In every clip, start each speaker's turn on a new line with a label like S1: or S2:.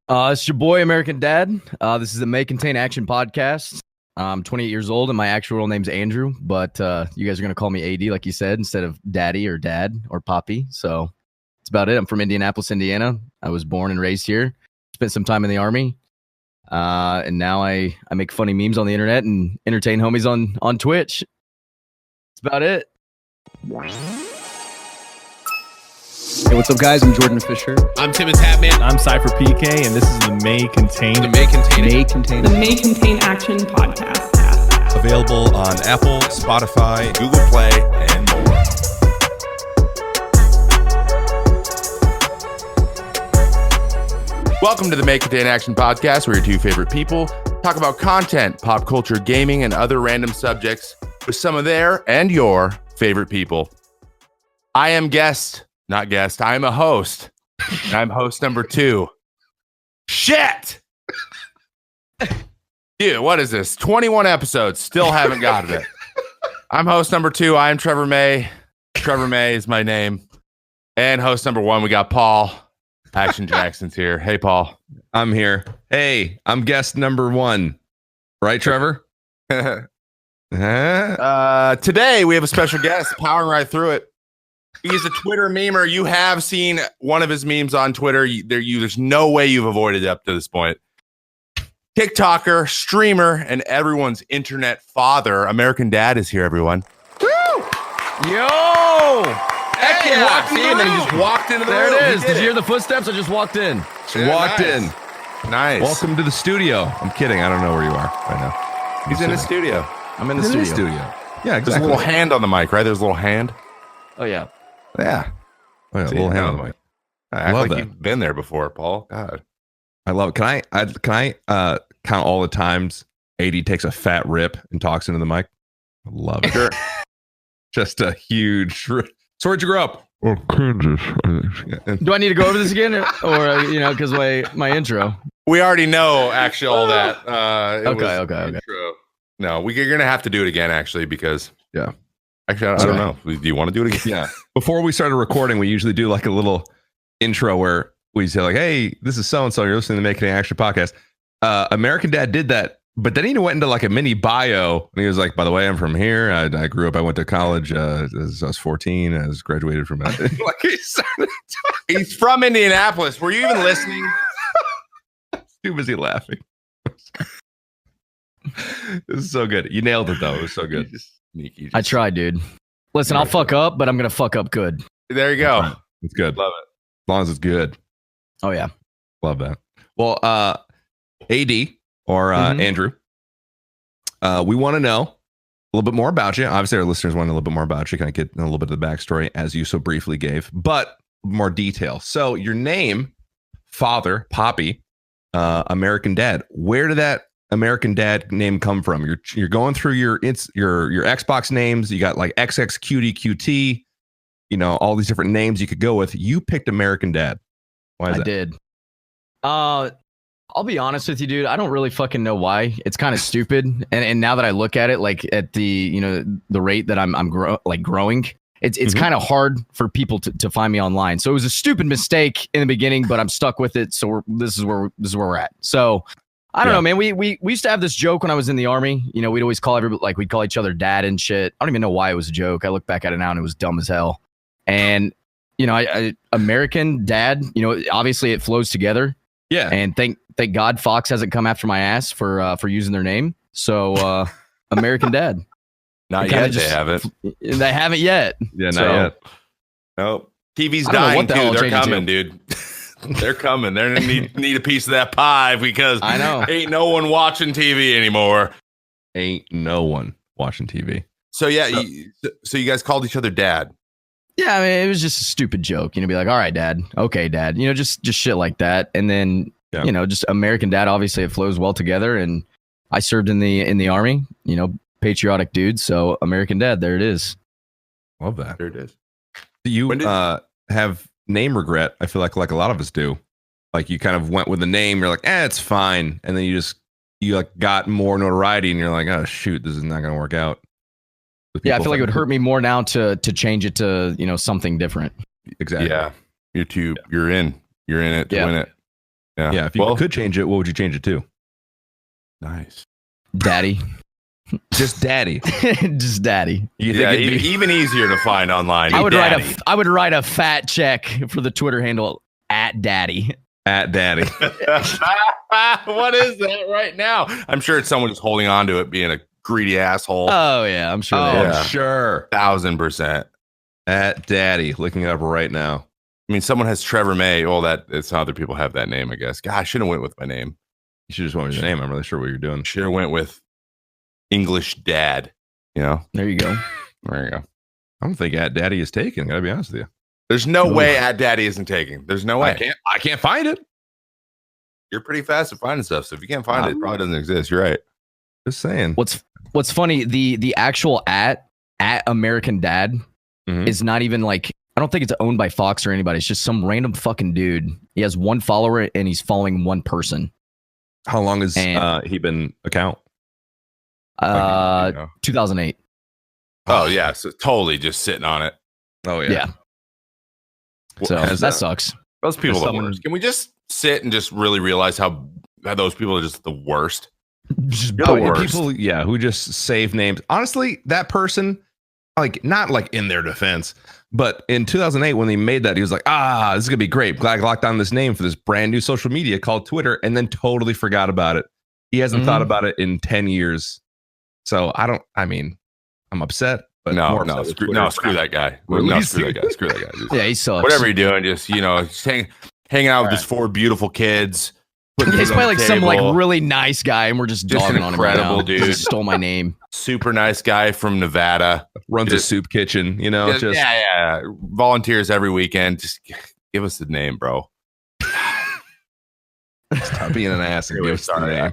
S1: It's your boy, American Dad. This is the May Contain Action podcast. I'm 28 years old, and my actual real name's Andrew, but you guys are going to call me AD, like you said, instead of Daddy or Dad or Poppy. So that's about it. I'm from Indianapolis, Indiana. I was born and raised here. Spent some time in the Army. And now I make funny memes on the internet and entertain homies on Twitch. That's about it.
S2: Hey, what's up, guys? I'm Jordan Fisher.
S3: I'm Tim Hatman.
S4: I'm Cypher PK, and this is the May Contain.
S3: The May Contain
S5: Action podcast.
S4: Available on Apple, Spotify,
S3: Google Play, and more. Welcome to the May Contain Action podcast, where your two favorite people talk about content, pop culture, gaming, and other random subjects with some of their and your favorite people. I am I am a host. And I'm host number 2. Shit! Dude, what is this? 21 episodes. Still haven't gotten it. I'm host number 2. I am Trevor May. Trevor May is my name. And host number 1, we got Paul. ActionJaxon's here. Hey, Paul.
S6: I'm here. Hey, I'm guest number 1. Right, Trevor?
S3: Today, we have a special guest powering right through it. He's a Twitter memer. You have seen one of his memes on Twitter. There's no way you've avoided it up to this point. TikToker, streamer, and everyone's internet father. American Dad is here, everyone.
S1: Woo! Yo!
S3: Heck yeah! See, and then he just walked into the room.
S1: There it is. Did you hear the footsteps? I just walked in.
S6: Walked in.
S3: Nice.
S6: Welcome to the studio. I'm kidding. I don't know where you are right now.
S3: He's in the studio.
S1: I'm in the studio.
S6: Yeah, exactly.
S3: There's a little hand on the mic, right? There's a little hand.
S1: Oh, yeah.
S3: Yeah.
S6: Oh, yeah, a little hand on the mic.
S3: I act
S6: love
S3: like
S6: that.
S3: you've been there before, Paul. God.
S6: I love it. Can I count all the times AD takes a fat rip and talks into the mic? I love it.
S3: Sure.
S6: Just a huge. So where'd you grow up? Oh, Kansas.
S1: Do I need to go over this again? Or because my intro?
S3: We already know, actually, all that.
S1: Okay.
S3: Intro. No, you're going to have to do it again, actually, because...
S6: Yeah.
S3: Actually, I don't know. Do you want to do it again?
S6: Yeah. Before we started recording, we usually do like a little intro where we say like, "Hey, this is so-and-so. You're listening to the Making Action podcast." American Dad did that, but then he went into like a mini bio, and he was like, "By the way, I'm from here. I grew up. I went to college as I was 14. I was graduated from like
S3: he's from Indianapolis. Were you even listening?
S6: Too busy laughing. This is so good. You nailed it though. It was so good.
S3: Sneaky.
S1: I tried, dude. Listen, I'll fuck up, but I'm going to fuck up good.
S3: There you go.
S6: It's good.
S3: Love it.
S6: As long as it's good.
S1: Oh, yeah.
S6: Love that. Well, AD or Andrew, we want to know a little bit more about you. Obviously, our listeners want to know a little bit more about you. Can I get a little bit of the backstory as you so briefly gave, but more detail. So your name, father, Poppy, American Dad. Where did that American Dad name come from? You're going through your Xbox names. You got like XXQDQT, all these different names you could go with. You picked American Dad. Why is that?
S1: I did. I'll be honest with you, dude. I don't really fucking know why. It's kind of stupid. And now that I look at it, like at the the rate that I'm growing, it's kind of hard for people to find me online. So it was a stupid mistake in the beginning, but I'm stuck with it. So this is where we're at. So. I don't know, man. We used to have this joke when I was in the Army. We'd always call everybody, like, we'd call each other dad and shit. I don't even know why it was a joke. I look back at it now and it was dumb as hell. And, American Dad, obviously it flows together.
S6: Yeah.
S1: And thank God Fox hasn't come after my ass for using their name. So, American Dad.
S3: Not yet, they haven't.
S1: They haven't yet.
S6: Yeah, not yet.
S3: Nope. TV's dying, too. They're coming, dude. They're coming. They're gonna need a piece of that pie because
S1: I know
S3: ain't no one watching TV anymore.
S6: Ain't no one watching TV.
S3: So yeah, so you guys called each other Dad.
S1: Yeah, I mean it was just a stupid joke. Be like, all right, Dad, okay, Dad. Just shit like that. And then just American Dad. Obviously, it flows well together. And I served in the Army. Patriotic dude. So American Dad. There it is.
S6: Love that.
S3: There it is.
S6: Do you have name regret? I feel like a lot of us do. Like you kind of went with the name, you're like, it's fine, and then you got more notoriety, and you're like, oh shoot, this is not going to work out.
S1: Yeah, I feel like it would hurt me more now to change it to something different.
S6: Exactly.
S3: Yeah. You're in it to win it.
S6: Yeah. If you could change it, what would you change it to?
S3: Nice.
S1: Daddy.
S6: Just daddy.
S1: Just daddy.
S3: You think it'd be even easier to find online.
S1: I would write a fat check for the Twitter handle @daddy.
S6: @daddy.
S3: What is that right now? I'm sure it's someone just holding on to it, being a greedy asshole.
S1: Oh yeah, I'm sure.
S6: I'm sure.
S3: 1000%.
S6: @daddy. Looking it up right now.
S3: I mean, someone has Trevor May. Well, it's other people have that name, I guess. God, I should have went with my name.
S6: You should just went with your name. I'm really sure what you're doing.
S3: Should have went with English Dad. You know.
S1: There you go.
S3: There you go.
S6: I don't think @daddy is taken. Gotta be honest with you.
S3: There's no way @daddy isn't taking. There's no way.
S6: I can't find it.
S3: You're pretty fast at finding stuff. So if you can't find it, it probably doesn't exist. You're right.
S6: Just saying.
S1: What's funny? The actual @AmericanDad is not even like. I don't think it's owned by Fox or anybody. It's just some random fucking dude. He has one follower and he's following one person.
S6: How long has he been account?
S1: 2008.
S3: Oh yeah, so totally just sitting on it.
S6: Oh yeah.
S1: So that sucks.
S3: Those people are the worst. Can we just sit and just really realize how those people are just the worst?
S6: You're the worst. People, who just save names. Honestly, that person, like, not like in their defense, but in 2008 when they made that, he was like, this is gonna be great. Glad I locked down this name for this brand new social media called Twitter, and then totally forgot about it. He hasn't thought about it in 10 years. So I'm upset. But
S3: screw that guy. Screw that guy.
S1: Yeah, he sucks.
S3: Whatever you're doing, just hanging out with his 4 beautiful kids.
S1: He's probably like some like really nice guy, and we're just dogging on him right now.
S3: Dude.
S1: He stole my name.
S3: Super nice guy from Nevada.
S6: Runs a soup kitchen,
S3: volunteers every weekend. Just give us the name, bro.
S6: Stop being an ass and give us the name.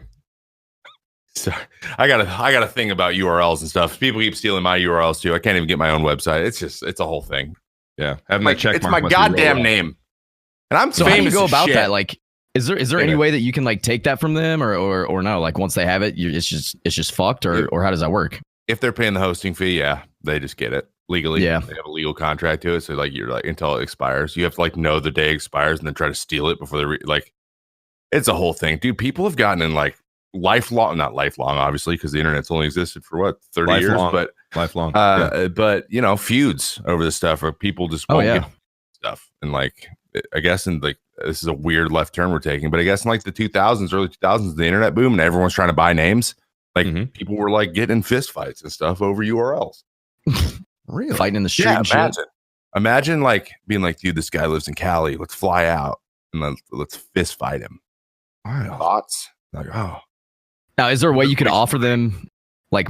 S3: Sorry. I got a thing about URLs and stuff. People keep stealing my URLs too. I can't even get my own website. It's a whole thing.
S6: Yeah, having that check
S3: it's my goddamn name, and I'm
S1: so
S3: famous.
S1: How do you go about
S3: shit.
S1: that? Like, is there any way that you can like take that from them, or no? Like once they have it, it's just fucked, or how does that work?
S3: If they're paying the hosting fee, they just get it legally.
S1: Yeah,
S3: they have a legal contract to it, so you're until it expires, you have to know the day it expires and then try to steal it before they it's a whole thing, dude. People have gotten in not lifelong, obviously, because the internet's only existed for 30 years, but
S6: lifelong.
S3: But feuds over this stuff, or people just won't get stuff, and I guess this is a weird left turn we're taking, but I guess in the 2000s, early 2000s, the internet boom, and everyone's trying to buy names. People were getting in fist fights and stuff over URLs.
S1: Really? Fighting in the street. Yeah,
S3: imagine being dude, this guy lives in Cali. Let's fly out and then let's fist fight him. Thoughts?
S1: Now, is there a way you could offer them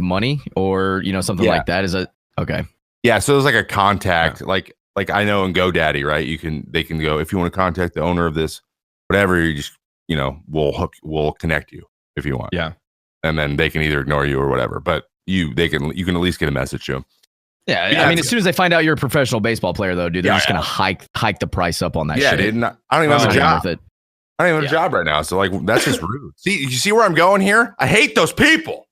S1: money or something like that? Is it okay? Yeah,
S3: so there's a contact, like I know in GoDaddy, right? They can go, if you want to contact the owner of this, whatever, you just we'll connect you if you want.
S6: Yeah,
S3: and then they can either ignore you or whatever, but you can at least get a message to them.
S1: Yeah, I mean, as soon as they find out you're a professional baseball player, though, dude, they're just gonna hike the price up on that.
S3: Yeah,
S1: shit.
S3: Dude, I don't even have a job. I don't even have a job right now, so that's just rude. See, you see where I'm going here? I hate those people.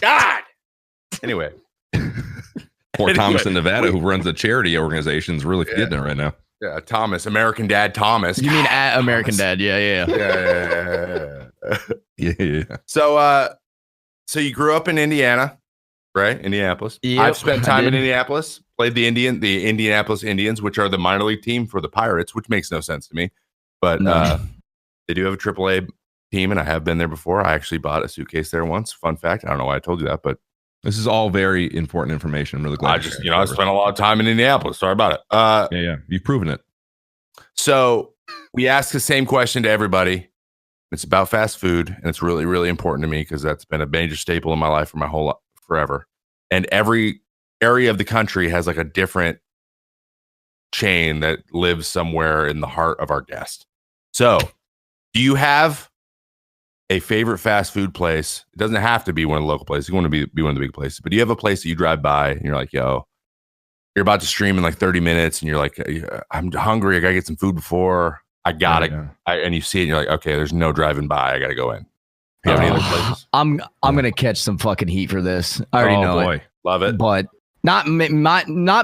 S3: God. Anyway,
S6: poor Thomas in Nevada, who runs a charity organization, is really getting it right now.
S3: Yeah, Thomas, AmericanDad Thomas.
S1: You mean @AmericanDad?
S3: Yeah. So you grew up in Indiana, right? Indianapolis.
S1: Yep,
S3: I've spent time in Indianapolis. Played the Indianapolis Indians, which are the minor league team for the Pirates, which makes no sense to me. But they do have a AAA team, and I have been there before. I actually bought a suitcase there once. Fun fact. I don't know why I told you that, but
S6: this is all very important information. I'm really glad.
S3: I spent a lot of time in Indianapolis. Sorry about it.
S6: Yeah. You've proven it.
S3: So we ask the same question to everybody. It's about fast food, and it's really, really important to me because that's been a major staple in my life for my whole life, forever. And every area of the country has a different chain that lives somewhere in the heart of our guest. So, do you have a favorite fast food place? It doesn't have to be one of the local places. You want to be one of the big places, but do you have a place that you drive by and you're like, yo, you're about to stream in 30 minutes and you're like, I'm hungry. I got to get some food before I got it. And you see it and you're like, okay, there's no driving by. I got to go in. Do you have any other places?
S1: I'm going to catch some fucking heat for this. I already know it.
S3: Love it.
S1: But not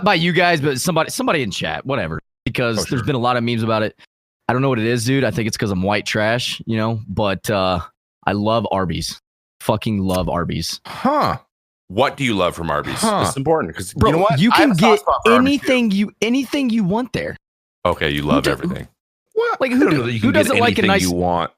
S1: by you guys, but somebody in chat, whatever. because there's been a lot of memes about it. I don't know what it is, dude. I think it's because I'm white trash, but I love Arby's. Fucking love Arby's.
S3: Huh. What do you love from Arby's? It's important because
S1: Bro,
S3: you know what?
S1: You
S3: I have
S1: can
S3: a soft
S1: get
S3: spot for Arby's, too.
S1: anything you want there.
S3: Okay, you love everything.
S6: Well,
S1: Like,
S6: I don't know that you
S1: who
S6: can get
S1: doesn't like a
S6: anything
S1: nice-
S6: you want.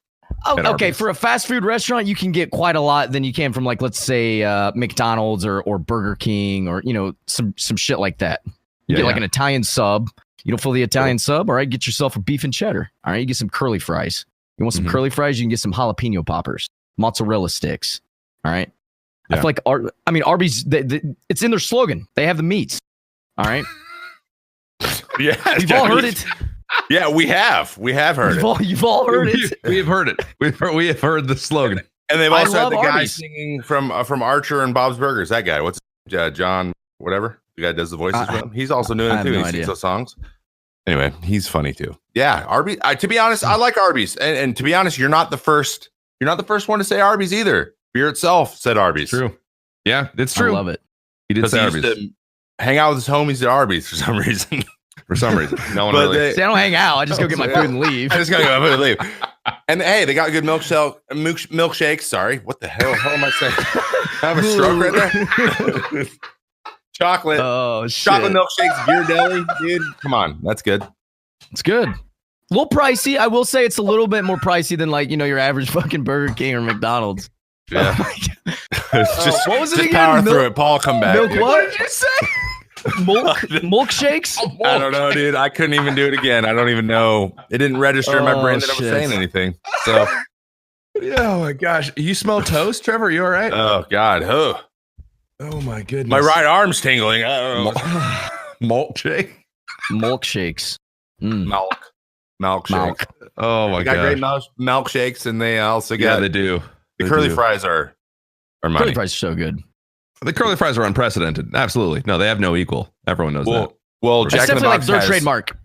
S1: Oh,
S6: at
S1: okay.
S6: Arby's.
S1: For a fast food restaurant, you can get quite a lot than you can from, like, let's say McDonald's or Burger King or some shit like that. You get like an Italian sub. You don't feel the Italian sub? All right, get yourself a beef and cheddar. All right, you get some curly fries. You want some curly fries? You can get some jalapeno poppers, mozzarella sticks. All right. I feel like Arby's. It's in their slogan. They have the meats. All right.
S3: Yeah,
S1: We've all heard it.
S3: Yeah, we have. We have heard it.
S1: You've all heard it.
S6: We have heard it. We have heard the slogan.
S3: And they've also had
S1: love
S3: the guy
S1: Arby's.
S3: singing from Archer and Bob's Burgers. That guy, what's John? Whatever the guy does the voices for him. He's also doing
S1: I
S3: it
S1: have
S3: too.
S1: no
S3: He sings
S1: idea.
S3: those songs. Anyway, he's funny too. Yeah, Arby's. To be honest, I like Arby's. And to be honest, you're not the first. You're not the first one to say Arby's either. Beer itself said Arby's.
S6: True. Yeah, it's true.
S1: I love it.
S6: He did
S3: Because
S6: say
S3: he used
S6: Arby's
S3: to hang out with his homies at Arby's for some reason.
S6: for some reason. No one
S3: But
S6: really.
S3: they-
S1: See, I don't hang out. I just go get my food and leave.
S3: I just gotta go and leave. And hey, they got good milkshakes. Sorry, what the hell am I saying? I have a stroke right there. Chocolate.
S1: Oh shit!
S3: Chocolate milkshakes, beer deli, dude. Come on, that's good.
S1: It's good. A little pricey. I will say it's a little bit more pricey than your average fucking Burger King or McDonald's.
S3: Yeah. It's just
S1: what was it
S3: just
S1: again?
S3: power
S1: Milk-
S3: through it. Paul, come back.
S1: Milk
S3: dude.
S1: what did you say? Milkshakes?
S3: I don't know, dude. I couldn't even do it again. I don't even know. It didn't register in my brain that I was
S1: shit.
S3: saying anything. So,
S6: Oh my gosh! You smell toast, Trevor? Are you all right?
S3: oh god,
S6: Oh my goodness!
S3: my right arm's tingling. I don't know.
S6: Milkshake.
S1: Milkshakes. Mm.
S3: Milkshakes.
S1: Milk.
S6: Oh my
S3: They got
S6: god!
S3: great milkshakes, and they also
S6: Yeah,
S3: got
S6: they do.
S3: the
S6: They
S3: curly
S6: do.
S3: fries are money.
S1: Curly fries are so good.
S6: The curly fries are unprecedented. Absolutely. No, they have no equal. Everyone knows that.
S3: Well,
S1: It's
S3: Jack in the
S1: definitely like
S3: Box
S1: their
S3: has,
S1: trademark.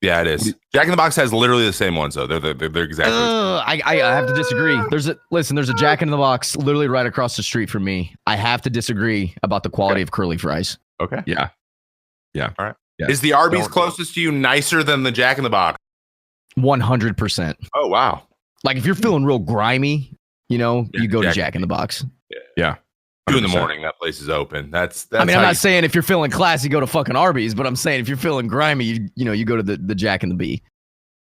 S3: Yeah, it is. Jack in the Box has literally the same ones, though. They're exactly.
S1: I have to disagree. There's a Jack in the Box literally right across the street from me. I have to disagree about the quality of curly fries.
S3: Okay.
S6: Yeah.
S3: All right.
S6: Yeah.
S3: Is the Arby's
S6: Don't-
S3: closest to you nicer than the Jack in the Box?
S1: 100%.
S3: Oh wow.
S1: Like if you're feeling real grimy, you go to
S3: Jack-
S1: Jack in the Box.
S6: Yeah.
S3: 2 in the
S6: 100%.
S3: morning, that place is open. That's
S1: I mean,
S3: how
S1: I'm
S3: you-
S1: not saying if you're feeling classy, go to fucking Arby's, but I'm saying if you're feeling grimy, you go to the Jack and the B.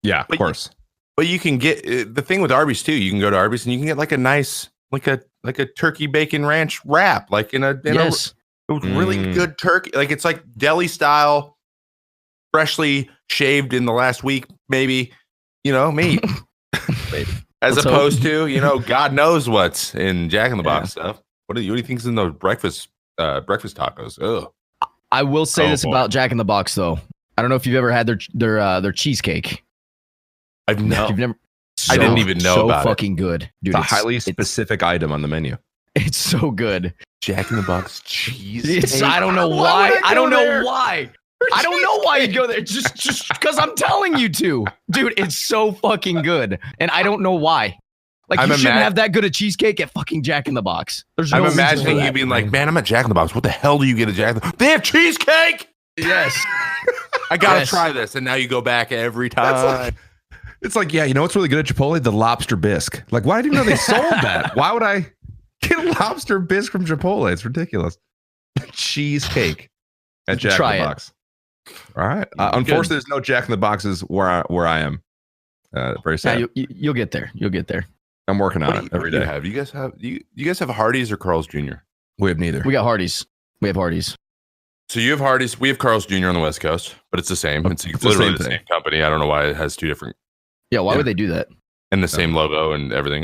S6: Yeah, of
S3: But
S6: course.
S3: But you can get the thing with Arby's too. You can go to Arby's and you can get like a nice, like a turkey bacon ranch wrap, like in a
S1: Yes.
S3: really
S6: Mm.
S3: good turkey. Like it's like deli style, freshly shaved in the last week, maybe. Maybe. Maybe. As
S1: Let's
S3: opposed to, God knows what's in Jack in the Box stuff. What do you think's in those breakfast tacos? Ugh.
S1: I will say
S3: Oh,
S1: this
S3: boy.
S1: about Jack in the Box though. I don't know if you've ever had their cheesecake.
S3: I've no.
S1: You've never.
S3: I didn't even know
S1: so
S3: about it.
S1: fucking good, dude.
S6: It's a highly specific item on the menu.
S1: It's so good.
S3: Jack in the Box cheese.
S1: I don't know
S6: Why
S1: why.
S6: would I
S1: I don't
S6: go
S1: know
S6: there?
S1: why. I don't know why you go there. Just because I'm telling you to, dude. It's so fucking good, and I don't know why. Like
S3: I'm
S1: you shouldn't
S3: ima-
S1: have that good a cheesecake at fucking Jack in the Box. There's no
S3: I'm
S1: reason for
S3: imagining you
S1: that.
S3: being like, man, I'm at Jack in the Box. What the hell do you get at Jack in the Box? They have cheesecake.
S1: Yes.
S3: I gotta
S1: Yes.
S3: try this. And now you go back every time.
S6: It's like, yeah, you know what's really good at Chipotle? The lobster bisque. Like, why didn't you know they sold that? Why would I get a lobster bisque from Chipotle? It's ridiculous. Cheesecake at Jack
S1: Try
S6: in the
S1: it.
S6: Box. All right. Unfortunately, there's no Jack in the Boxes where I am. Very
S1: Yeah,
S6: sad.
S1: you'll get there. You'll get there.
S6: I'm working on
S3: What
S6: it
S3: do
S6: every
S3: you
S6: day.
S3: have? You guys have Hardee's or Carl's Jr.?
S6: We have neither.
S1: We got Hardee's. We have Hardee's.
S3: So you have Hardee's. We have Carl's Jr. on the West Coast, but it's the same. It's
S6: the
S3: literally
S6: same
S3: the
S6: thing.
S3: same company. I don't know why it has two different
S1: Yeah. Why would they do that?
S3: and the same logo and everything.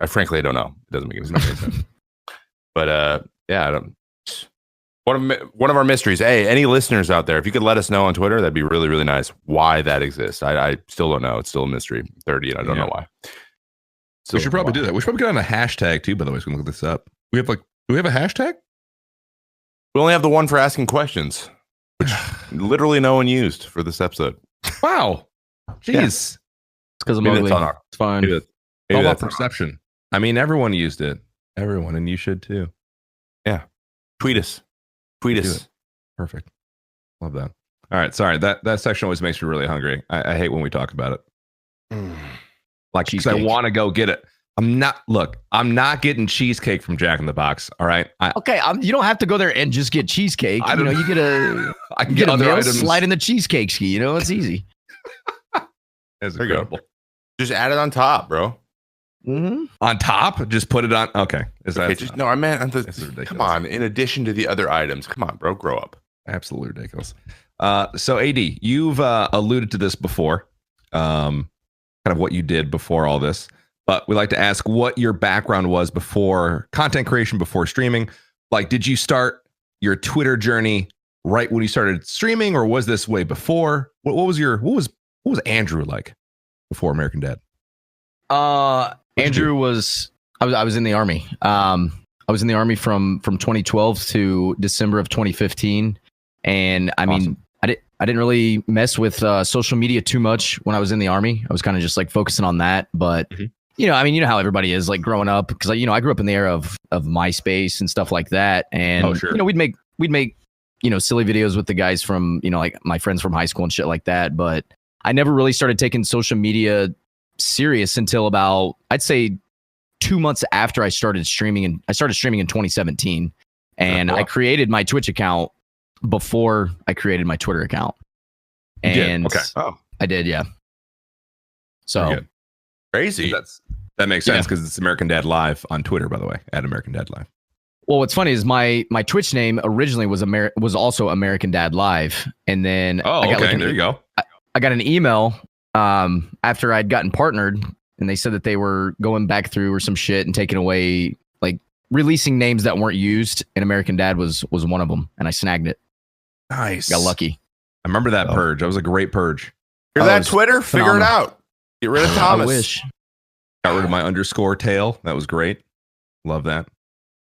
S3: Frankly, I don't know. It doesn't make any sense. But yeah, I don't. One of our mysteries. Hey, any listeners out there, if you could let us know on Twitter, that'd be really, really nice. Why that exists, I still don't know. It's still a mystery. 30, and I don't know why.
S6: We should probably do that. We should probably get on a hashtag too, by the way, so we can look this up. Do we have a hashtag?
S3: We only have the one for asking questions, which literally no one used for this episode.
S6: Wow. Jeez.
S3: Yeah.
S1: It's because I'm
S3: Maybe
S1: ugly.
S3: that's on our.
S1: It's fine.
S3: Maybe that's,
S6: All
S3: maybe
S6: about
S3: that's on our-
S6: perception. I mean, everyone used it. Everyone, and you should too.
S3: Tweet us. Tweet
S6: Do
S3: us.
S6: it. Perfect. Love that. All right. Sorry. That section always makes me really hungry. I hate when we talk about it. Like, because I want to go get it. I'm not getting cheesecake from Jack in the Box. All right.
S1: Okay. You don't have to go there and just get cheesecake. You know, you get
S6: I can get other
S1: meal,
S6: items.
S1: slide in the cheesecake ski. You know, it's easy.
S6: That's
S3: There you go.
S6: incredible.
S3: Just add it on top, bro.
S1: Mm-hmm.
S6: On top, just put it on. Okay.
S3: No, I meant
S6: That's ridiculous.
S3: come on. In addition to the other items, come on, bro, grow up.
S6: Absolutely ridiculous. So AD, you've alluded to this before, kind of what you did before all this, but we like to ask what your background was before content creation, before streaming. Like, did you start your Twitter journey right when you started streaming, or was this way before? What was Andrew like before American Dad?
S1: Andrew was I was in the Army. I was in the Army from 2012 to December of 2015, and I mean,
S6: Awesome.
S1: I didn't really mess with social media too much when I was in the Army. I was kind of just like focusing on that. But you know, I mean, you know how everybody is like growing up, because I grew up in the era of MySpace and stuff like that, and
S6: sure.
S1: you know, we'd make silly videos with the guys from like my friends from high school and shit like that. But I never really started taking social media serious until about, I'd say, 2 months after I started streaming, and I started streaming in 2017, and I created my Twitch account before I created my Twitter account. And
S6: Okay.
S1: I did, yeah. So
S3: Crazy.
S6: That makes sense, because it's American Dad Live on Twitter, by the way, at American Dad Live.
S1: well, what's funny is my Twitch name originally was also American Dad Live, and then
S6: there you go.
S1: I got an email after I'd gotten partnered, and they said that they were going back through or some shit and taking away, like, releasing names that weren't used, and American Dad was one of them, and I snagged it.
S6: Nice.
S1: Got lucky.
S6: I remember that purge. That was a great purge.
S3: Hear
S1: Oh,
S3: that,
S1: it's
S3: Twitter? Figure it
S1: phenomenal.
S3: out. Get rid of Thomas.
S1: I wish.
S6: Got rid of my underscore tail. That was great. Love that.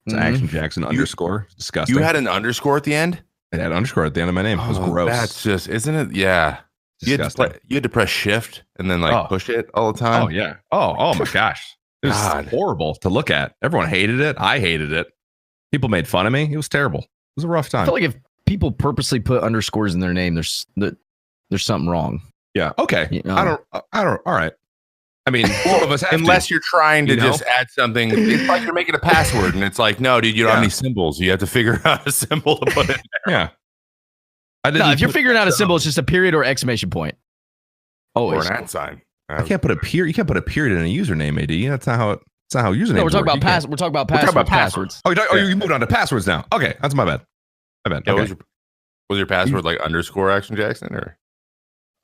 S6: It's ActionJaxon underscore. Disgusting.
S3: You had an underscore at the end?
S6: I had underscore at the end of my name. It was gross.
S3: That's just, isn't it? Yeah. You had to press shift and then push it all the time.
S6: Oh yeah. Oh my gosh. It was horrible to look at. Everyone hated it. I hated it. People made fun of me. It was terrible. It was a rough
S1: I
S6: time.
S1: feel like if people purposely put underscores in their name, there's something wrong.
S6: Yeah. Okay.
S1: You know?
S6: I don't. All right. I mean, some of us have
S3: unless
S6: to.
S3: you're trying to
S6: You know?
S3: just add something. It's like you're making a password and it's like, no, dude, you don't have any symbols. You have to figure out a symbol to put in there.
S6: Yeah. I didn't.
S1: No, if you're figuring out a symbol, it's just a period or exclamation point.
S3: Or
S1: Always.
S3: an @ sign.
S6: I can't put a period. You can't put a period in a username, AD. That's not how username.
S1: No, we're talking
S6: work.
S1: about We're talking about passwords.
S6: Oh, you moved on to passwords now. Okay, that's my bad.
S3: Yeah,
S6: Okay.
S3: was your password like underscore ActionJaxon or?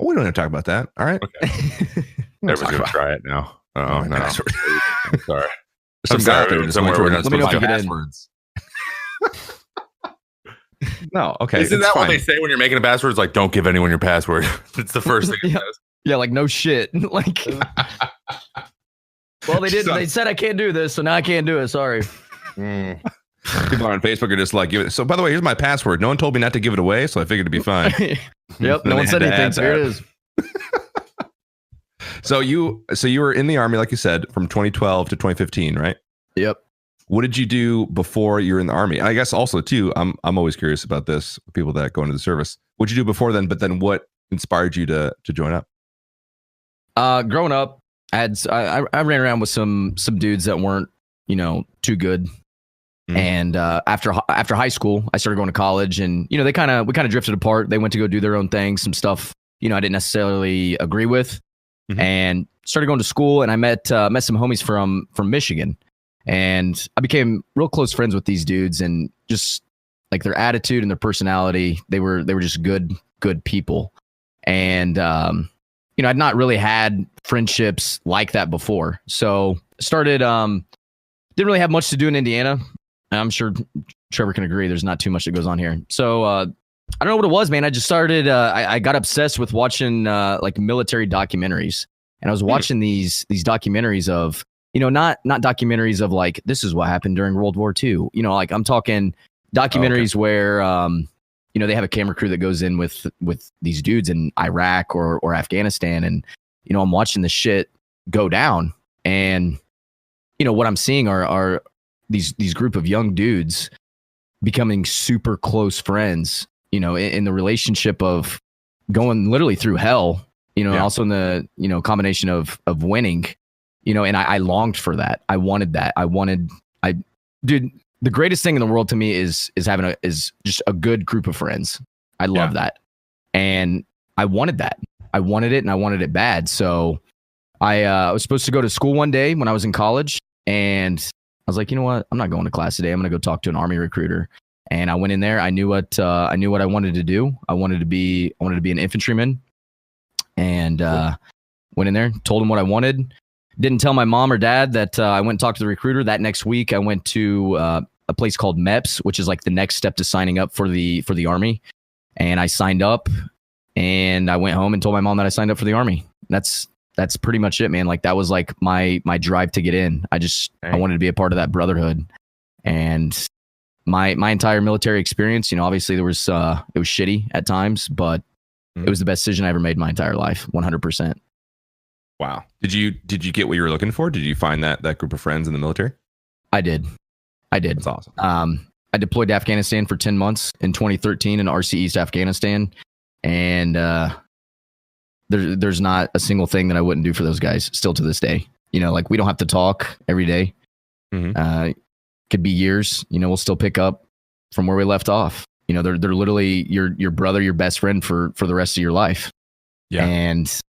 S6: Oh, we don't have to talk about that. All right.
S3: Okay. Everyone's gonna try it now. Oh no.
S6: Password.
S3: I'm sorry.
S6: Some
S3: I'm
S6: guy
S3: sorry,
S6: out there just
S3: somewhere
S6: went
S3: we're
S6: through
S3: not
S6: and let me know if
S3: supposed
S6: you
S3: to
S6: get passwords. No, okay.
S3: Isn't
S6: it's
S3: that what
S6: fine.
S3: they say when you're making a password? It's like, don't give anyone your password. It's the first thing it says.
S1: Yeah, like no shit. Like, well, they didn't.
S6: So-
S1: They said I can't do this, so now I can't do it. Sorry.
S6: People on Facebook are just like, give it. So, by the way, here's my password. No one told me not to give it away, so I figured it'd be fine.
S1: Yep.
S6: Then
S1: No one
S6: they
S1: said
S6: had to
S1: anything.
S6: add
S1: So here it
S6: that.
S1: is.
S6: So you were in the Army, like you said, from 2012 to 2015, right?
S1: Yep.
S6: What did you do before you were in the Army? I guess also too, I'm always curious about this. People that go into the service. What'd you do before then? But then, what inspired you to join up?
S1: Growing up, I ran around with some dudes that weren't, too good.
S6: Mhm.
S1: And after high school, I started going to college, and we kind of drifted apart. They went to go do their own thing, some stuff I didn't necessarily agree with,
S6: Mhm.
S1: and started going to school. And I met some homies from Michigan, and I became real close friends with these dudes, and just like their attitude and their personality, they were just good people. And I'd not really had friendships like that before, so started didn't really have much to do in Indiana. I'm sure Trevor can agree. There's not too much that goes on here. So I don't know what it was, man. I just started. I got obsessed with watching like military documentaries, and I was watching these documentaries of not documentaries of like this is what happened during World War II. Like I'm talking documentaries where they have a camera crew that goes in with these dudes in Iraq or Afghanistan, and I'm watching the shit go down, and what I'm seeing are these group of young dudes becoming super close friends, in the relationship of going literally through hell, and
S3: Yeah.
S1: also in the, combination of winning, and I longed for that. I wanted that. Dude, the greatest thing in the world to me is just a good group of friends. I love that. And I wanted that. I wanted it, and I wanted it bad. So I was supposed to go to school one day when I was in college, and I was like, you know what? I'm not going to class today. I'm going to go talk to an Army recruiter. And I went in there. I knew what I wanted to do. I wanted to be an infantryman, and went in there, told him what I wanted. Didn't tell my mom or dad that I went and talked to the recruiter. That next week, I went to a place called MEPS, which is like the next step to signing up for the Army. And I signed up, and I went home and told my mom that I signed up for the Army. That's pretty much it, man. Like, that was like my drive to get in. I wanted to be a part of that brotherhood. And my entire military experience, obviously it was shitty at times, but it was the best decision I ever made in my entire life. 100%.
S6: Wow. Did you get what you were looking for? Did you find that group of friends in the military?
S1: I did.
S6: That's awesome.
S1: I deployed to Afghanistan for 10 months in 2013 in RC East Afghanistan. And there's not a single thing that I wouldn't do for those guys still to this day. Like, we don't have to talk every day. Could be years, we'll still pick up from where we left off. They're literally your brother, your best friend for the rest of your life.
S6: Yeah.
S1: And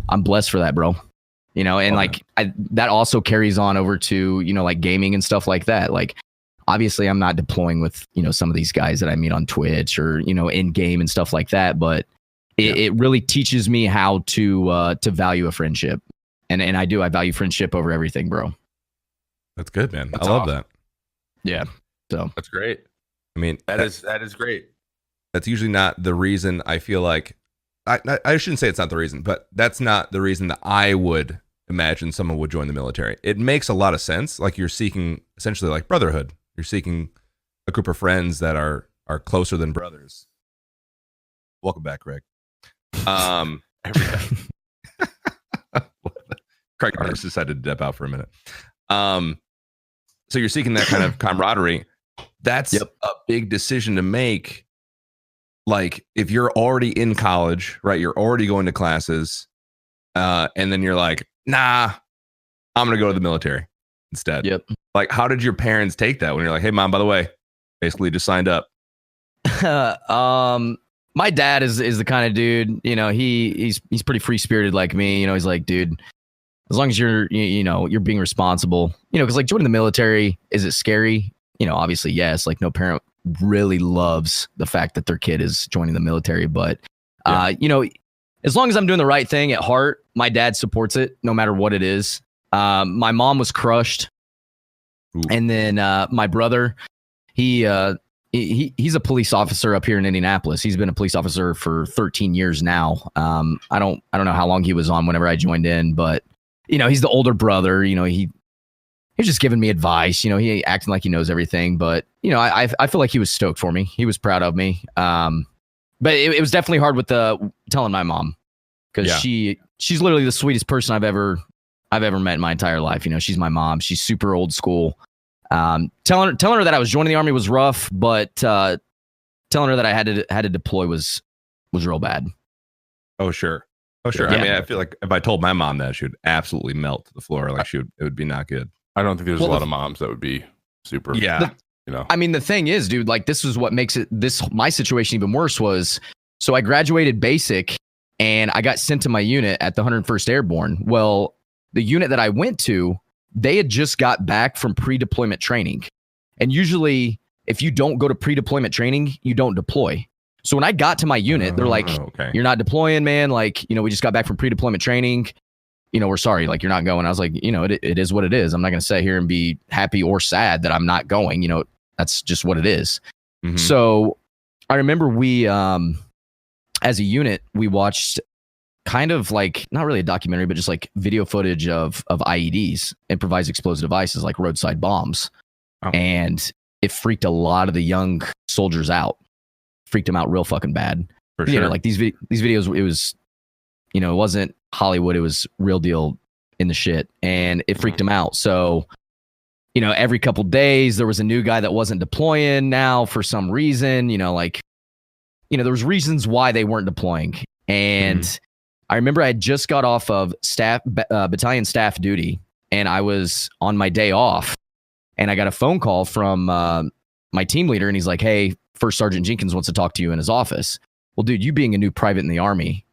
S1: I'm blessed for that, bro. And that also carries on over to, like gaming and stuff like that. Like, obviously I'm not deploying with, some of these guys that I meet on Twitch or, in game and stuff like that. But it really teaches me how to value a friendship. And I value friendship over everything, bro.
S6: That's good, man.
S3: That's
S6: I love
S3: awesome.
S6: that.
S1: Yeah. So
S3: That's great.
S6: I mean,
S3: That is great.
S6: that's usually not the reason. I feel like I shouldn't say it's not the reason, but that's not the reason that I would imagine someone would join the military. It makes a lot of sense. Like, you're seeking essentially like brotherhood. You're seeking a group of friends that are closer than brothers. Welcome back, Greg.
S3: Every time.
S6: Craig just decided to dip out for a minute. So you're seeking that kind of camaraderie. That's a big decision to make. Like, if you're already in college, right? You're already going to classes, and then you're like, nah, I'm going to go to the military instead.
S1: Yep.
S6: Like, how did your parents take that when you're like, hey, mom, by the way, basically just signed up?
S1: My dad is the kind of dude, he's pretty free spirited like me. He's like, dude, as long as you're being responsible, because like joining the military, is it scary? Obviously, yes. Like, no parent really loves the fact that their kid is joining the military, but as long as I'm doing the right thing at heart, my dad supports it no matter what it is. My mom was crushed.
S6: Ooh.
S1: And then my brother, he's a police officer up here in Indianapolis. He's been a police officer for 13 years now. I don't know how long he was on whenever I joined in, but he's the older brother. He was just giving me advice. He acting like he knows everything, but I feel like he was stoked for me. He was proud of me. But it was definitely hard with telling my mom, because she's literally the sweetest person I've ever met in my entire life. She's my mom. She's super old school. Telling her that I was joining the Army was rough, but telling her that I had to deploy was real bad.
S6: Oh, sure. Yeah. I mean, I feel like if I told my mom that, she would absolutely melt to the floor. Like, it would be not good.
S3: I don't think there's a lot of moms that would be super.
S6: Yeah.
S1: I mean, the thing is, dude, like, this is what makes my situation even worse was, so I graduated basic and I got sent to my unit at the 101st Airborne. Well, the unit that I went to, they had just got back from pre-deployment training. And usually if you don't go to pre-deployment training, you don't deploy. So when I got to my unit, they're like, you're not deploying, man. Like, we just got back from pre-deployment training. We're sorry, like, you're not going. I was like, it is what it is. I'm not going to sit here and be happy or sad that I'm not going. That's just what it is. Mm-hmm. So I remember we, as a unit, we watched kind of like, not really a documentary, but just like video footage of IEDs, improvised explosive devices, like roadside bombs. Oh. And it freaked a lot of the young soldiers out. Freaked them out real fucking bad. For sure. Like these videos, it was, it wasn't Hollywood. It was real deal in the shit. And it freaked them out. So, every couple days there was a new guy that wasn't deploying now for some reason, there was reasons why they weren't deploying. And I remember I had just got off of battalion staff duty, and I was on my day off, and I got a phone call from my team leader, and he's like, "Hey, First Sergeant Jenkins wants to talk to you in his office." Well, dude, you being a new private in the Army,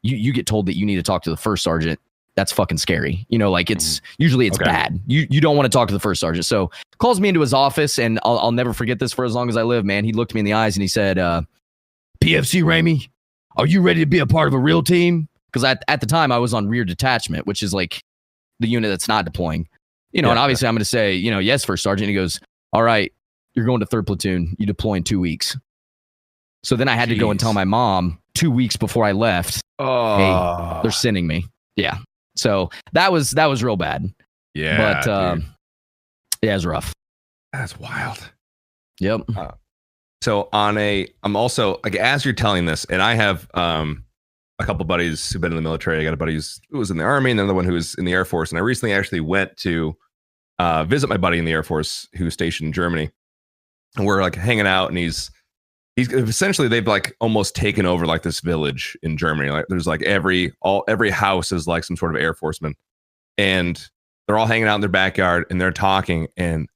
S1: you get told that you need to talk to the first sergeant. That's fucking scary. Like usually it's bad. You don't want to talk to the first sergeant. So calls me into his office, and I'll never forget this for as long as I live, man. He looked me in the eyes and he said, PFC Ramey, are you ready to be a part of a real team? Because at the time I was on rear detachment, which is like the unit that's not deploying. And obviously I'm going to say, yes, first sergeant. He goes, all right, you're going to 3rd platoon. You deploy in 2 weeks. So then I had to go and tell my mom 2 weeks before I left, hey, they're sending me. Yeah. So that was real bad.
S6: Yeah.
S1: But it was rough.
S6: That's wild.
S1: Yep.
S6: So I'm also like, as you're telling this, and I have a couple buddies who've been in the military. I got a buddy who was in the Army, and another one who was in the Air Force. And I recently actually went to visit my buddy in the Air Force who was stationed in Germany. And we're like hanging out, and he's essentially, they've like almost taken over like this village in Germany. Like there's like every house is like some sort of Air Forceman, and they're all hanging out in their backyard and they're talking, and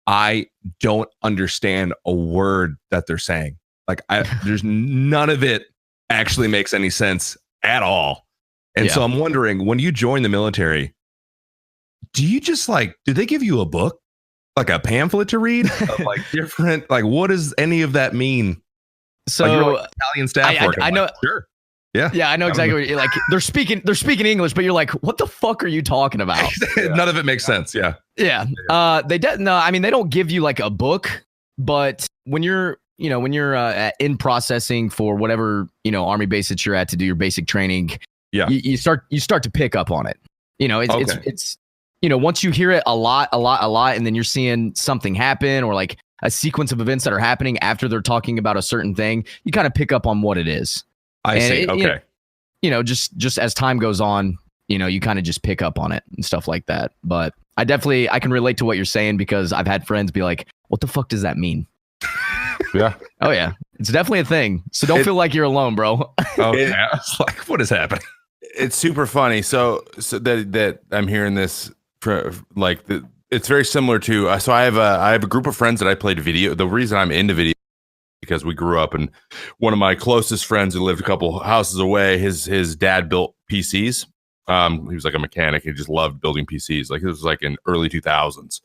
S6: I don't understand a word that they're saying. Like there's none of it actually makes any sense at all. And so I'm wondering, when you join the military, do you just do they give you a book? Like a pamphlet to read of like different, like what does any of that mean?
S1: So
S6: you're like Italian staff work.
S1: I know.
S6: Sure. Yeah.
S1: I know exactly what you're like. They're speaking English, but you're like, what the fuck are you talking about?
S6: None of it makes sense. Yeah.
S1: They don't give you like a book, but when you're in processing for whatever, Army base that you're at to do your basic training, you start to pick up on it. It's once you hear it a lot, and then you're seeing something happen or like a sequence of events that are happening after they're talking about a certain thing, you kind of pick up on what it is.
S6: I see. Okay.
S1: Just as time goes on, you kind of just pick up on it and stuff like that. But I can relate to what you're saying, because I've had friends be like, what the fuck does that mean?
S3: Yeah.
S1: Oh yeah. It's definitely a thing. So don't feel like you're alone, bro.
S6: Okay. It's like, what is happening?
S3: It's super funny. So that I'm hearing this, it's very similar to, so I have a group of friends that I played video. The reason I'm into video because we grew up, and one of my closest friends who lived a couple houses away, his dad built PCs. He was like a mechanic. He just loved building PCs. Like, it was like in early 2000s.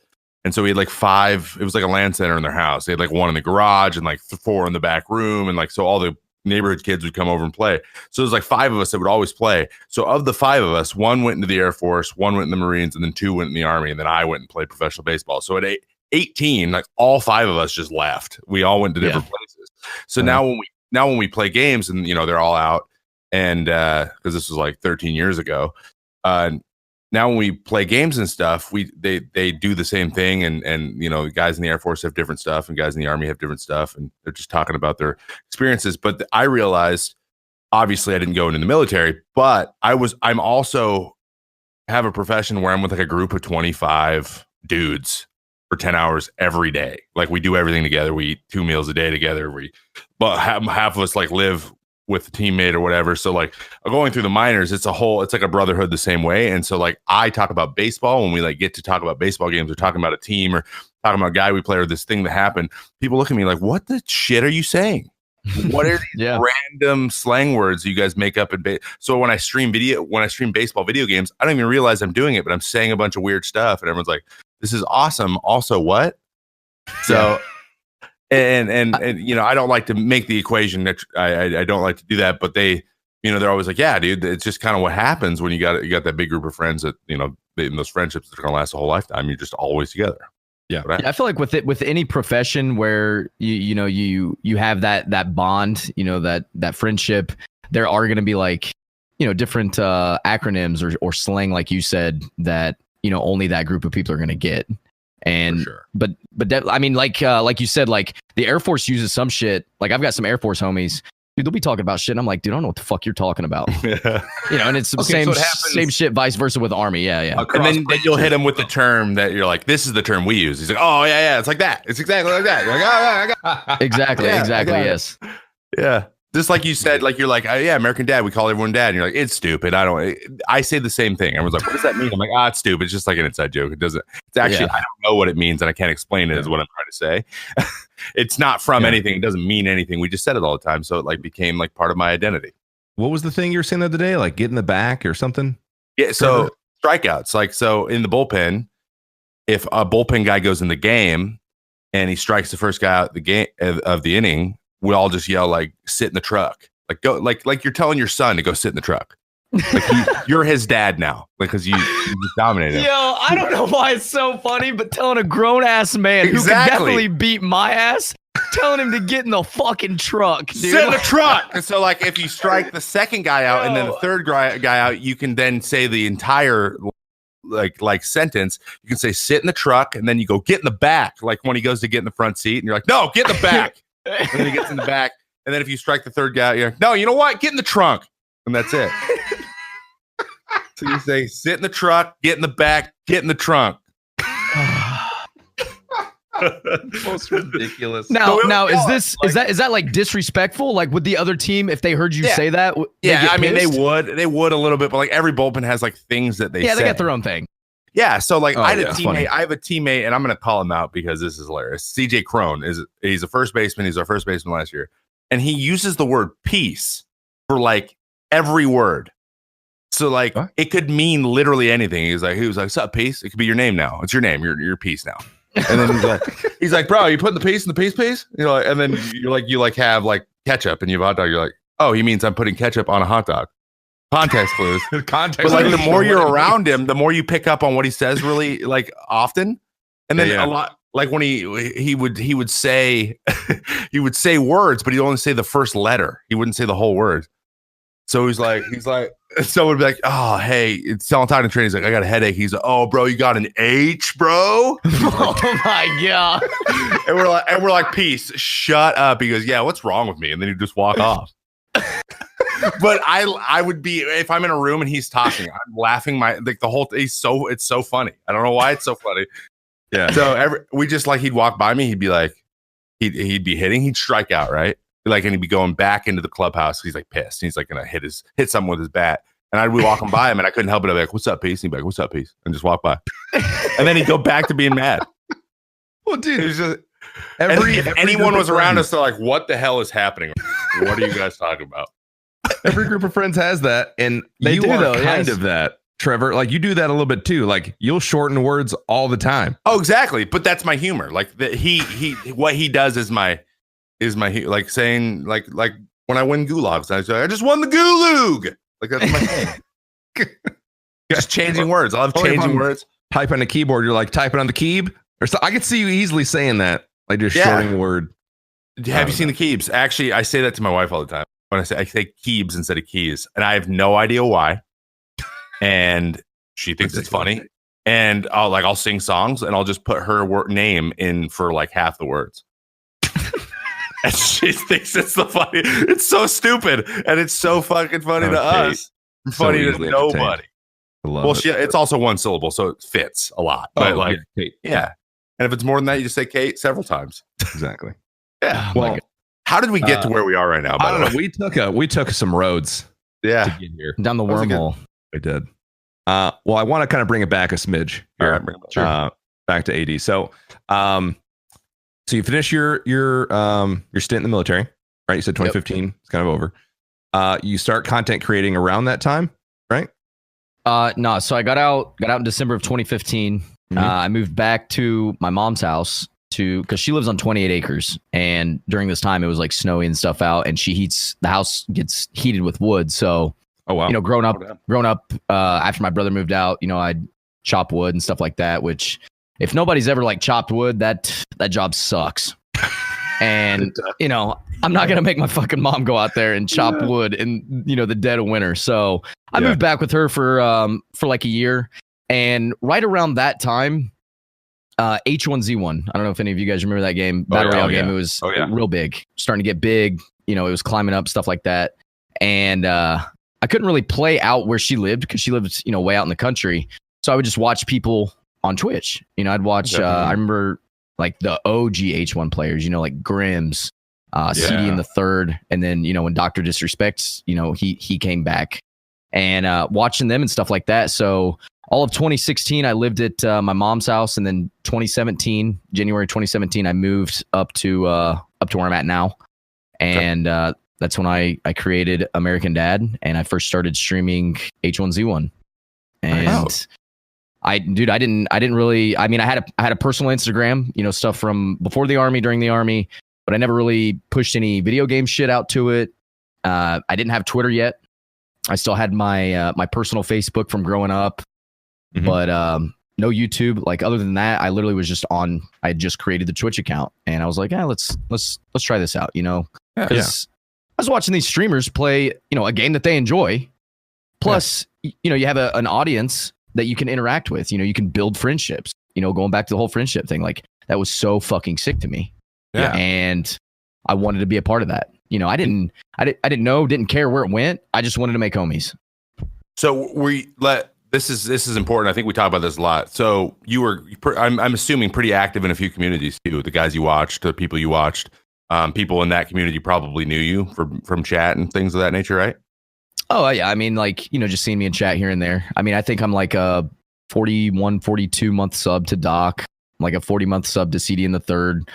S3: And so he had like 5, it was like a LAN center in their house. They had like 1 in the garage and like 4 in the back room. And like, so all the neighborhood kids would come over and play. So there's like 5 of us that would always play. So of the 5 of us, 1 went into the Air Force, 1 went in the Marines, and then 2 went in the Army. And then I went and played professional baseball. So at 18, like all 5 of us just left. We all went to different places. So now when we play games, and they're all out, and because this was like 13 years ago, now when we play games and stuff, they do the same thing, and guys in the Air Force have different stuff, and guys in the Army have different stuff, and they're just talking about their experiences. But I realized, obviously, I didn't go into the military, but I'm also have a profession where I'm with like a group of 25 dudes for 10 hours every day. Like, we do everything together. We eat 2 meals a day together. But half of us like live with a teammate or whatever. So like going through the minors, it's like a brotherhood the same way. And so like I talk about baseball when we like get to talk about baseball games, or talking about a team, or talking about a guy we play, or this thing that happened. People look at me like, what the shit are you saying? What are these random slang words you guys make up in so when I stream baseball video games, I don't even realize I'm doing it, but I'm saying a bunch of weird stuff, and everyone's like, this is awesome. Also, what? So And I don't like to make the equation that I don't like to do that, but they're always like, yeah, dude, it's just kind of what happens when you got that big group of friends that, in those friendships that are going to last a whole lifetime. You're just always together. Yeah. Right?
S1: I feel like with any profession where you have that bond, that friendship, there are going to be like, different acronyms or slang, like you said, that, only that group of people are going to get. And
S6: sure.
S1: but like you said, like the Air Force uses some shit. Like, I've got some Air Force homies, dude, they'll be talking about shit, and I'm like, dude, I don't know what the fuck you're talking about. And it's the same shit, vice versa with Army. Yeah.
S3: And then you'll hit him with the term that you're like, this is the term we use. He's like, oh yeah, it's like that. It's exactly like that. You're like, oh yeah, I got
S1: exactly. Yes.
S3: Yeah. Just like you said, like you're like, oh, yeah, American Dad. We call everyone dad. And you're like, it's stupid. I say the same thing. Everyone's like, what does that mean? I'm like, it's stupid. It's just like an inside joke. It doesn't. It's actually, I don't know what it means, and I can't explain it. Is what I'm trying to say. It's not from anything. It doesn't mean anything. We just said it all the time, so it like became like part of my identity.
S6: What was the thing you were saying the other day? Like get in the back or something?
S3: Yeah. So strikeouts, like so in the bullpen, if a bullpen guy goes in the game and he strikes the first guy out the game of the inning, we all just yell like sit in the truck, like go like you're telling your son to go sit in the truck, like you're his dad now, because you just dominated him.
S1: Yo, I don't know why it's so funny, but telling a grown ass man who can definitely beat my ass, telling him to get in the fucking truck, dude.
S3: Sit in the truck. And so like if you strike the second guy out and then the third guy out, you can then say the entire like sentence. You can say sit in the truck, and then you go get in the back, like when he goes to get in the front seat and you're like, no, get in the back. And then he gets in the back, and then if you strike the third guy, you're like, no, you know what? Get in the trunk, and that's it. So you say, sit in the truck, get in the back, get in the trunk.
S6: Most ridiculous.
S1: Now is that like disrespectful? Like would the other team, if they heard you say that?
S3: I mean they would a little bit, but like every bullpen has like things that they say.
S1: They got their own thing.
S3: Yeah, so like I had a teammate.
S1: Funny.
S3: I have a teammate, and I'm going to call him out because this is hilarious. CJ Crone he's a first baseman. He's our first baseman last year, and he uses the word peace for like every word. So like it could mean literally anything. He was like, "What's up, peace?" It could be your name now. It's your name. You're peace now. And then he's like, "Bro, you putting the peace in the peace piece?" You know, and then you have like ketchup and you have a hot dog. You're like, "Oh, he means I'm putting ketchup on a hot dog." Context clues. But like the more you're around him, the more you pick up on what he says really like often. And then a lot like when he would say he would say words, but he'd only say the first letter. He wouldn't say the whole word. So he's like someone would be like, "Oh, hey, it's Valentine training." He's like, "I got a headache." He's like, "Oh, bro, you got an H, bro?"
S1: Oh my god.
S3: and we're like, "Peace, shut up." He goes, "Yeah, what's wrong with me?" And then he'd just walk off. But I would be, if I'm in a room and he's talking, I'm laughing it's so funny. I don't know why it's so funny.
S6: Yeah.
S3: So we just like, he'd walk by me, he'd be like, he'd be hitting, he'd strike out, right? Like, and he'd be going back into the clubhouse. He's like pissed. He's like gonna hit someone with his bat. And I'd be walking by him and I couldn't help it. I'd be like, "What's up, Peace?" And he'd be like, "What's up, Peace?" And just walk by. And then he'd go back to being mad.
S6: Well, dude,
S3: it's just if anyone was around us, they're like, "What the hell is happening? What are you guys talking about?"
S6: Every group of friends has that, and you are kind of that, Trevor. Like you do that a little bit too. Like you'll shorten words all the time.
S3: Oh, exactly. But that's my humor. Like what he does is my like saying like when I win gulags, I say, "I just won the gulag." Like that's my thing. Just changing words. I love changing words.
S6: Type on the keyboard. You're like typing on the keyb, or so. I could see you easily saying that, like just shortening the word.
S3: Have you seen the keebs? Actually, I say that to my wife all the time. When I say keebs instead of keys, and I have no idea why. And she thinks it's funny. And I'll sing songs and I'll just put her name in for like half the words. And she thinks it's funny. It's so stupid, and it's so fucking funny to us. Funny to nobody. Well, it's also one syllable, so it fits a lot. But yeah. And if it's more than that, you just say Kate several times.
S6: Exactly.
S3: Yeah. Well. How did we get to where we are right now?
S6: I don't know. We took some roads.
S3: Yeah.
S6: To get here.
S1: Down the wormhole.
S6: We did. Well, I want to kind of bring it back a smidge here. Sure. Back to AD. So you finish your stint in the military, right? You said 2015. Yep. It's kind of over. You start content creating around that time, right?
S1: No. So I got out in December of 2015. Mm-hmm. I moved back to my mom's house because she lives on 28 acres, and during this time it was like snowy and stuff out, and the house gets heated with wood. So, growing up after my brother moved out, I'd chop wood and stuff like that, which if nobody's ever like chopped wood, that job sucks. And, I'm not going to make my fucking mom go out there and chop wood in, the dead of winter. So I moved back with her for like a year, and right around that time, H1Z1. I don't know if any of you guys remember that game, battle royale game. It was real big, starting to get big. It was climbing up, stuff like that. And I couldn't really play out where she lived because she lived, way out in the country. So I would just watch people on Twitch. I'd watch. I remember like the OG H1 players. Like Grims, CD in the third, and then when Dr. Disrespect, he came back, and watching them and stuff like that. So all of 2016, I lived at my mom's house, and then January 2017, I moved up to where I'm at now, and that's when I created AmericanDad, and I first started streaming H1Z1, and I didn't really. I mean, I had a personal Instagram, stuff from before the Army, during the Army, but I never really pushed any video game shit out to it. I didn't have Twitter yet. I still had my my personal Facebook from growing up, but no YouTube. Like, other than that, I literally was just on. I had just created the Twitch account, and I was like, let's try this out, because I was watching these streamers play, a game that they enjoy. Plus, you have an audience that you can interact with. You can build friendships. Going back to the whole friendship thing, like, that was so fucking sick to me. Yeah, and I wanted to be a part of that. I didn't know, didn't care where it went. I just wanted to make homies.
S3: So this is important. I think we talk about this a lot. So you were, I'm assuming, pretty active in a few communities too. The guys you watched, the people you watched, people in that community probably knew you from chat and things of that nature, right?
S1: Oh yeah, I mean, like, just seeing me in chat here and there. I mean, I think I'm like a 41, 42 month sub to Doc, like a 40-month sub to CD in the third.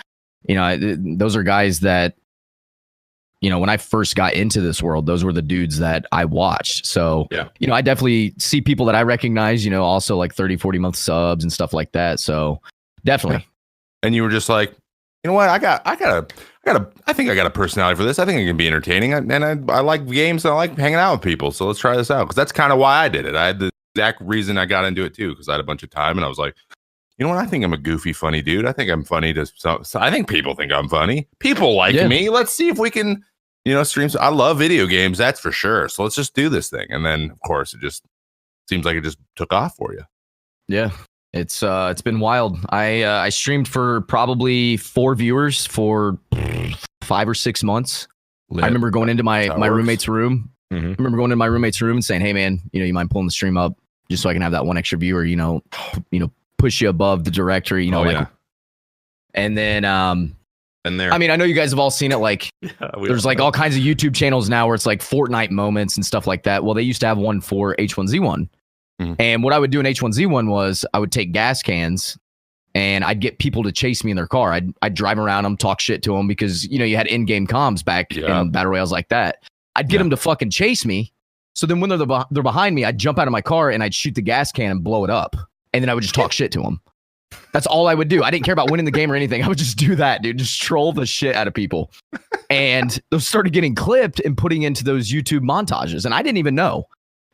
S1: Those are guys that, when I first got into this world, those were the dudes that I watched. So, I definitely see people that I recognize, also like 30, 40-month subs and stuff like that. So definitely.
S3: Yeah. And you were just like, you know what? I think I got a personality for this. I think it can be entertaining. And I like games and I like hanging out with people. So let's try this out. Cause that's kind of why I did it. I had the exact reason I got into it too. Cause I had a bunch of time and I was like, you know what? I think I'm a goofy, funny dude. I think I'm funny so I think people think I'm funny. People like me. Let's see if we can, stream. I love video games. That's for sure. So let's just do this thing. And then of course it just seems like it just took off for you.
S1: Yeah. It's been wild. I streamed for probably 4 viewers for 5 or 6 months. I remember going into my roommate's room. I remember going into my roommate's room and saying, "Hey man, you mind pulling the stream up just so I can have that one extra viewer, push you above the directory, and then
S6: there.
S1: I mean, I know you guys have all seen it. Like, there's like all kinds of YouTube channels now where it's like Fortnite moments and stuff like that. Well, they used to have one for H1Z1. And what I would do in H1Z1 was I would take gas cans and I'd get people to chase me in their car. I'd drive around them, talk shit to them because, you had in-game comms back in battle royales like that. I'd get them to fucking chase me. So then when they're behind me, I'd jump out of my car and I'd shoot the gas can and blow it up. And then I would just talk shit to them. That's all I would do. I didn't care about winning the game or anything. I would just do that, dude. Just troll the shit out of people. And those started getting clipped and putting into those YouTube montages. And I didn't even know.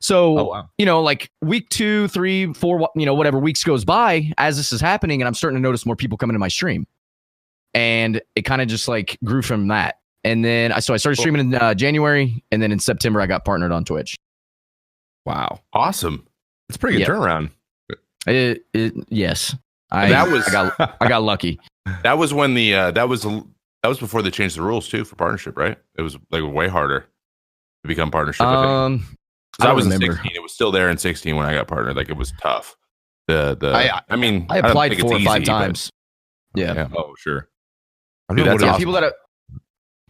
S1: So, like week 2, 3, 4, whatever weeks goes by as this is happening, and I'm starting to notice more people coming to my stream. And it kind of just like grew from that. And then I started streaming in January, and then in September I got partnered on Twitch.
S6: Wow.
S3: Awesome.
S6: It's a pretty good turnaround.
S1: Yes. I got lucky.
S3: That was when that was before they changed the rules too for partnership, right? It was like way harder to become partnership. I was in 16. It was still there in 16 when I got partnered. Like, it was tough. I
S1: applied 4 or 5 times. Yeah.
S6: Oh, sure.
S3: Dude, that's awesome.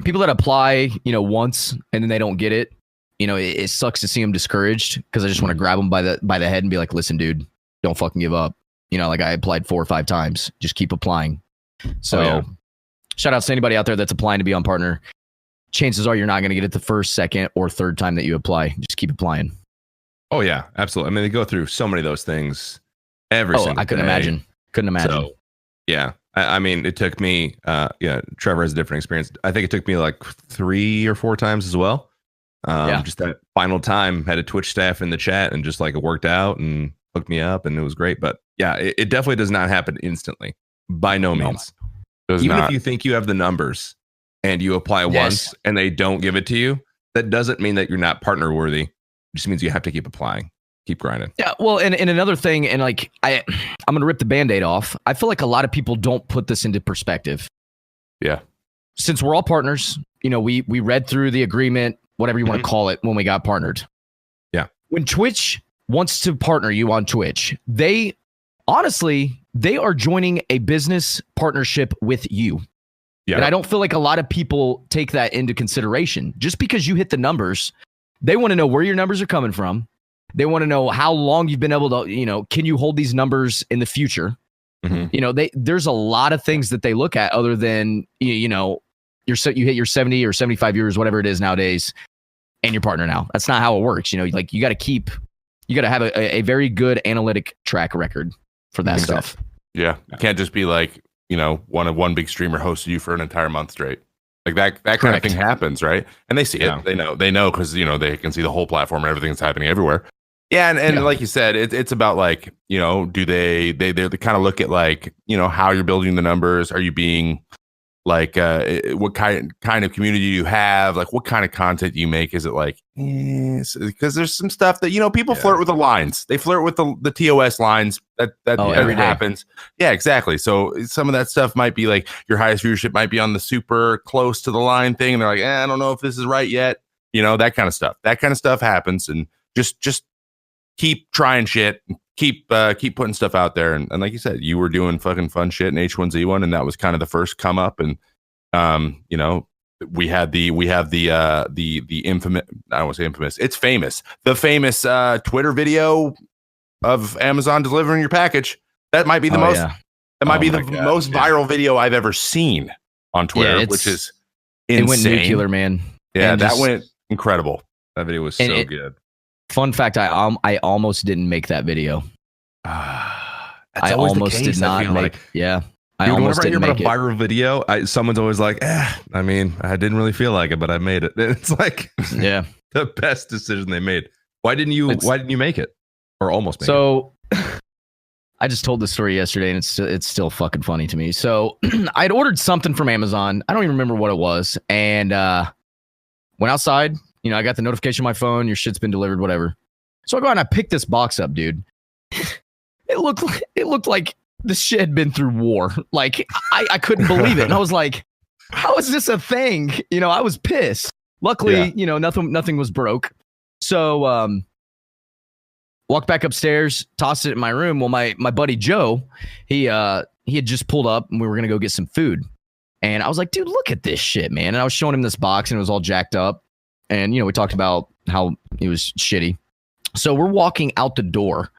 S1: People that apply, once and then they don't get it. It sucks to see them discouraged because I just want to grab them by the head and be like, "Listen, dude, don't fucking give up." Like, I applied 4 or 5 times. Just keep applying. So, shout out to anybody out there that's applying to be on partner. Chances are you're not going to get it the first, second, or third time that you apply. Just keep applying.
S6: Oh yeah, absolutely. I mean, they go through so many of those things every single day.
S1: I couldn't imagine. So,
S6: yeah. I mean, it took me, Trevor has a different experience. I think it took me like 3 or 4 times as well. Just that final time, had a Twitch staff in the chat and just like it worked out and hooked me up and it was great. But yeah, it definitely does not happen instantly. By no means. Even if you think you have the numbers and you apply once and they don't give it to you, that doesn't mean that you're not partner worthy. It just means you have to keep applying, keep grinding.
S1: Yeah. Well, and another thing, and like, I'm going to rip the Band-Aid off. I feel like a lot of people don't put this into perspective.
S3: Yeah.
S1: Since we're all partners, we read through the agreement, whatever you want to call it, when we got partnered.
S6: Yeah.
S1: When Twitch wants to partner you on Twitch, they are joining a business partnership with you.
S6: Yeah.
S1: And I don't feel like a lot of people take that into consideration. Just because you hit the numbers, they want to know where your numbers are coming from. They want to know how long you've been able to, can you hold these numbers in the future? There's a lot of things that they look at other than, you hit your 70 or 75 years, whatever it is nowadays, and your partner now. That's not how it works. You got to have a very good analytic track record for that stuff.
S3: Yeah. You can't just be like, one big streamer hosted you for an entire month straight. Like that kind of thing happens, right? And they see it. They know because, they can see the whole platform and everything that's happening everywhere. Yeah, and like you said, it's about like, do they kind of look at like, how you're building the numbers? Are you being like, what kind of community you have? Like, what kind of content you make? Is it like, because there's some stuff that, people flirt with the lines. They flirt with the TOS lines that every happens. Yeah, exactly. So some of that stuff might be like your highest viewership might be on the super close to the line thing. And they're like, I don't know if this is right yet. That kind of stuff. That kind of stuff happens. And just keep trying shit, keep putting stuff out there, and like you said, you were doing fucking fun shit in H1Z1, and that was kind of the first come up, and we have the infamous, I don't want to say infamous, it's famous, the famous Twitter video of Amazon delivering your package. That might be the most viral video I've ever seen on Twitter, which is insane.
S1: It went nuclear, man.
S3: Yeah, that went incredible.
S6: That video was so good.
S1: Fun fact, I almost didn't make that video. I almost did not make. Yeah, I almost didn't make it.
S6: Whenever I hear about a viral video, someone's always like, I mean, I didn't really feel like it, but I made it. It's like, the best decision they made. Why didn't you make it, or almost make it?
S1: So, I just told this story yesterday, and it's still fucking funny to me. So, I'd ordered something from Amazon. I don't even remember what it was, and went outside. I got the notification on my phone. Your shit's been delivered, whatever. So I go out and I pick this box up, dude. It looked like this shit had been through war. Like I couldn't believe it. And I was like, how is this a thing? I was pissed. Luckily, nothing was broke. So walked back upstairs, tossed it in my room. Well, my buddy Joe, he had just pulled up and we were gonna go get some food. And I was like, dude, look at this shit, man. And I was showing him this box and it was all jacked up. And, we talked about how it was shitty. So we're walking out the door.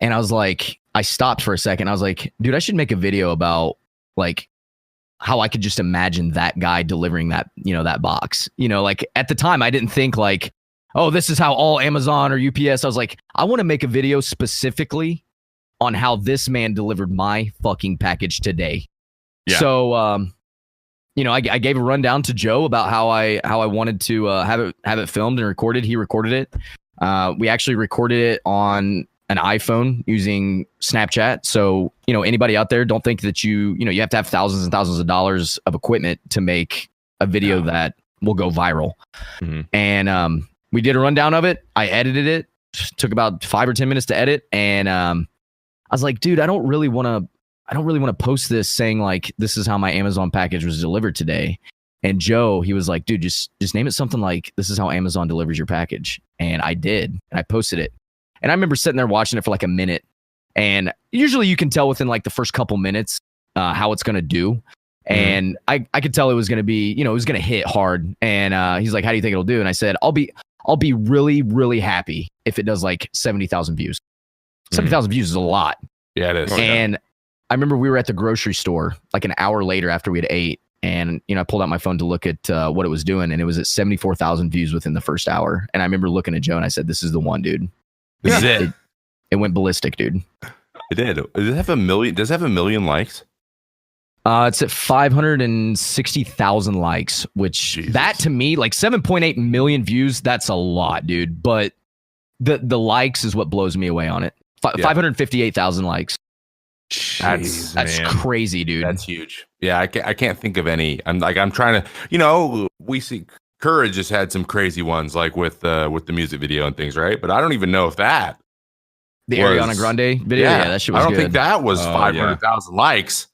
S1: And I was like, I stopped for a second. I was like, dude, I should make a video about like how I could just imagine that guy delivering that, that box. Like at the time, I didn't think like, oh, this is how all Amazon or UPS. I was like, I want to make a video specifically on how this man delivered my fucking package today. Yeah. So, I gave a rundown to Joe about how I wanted to have it filmed and recorded. He recorded it. We actually recorded it on an iPhone using Snapchat. So, anybody out there, don't think that you have to have thousands and thousands of dollars of equipment to make a video that will go viral. Mm-hmm. And we did a rundown of it. I edited it. Took about 5 or 10 minutes to edit. And I was like, dude, I don't really want to post this saying like, this is how my Amazon package was delivered today. And Joe, he was like, dude, just name it something like, this is how Amazon delivers your package. And I did. And I posted it. And I remember sitting there watching it for like a minute. And usually you can tell within like the first couple minutes how it's going to do. And I could tell it was going to be, it was going to hit hard. And he's like, how do you think it'll do? And I said, I'll be really, really happy if it does like 70,000 views. 70,000 views is a lot.
S3: Yeah, it is.
S1: And I remember we were at the grocery store like an hour later after we had ate. And, I pulled out my phone to look at what it was doing. And it was at 74,000 views within the first hour. And I remember looking at Joe and I said, this is the one, dude.
S3: This is it.
S1: It went ballistic, dude.
S3: It did. Does it have a million? Does it have a million likes?
S1: It's at 560,000 likes, which that to me, like 7.8 million views, that's a lot, dude. But the likes is what blows me away on it. 558,000 likes. That's crazy, dude.
S3: That's huge. Yeah, I can't think of any. I'm trying to, we see Courage just had some crazy ones like with the music video and things, right? But I don't even know if that
S1: the Ariana Grande video. Yeah, that shit was
S3: I don't
S1: good.
S3: think that was 500,000 likes.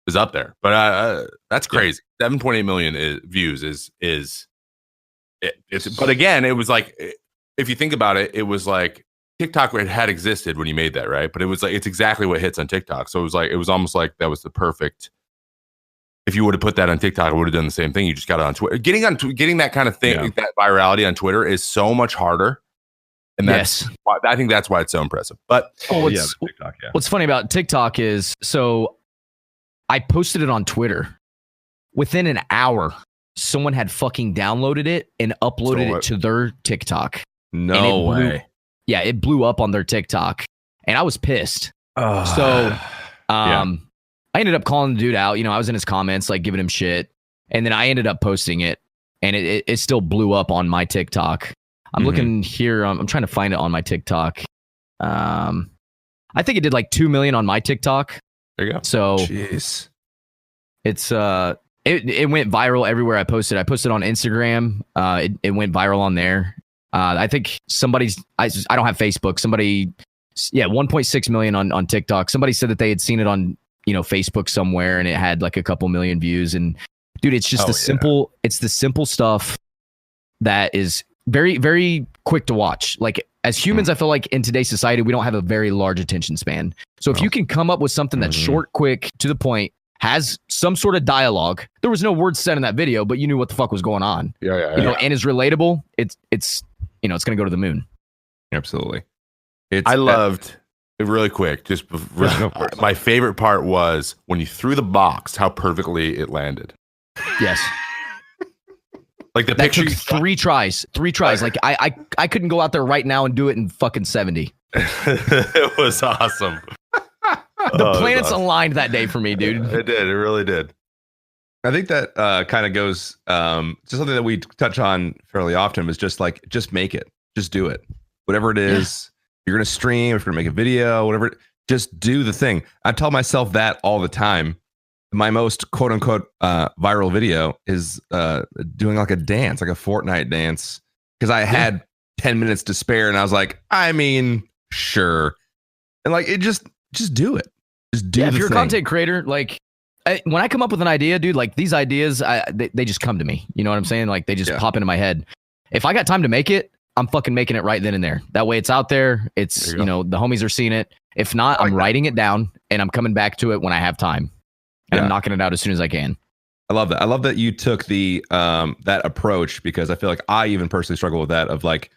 S3: Is up there, but that's crazy. 7.8 million views is. But again, it was like, if you think about it, it was like TikTok had existed when you made that, right? But it was like it's exactly what hits on TikTok. So it was almost like that was the perfect if you would have put that on TikTok, I would have done the same thing. You just got it on Twitter. Getting that kind of thing, that virality on Twitter is so much harder. And that's why, I think that's why it's so impressive. But
S1: what's funny about TikTok is, so I posted it on Twitter. Within an hour, someone had fucking downloaded it and uploaded it to their TikTok.
S6: No way.
S1: Yeah, it blew up on their TikTok. And I was pissed. I ended up calling the dude out. You know, I was in his comments, like giving him shit. And then I ended up posting it. And it still blew up on my TikTok. I'm looking here. I'm trying to find it on my TikTok. I think it did like 2 million on my TikTok.
S3: There you go.
S1: So
S6: jeez.
S1: It's it went viral everywhere I posted. I posted on Instagram. It went viral on there. I think I don't have Facebook. 1.6 million on TikTok. Somebody said that they had seen it on, Facebook somewhere, and it had like a couple million views. And dude, it's just it's the simple stuff that is very, very quick to watch. Like, as humans, I feel like in today's society, we don't have a very large attention span. So if you can come up with something that's short, quick, to the point, has some sort of dialogue. There was no words said in that video, but you knew what the fuck was going on. And is relatable. It's going to go to the moon.
S6: Absolutely.
S3: I loved it really quick. My favorite part was when you threw the box, how perfectly it landed.
S1: Yes.
S3: Like the
S1: that
S3: picture.
S1: Took three tries. Like I couldn't go out there right now and do it in fucking 70.
S3: It was awesome.
S1: The planets aligned that day for me, dude.
S3: It did. It really did.
S6: I think that kind of goes to something that we touch on fairly often, is just make it. Just do it. Whatever it is, you're going to stream, if you're going to make a video, whatever, just do the thing. I tell myself that all the time. My most quote unquote viral video is doing like a dance, like a Fortnite dance, because I had 10 minutes to spare, and I was like, sure. And like, just do it. Just do the
S1: if you're
S6: thing.
S1: a content creator, like, when I come up with an idea, dude, like these ideas, they just come to me. You know what I'm saying? Like, they just pop into my head. If I got time to make it, I'm fucking making it right then and there. That way it's out there. It's, the homies are seeing it. If not, I'm writing it down and I'm coming back to it when I have time. And I'm knocking it out as soon as I can.
S6: I love that. I love that you took the that approach, because I feel like I even personally struggle with that, of like,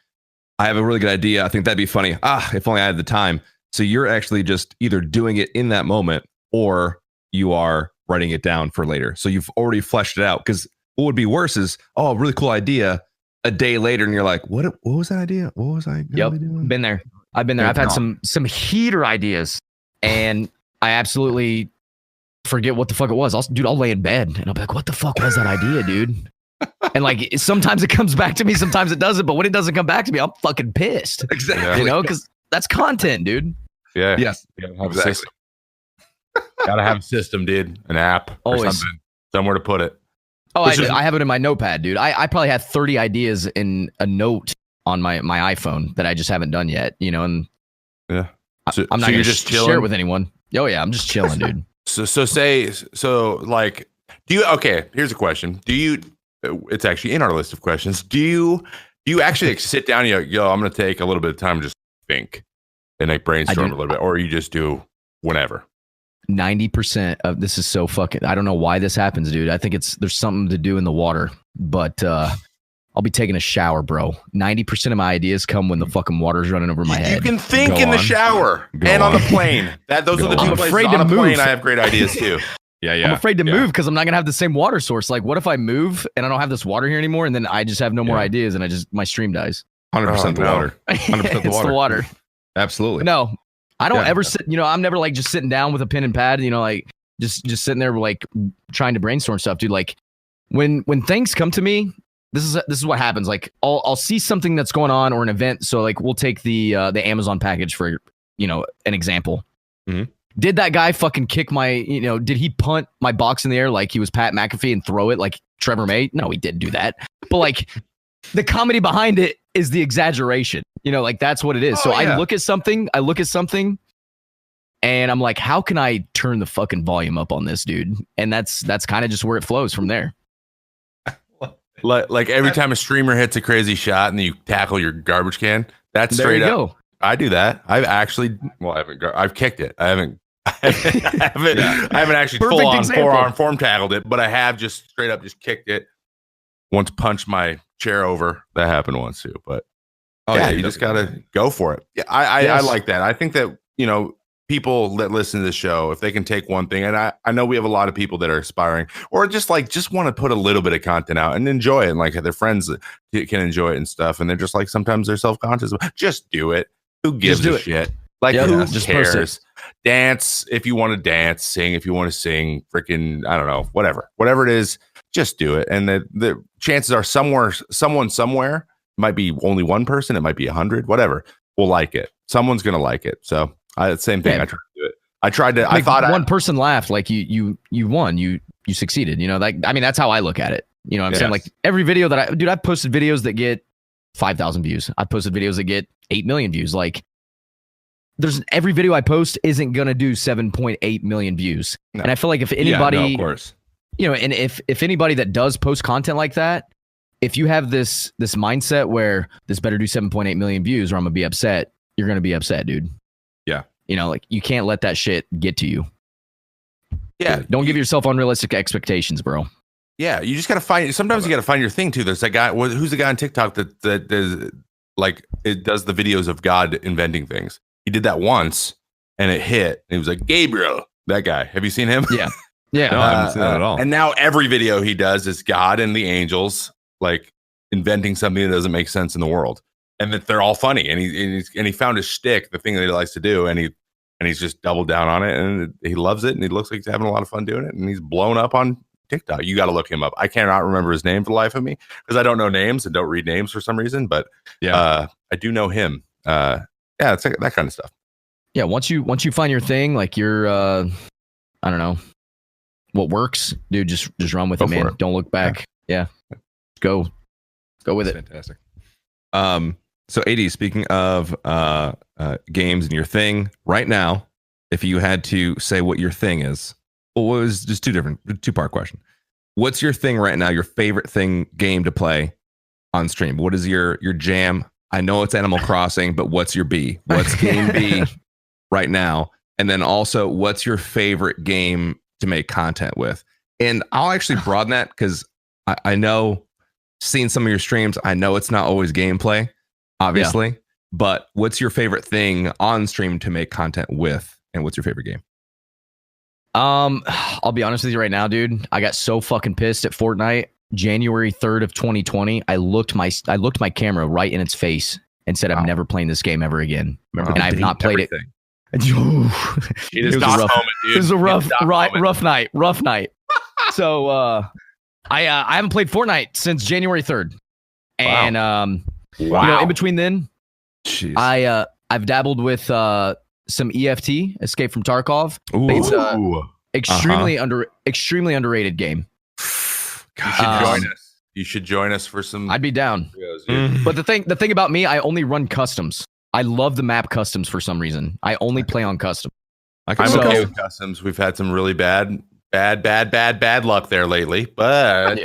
S6: I have a really good idea. I think that'd be funny. If only I had the time. So you're actually just either doing it in that moment, or you are writing it down for later. So you've already fleshed it out. Because what would be worse is, a really cool idea, a day later, and you're like, what was that idea? What was I gonna be doing?
S1: Been there. I've been there. I've had some heater ideas, and I absolutely forget what the fuck it was. I'll lay in bed and I'll be like, what the fuck was that idea, dude? And like, sometimes it comes back to me, sometimes it doesn't. But when it doesn't come back to me, I'm fucking pissed.
S6: Exactly.
S1: Because that's content, dude.
S3: Yeah.
S6: Yes.
S3: Exactly. Gotta have a system, dude. An app.
S1: Always.
S3: Or something. Somewhere to put it.
S1: I have it in my notepad, dude. I probably have 30 ideas in a note on my iPhone that I just haven't done yet, and I'm not going to share it with anyone. Oh yeah, I'm just chilling, dude.
S3: Here's a question. It's actually in our list of questions. Do you actually sit down and you're like, I'm going to take a little bit of time and just think and like brainstorm a little bit, or you just do whenever?
S1: 90% of this is so fucking, I don't know why this happens, dude. I think there's something to do in the water, but I'll be taking a shower, bro. 90% of my ideas come when the fucking water's running over my head.
S3: You can think in the shower and on the plane. Those are the two places. On a plane, I have great ideas too.
S1: I'm afraid to move because I'm not gonna have the same water source. Like, what if I move and I don't have this water here anymore, and then I just have no more ideas, and my stream dies?
S6: 100% the water. 100%
S1: It's the water.
S6: Absolutely.
S1: No, I don't ever sit. I'm never like just sitting down with a pen and pad. Like just sitting there like trying to brainstorm stuff, dude. Like when things come to me, this is what happens. Like I'll see something that's going on or an event. So like we'll take the Amazon package for an example.
S6: Mm-hmm.
S1: Did that guy fucking kick my, did he punt my box in the air like he was Pat McAfee and throw it like Trevor May? No, he didn't do that. But like the comedy behind it is the exaggeration. Like that's what it is. I look at something and I'm like, how can I turn the fucking volume up on this, dude? And that's kind of just where it flows from there.
S3: Like every time a streamer hits a crazy shot and you tackle your garbage can, that's straight up.
S1: Go.
S3: I do that. I've kicked it. I haven't I haven't actually
S1: Perfect
S3: full on
S1: example.
S3: forearm form tackled it, but I have just straight up just kicked it. Once punched my chair over. That happened once too. But you just gotta go for it. Yeah, I like that. I think that, you know, people that listen to the show, if they can take one thing, and I know we have a lot of people that are aspiring or just want to put a little bit of content out and enjoy it, and like their friends can enjoy it and stuff, and they're just like, sometimes they're self-conscious. Just do it. Who gives a shit? Like, who cares? Dance if you want to dance, sing if you want to sing, freaking, I don't know, whatever it is, just do it. And the chances are someone somewhere, might be only one person, it might be 100, whatever, will like it. Someone's gonna like it. So same thing. I tried to do it. I thought one
S1: person laughed, like you won, you succeeded. You know, like, I mean, that's how I look at it. You know what I'm saying? Like every video that I've posted videos that get 5,000 views. I've posted videos that get 8 million views. Like, every video I post isn't gonna do 7.8 million views. No. And I feel like if anybody, of course, you know, and if anybody that does post content like that, if you have this mindset where this better do 7.8 million views or I'm gonna be upset, you're gonna be upset, dude.
S6: Yeah.
S1: You know, like, you can't let that shit get to you.
S3: Yeah.
S1: Don't give yourself unrealistic expectations, bro.
S3: Yeah. You just gotta sometimes you gotta find your thing too. There's that guy, who's the guy on TikTok that does, like, it does the videos of God inventing things. He did that once and it hit. And he was like, Gabriel, that guy. Have you seen him?
S1: Yeah. Yeah.
S6: No, I haven't seen that at all.
S3: And now every video he does is God and the angels, like, inventing something that doesn't make sense in the world, and that they're all funny. And he found his shtick, the thing that he likes to do, and he's just doubled down on it, and he loves it, and he looks like he's having a lot of fun doing it, and he's blown up on TikTok. You got to look him up. I cannot remember his name for the life of me because I don't know names and don't read names for some reason, but I do know him. It's like that kind of stuff.
S1: Yeah, once you find your thing, like you're I don't know what works, dude, just run with it, man. Don't look back. Yeah. Go with it.
S6: Fantastic. So AD, speaking of games and your thing right now, if you had to say what your thing is, well, what was just two-part question. What's your thing right now? Your favorite game to play on stream? What is your jam? I know it's Animal Crossing, but what's your B? What's game B right now? And then also, what's your favorite game to make content with? And I'll actually broaden that because I know, seeing some of your streams, I know it's not always gameplay, obviously, but what's your favorite thing on stream to make content with? And what's your favorite game?
S1: I'll be honest with you right now, dude. I got so fucking pissed at Fortnite. January 3rd of 2020, I looked my camera right in its face and said, I'm never playing this game ever again. And I've not played it. It was a rough night. So I haven't played Fortnite since January 3rd. And you know, in between then, I've dabbled with some EFT, Escape from Tarkov. It's extremely underrated game.
S3: You should join us for some.
S1: I'd be down. But the thing about me, I only run customs. I love the map customs for some reason. I only play on custom.
S3: I'm okay with customs. We've had some really bad luck there lately, but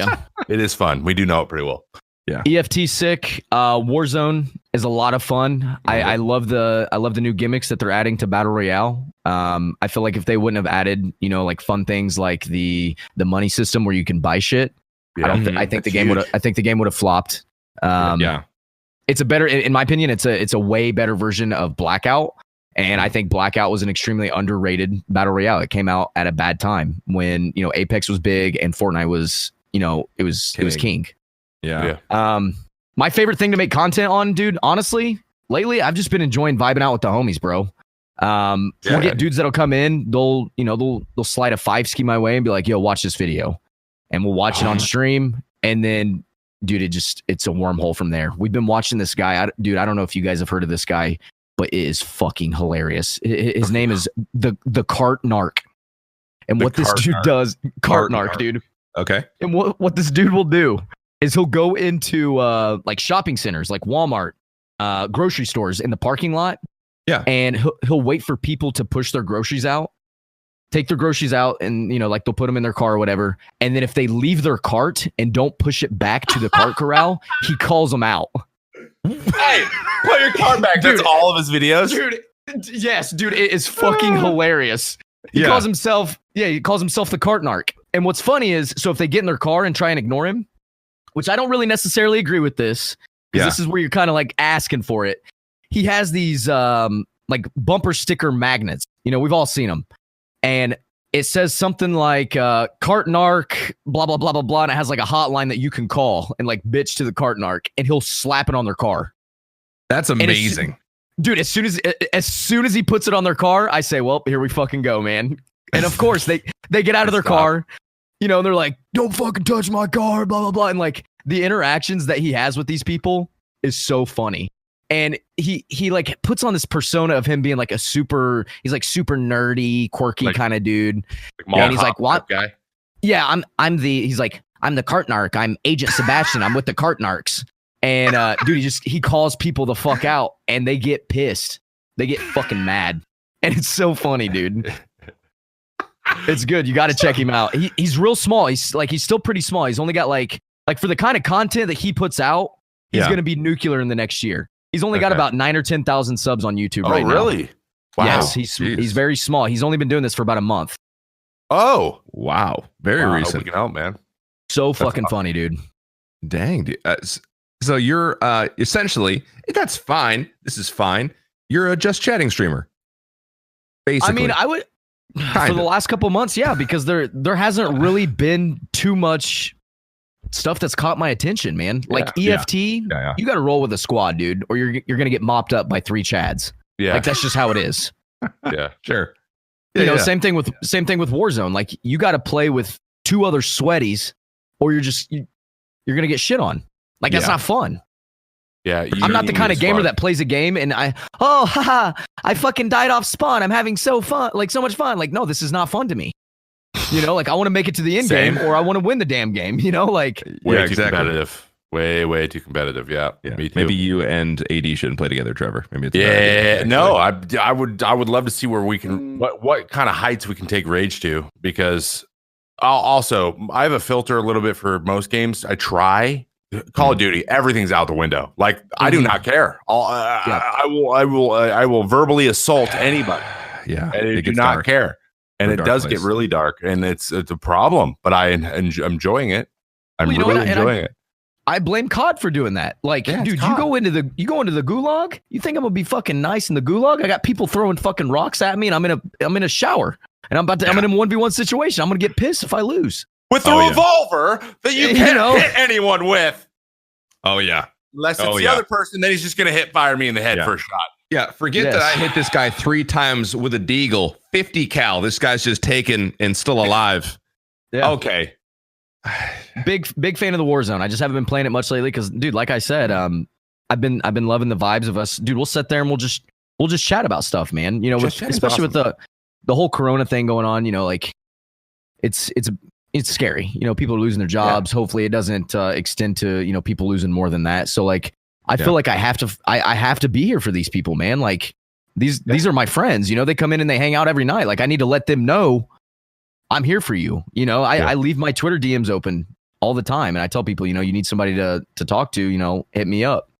S3: it is fun. We do know it pretty well.
S6: Yeah.
S1: EFT sick. Warzone is a lot of fun. I love the new gimmicks that they're adding to Battle Royale. I feel like if they wouldn't have added, you know, like fun things like the money system where you can buy shit, I think the game would have flopped. It's a better, in my opinion, it's a way better version of Blackout. And I think Blackout was an extremely underrated Battle Royale. It came out at a bad time when, you know, Apex was big and Fortnite was, you know, it was king.
S6: Yeah.
S1: My favorite thing to make content on, dude, honestly, lately I've just been enjoying vibing out with the homies, bro. We'll get dudes that'll come in, they'll slide a 5-ski my way and be like, yo, watch this video. And we'll watch it on stream. And then, dude, it's a wormhole from there. We've been watching this guy. Dude, I don't know if you guys have heard of this guy, but it is fucking hilarious. His name is the Cart Narc. And what this dude does, Cart Narc, dude.
S6: Okay.
S1: And what this dude will do is he'll go into like shopping centers, like Walmart, grocery stores in the parking lot.
S6: Yeah.
S1: And he'll wait for people to push their groceries out, take their groceries out, and, you know, like they'll put them in their car or whatever. And then if they leave their cart and don't push it back to the cart corral, he calls them out.
S3: Hey, put your cart back. Dude, that's all of his videos?
S1: Dude, yes, dude, it is fucking hilarious. He calls himself the cart narc. And what's funny is, so if they get in their car and try and ignore him, which I don't really necessarily agree with this, because this is where you're kind of like asking for it. He has these like bumper sticker magnets. You know, we've all seen them. And it says something like cart narc, blah, blah, blah, blah, blah. And it has like a hotline that you can call and like bitch to the cart narc, and he'll slap it on their car.
S6: That's amazing.
S1: Dude, as soon as he puts it on their car, I say, well, here we fucking go, man. And of course they get out of their car, you know, and they're like, don't fucking touch my car, blah, blah, blah. And like the interactions that he has with these people is so funny. And he like puts on this persona of him being like he's like super nerdy, quirky like, kind of dude. Like and he's like, what guy? Yeah, I'm the cart narc. I'm Agent Sebastian. I'm with the cart narcs. And dude, he calls people the fuck out, and they get pissed. They get fucking mad, and it's so funny, dude. It's good. You got to check him out. He's real small. He's still pretty small. He's only got like for the kind of content that he puts out, he's gonna be nuclear in the next year. He's only got about 9,000 or 10,000 subs on YouTube right now. Oh, really?
S3: Wow.
S1: Yes, he's very small. He's only been doing this for about a month.
S3: Oh,
S6: wow. Very recent.
S3: We can help, man.
S1: So fucking funny, dude.
S6: Dang, dude. So you're essentially, that's fine. This is fine. You're a just chatting streamer. Basically.
S1: I mean, I would for the last couple months, yeah, because there hasn't really been too much stuff that's caught my attention, man. Like EFT, you got to roll with a squad, dude, or you're gonna get mopped up by 3 Chads. Yeah, like that's just how it is.
S3: Yeah, sure.
S1: You know, same thing with Warzone. Like you got to play with 2 other sweaties, or you're gonna get shit on. Like that's not fun.
S3: Yeah,
S1: I'm not the kind of gamer that plays a game and I fucking died off spawn. I'm having so much fun. Like, no, this is not fun to me. You know, like I want to make it to the end game, or I want to win the damn game. You know, like
S3: way too competitive. Way too competitive. Yeah. Me too.
S6: Maybe you and AD shouldn't play together, Trevor. Maybe
S3: it's no. I would love to see where we can what kind of heights we can take Rage to, because I have a filter a little bit for most games. I try. Call of Duty, everything's out the window. Like I do not care. I will verbally assault anybody.
S6: Yeah,
S3: I do not care. And it does get really dark, and it's a problem. But I'm enjoying it. I'm really enjoying it.
S1: I blame COD for doing that. Like, dude, you go into the gulag. You think I'm gonna be fucking nice in the gulag? I got people throwing fucking rocks at me, and I'm in a shower, and I'm in a 1v1 situation. I'm gonna get pissed if I lose.
S3: With the revolver that you can't hit anyone with.
S6: Oh, yeah.
S3: Unless it's the other person, then he's just going to fire me in the head for a shot.
S6: Yeah, forget that I hit this guy 3 times with a deagle. 50 cal. This guy's just taken and still alive. Yeah. Okay.
S1: Big fan of the Warzone. I just haven't been playing it much lately because, dude, like I said, I've been loving the vibes of us. Dude, we'll sit there and we'll just chat about stuff, man. You know, especially with the whole Corona thing going on, you know, like it's scary. You know, people are losing their jobs. Yeah. Hopefully it doesn't extend to, you know, people losing more than that. So like, I feel like I have to be here for these people, man. Like these are my friends, you know, they come in and they hang out every night. Like I need to let them know I'm here for you. You know, I leave my Twitter DMs open all the time. And I tell people, you know, you need somebody to talk to, you know, hit me up.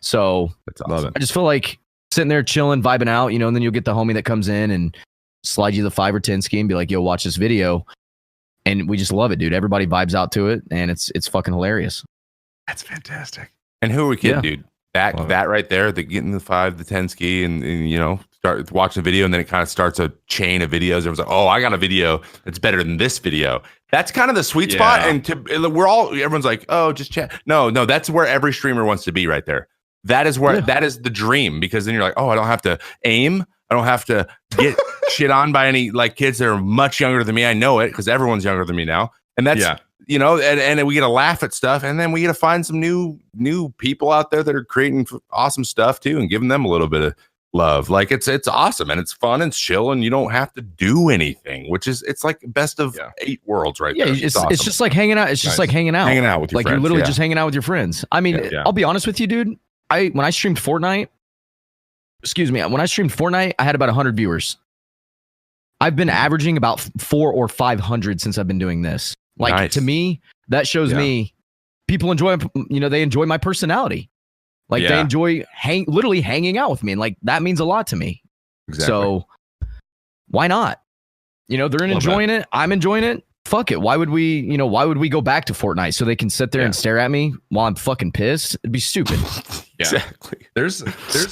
S1: So
S3: that's awesome.
S1: I just feel like sitting there chilling, vibing out, you know, and then you'll get the homie that comes in and slide you the 5 or 10 ski and be like, yo, watch this video. And we just love it, dude. Everybody vibes out to it, and it's fucking hilarious.
S6: That's fantastic.
S3: And who are we kidding, dude? That right there, the getting the 5 to 10 ski, and you know, start watching the video, and then it kind of starts a chain of videos. Everyone's like, "Oh, I got a video that's better than this video." That's kind of the sweet spot. And everyone's like, "Oh, just chat." No, that's where every streamer wants to be right there. That is where that is the dream, because then you're like, "Oh, I don't have to aim. I don't have to get shit on by any like kids that are much younger than me. I know it because everyone's younger than me now." And that's you know, and we get to laugh at stuff, and then we get to find some new people out there that are creating awesome stuff too, and giving them a little bit of love. Like it's awesome, and it's fun and chill, and you don't have to do anything, which is it's like best of 8 worlds right there.
S1: It's awesome. It's just like hanging out. It's just like hanging out
S3: with your friends.
S1: You're literally just hanging out with your friends. I mean, I'll be honest with you, dude. When I streamed Fortnite, I had about 100 viewers. I've been averaging about 400 or 500 since I've been doing this. Like to me, that shows me people enjoy, you know, they enjoy my personality. Like they enjoy literally hanging out with me. And like, that means a lot to me. Exactly. So why not? You know, they're enjoying it. I'm enjoying it. Fuck it. Why would we go back to Fortnite so they can sit there and stare at me while I'm fucking pissed? It'd be stupid.
S3: Exactly.
S6: There's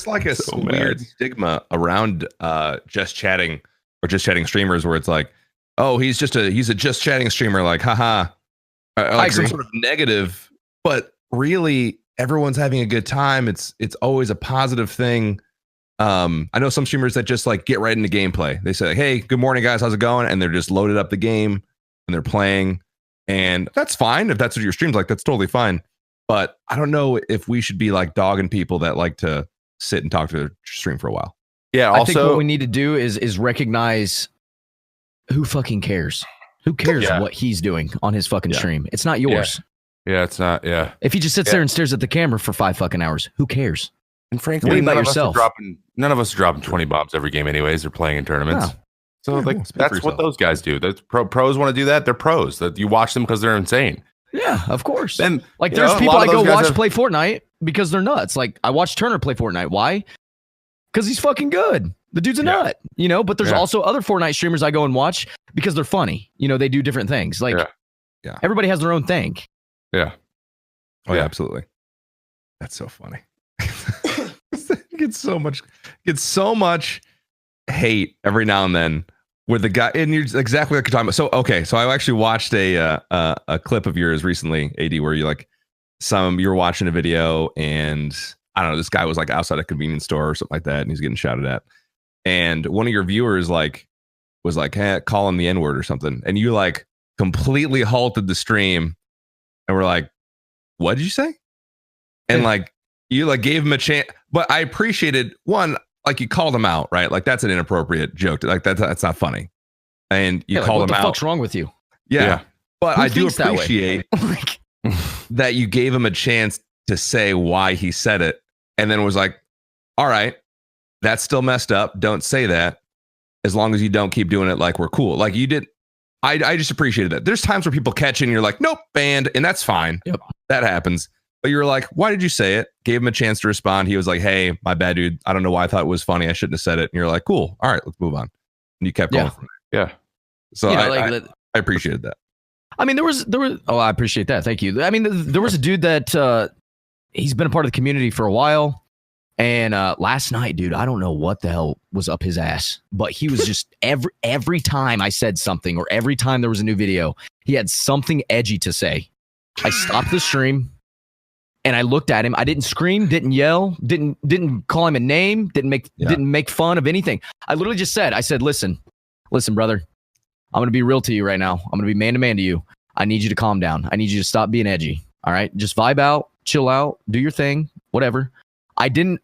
S6: like a weird stigma around just chatting streamers where it's like, oh, he's a just chatting streamer, like haha, like some sort of negative, but really everyone's having a good time. It's always a positive thing. I know some streamers that just like get right into gameplay. They say, hey, good morning guys, how's it going? And they're just loaded up the game and they're playing, and that's fine. If that's what your stream's like, that's totally fine. But I don't know if we should be like dogging people that like to sit and talk to their stream for a while.
S3: Yeah.
S1: I
S3: Also,
S1: think what we need to do is recognize who fucking cares. Who cares what he's doing on his fucking stream? It's not yours.
S3: Yeah, it's not. Yeah.
S1: If he just sits there and stares at the camera for 5 fucking hours, who cares?
S3: And frankly,
S1: Worry about yourself.
S3: None of us are dropping 20 bombs every game, anyways. They're playing in tournaments.
S1: No.
S3: So that's what those guys do. That's pros want to do that. They're pros. That you watch them because they're insane.
S1: Yeah, of course.
S3: Then
S1: like there's people I go watch play Fortnite because they're nuts. Like I watch Turner play Fortnite. Why? Because he's fucking good. The dude's a nut, you know. But there's also other Fortnite streamers I go and watch because they're funny. You know, they do different things. Like everybody has their own thing.
S3: Yeah.
S6: Oh yeah, absolutely. That's so funny. Get so much hate every now and then with the guy, and you're exactly like you're talking about. So I actually watched a clip of yours recently, AD, where you you were watching a video, and I don't know, this guy was like outside a convenience store or something like that, and he's getting shouted at, and one of your viewers was like, hey, call him the N-word or something, and you like completely halted the stream, and we're like, what did you say? And you like gave him a chance, but I appreciated one, like you called him out, right? Like that's an inappropriate joke. Like that's not funny. And you called him out. What the
S1: fuck's wrong with you?
S6: Yeah. But I do appreciate that you gave him a chance to say why he said it, and then was like, all right, that's still messed up. Don't say that. As long as you don't keep doing it, like we're cool. Like you did. I just appreciated that. There's times where people catch it and you're like, nope, banned, and that's fine.
S1: Yep.
S6: That happens. But you were like, why did you say it? Gave him a chance to respond. He was like, hey, my bad, dude. I don't know why I thought it was funny. I shouldn't have said it. And you're like, cool. All right, let's move on. And you kept going.
S3: Yeah.
S6: So I appreciated that.
S1: I mean, there was. Oh, I appreciate that. Thank you. I mean, there was a dude that he's been a part of the community for a while. And last night, dude, I don't know what the hell was up his ass, but he was just every time I said something or every time there was a new video, he had something edgy to say. I stopped the stream and I looked at him. I didn't scream, didn't yell, didn't call him a name, didn't make fun of anything. I literally just said, listen, brother, I'm going to be real to you right now. I'm going to be man to man to you. I need you to calm down. I need you to stop being edgy. All right. Just vibe out, chill out, do your thing, whatever. I didn't